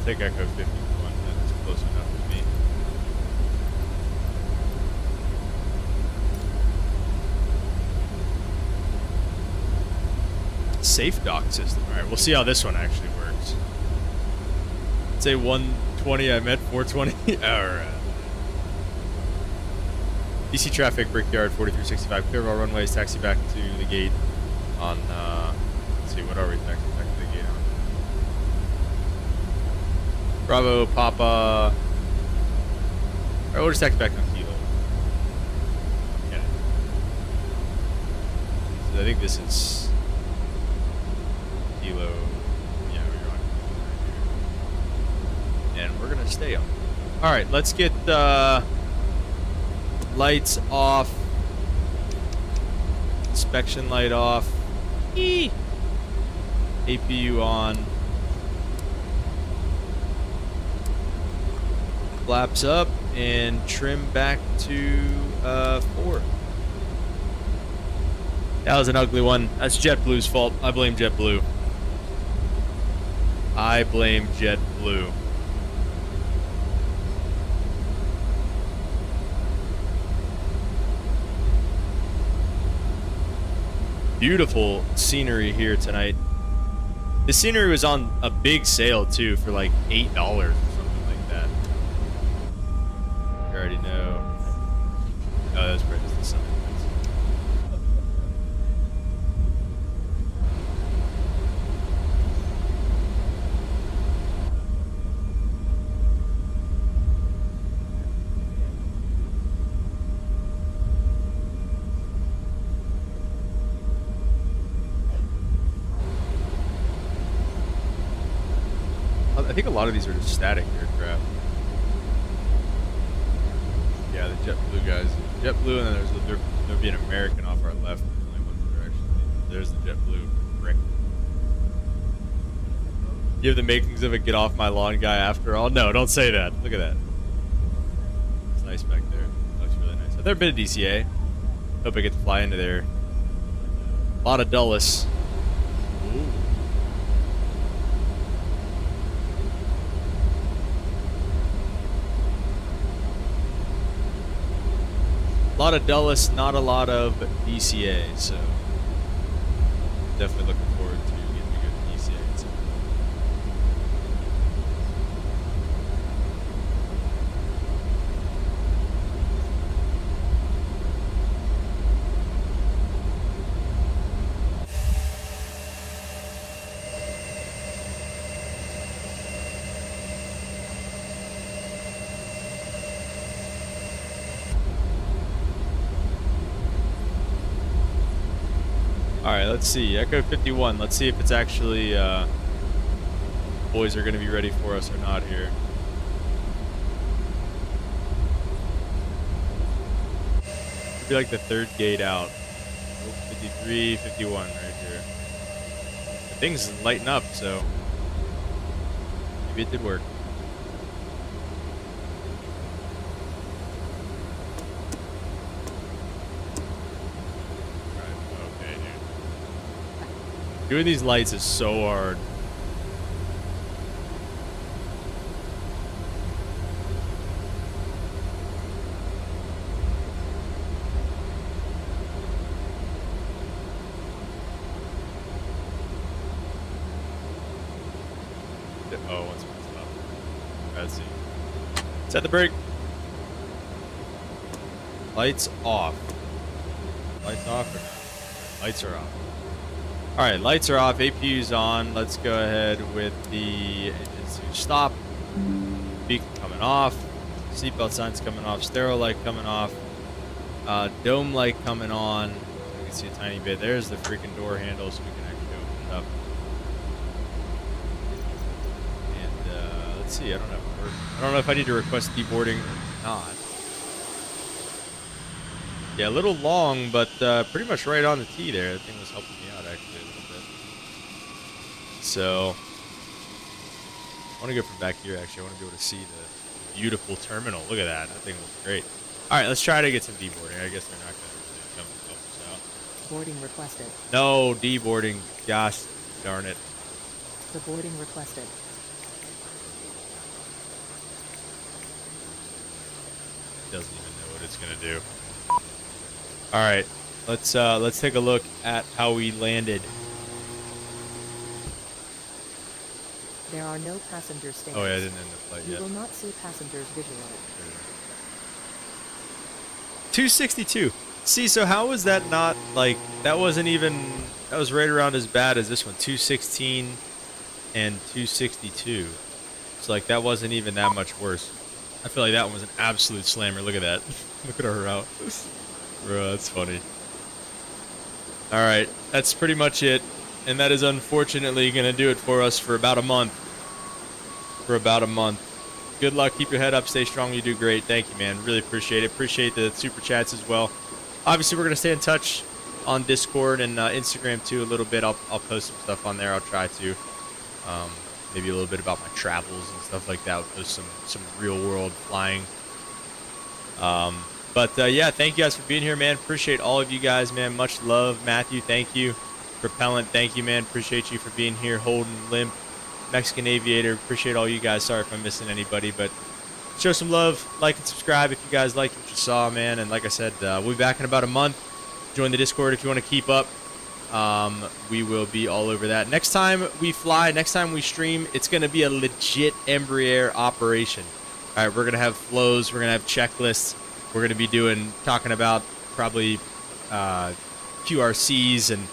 Take Echo 51, that's close enough to me. Safe dock system. Alright, we'll see how this one actually works. Say 120, I meant 420. Alright. DC traffic, Brickyard 4365, clear of all runways, taxi back to the gate on, let's see, what are we taxi back to the gate on? Bravo, Papa. Alright, we'll just taxi back on Kilo. Okay. So I think this is Kilo. Yeah, we're on. And we're gonna stay on. Alright, let's get lights off. Inspection light off. Eee! APU on. Flaps up and trim back to 4. That was an ugly one. That's JetBlue's fault. I blame JetBlue. I blame JetBlue. Beautiful scenery here tonight. The scenery was on a big sale too for like $8 or something like that. You already know. Oh, that's pretty just the sun. I think a lot of these are just static aircraft. Yeah, the JetBlue guys. JetBlue, and then there'll be an American off our left. There's the JetBlue. Brick. You have the makings of a get off my lawn guy after all. No, don't say that. Look at that. It's nice back there. Looks really nice. I've never been to DCA. Hope I get to fly into there. A lot of Dulles. Ooh. A lot of Dulles, not a lot of DCA, so definitely looking forward to getting to go to DCA. Alright, let's see. Echo 51. Let's see if it's actually, boys are going to be ready for us or not here. Could be like the third gate out. 53, 51 right here. The thing's lighting up, so maybe it did work. Doing these lights is so hard. Oh, once it's up. Let's see. Set the brake. Lights off. Lights off or no? Lights are off. Alright, lights are off, APU's on. Let's go ahead with the engines to stop. Beacon coming off. Seatbelt signs coming off. Stereo light coming off. Dome light coming on. You can see a tiny bit. There's the freaking door handle so we can actually open it up. And let's see, I don't know if I need to request deboarding or not. Yeah, a little long, but pretty much right on the tee there. That thing was helping me out actually a little bit. So, I want to go from back here actually. I want to be able to see the beautiful terminal. Look at that. That thing looks great. Alright, let's try to get some deboarding. I guess they're not going to come help us out. Boarding requested. No, deboarding. Gosh darn it. The boarding requested. Doesn't even know what it's going to do. Alright, let's take a look at how we landed. There are no passenger stands. Oh yeah, I didn't end the flight yet. You will not see passengers visually. 262. See, so how was that not, like, that wasn't even, that was right around as bad as this one. 216 and 262. So, like, that wasn't even that much worse. I feel like that one was an absolute slammer. Look at that. Look at our route. Bro, that's funny. Alright, that's pretty much it. And that is unfortunately going to do it for us for about a month. Good luck. Keep your head up. Stay strong. You do great. Thank you, man. Really appreciate it. Appreciate the super chats as well. Obviously, we're going to stay in touch on Discord and Instagram, too, a little bit. I'll post some stuff on there. I'll try to. Maybe a little bit about my travels and stuff like that. I'll post some real-world flying. Yeah, thank you guys for being here, man. Appreciate all of you guys, man. Much love. Matthew, thank you. Propellant, thank you, man. Appreciate you for being here. Holden, Limp, Mexican Aviator, appreciate all you guys. Sorry if I'm missing anybody, but show some love, like and subscribe if you guys liked what you saw, man. And like I said, we'll be back in about a month. Join the Discord if you want to keep up we will be all over that. Next time we fly, next time we stream, it's going to be a legit Embraer operation. All right, we're going to have flows, we're going to have checklists, we're going to be talking about probably QRCs and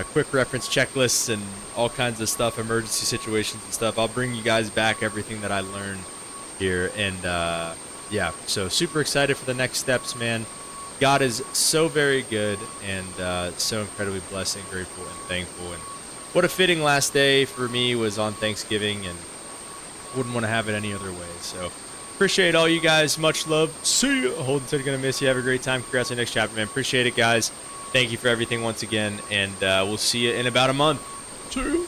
quick reference checklists and all kinds of stuff, emergency situations and stuff. I'll bring you guys back everything that I learned here, and yeah, so super excited for the next steps, man. God is so very good, and so incredibly blessed and grateful and thankful. And what a fitting last day for me was on Thanksgiving, and wouldn't want to have it any other way. So appreciate all you guys. Much love. See you. Holden said gonna miss you. Have a great time. Congrats on the next chapter, man. Appreciate it, guys. Thank you for everything once again, and we'll see you in about a month. See you.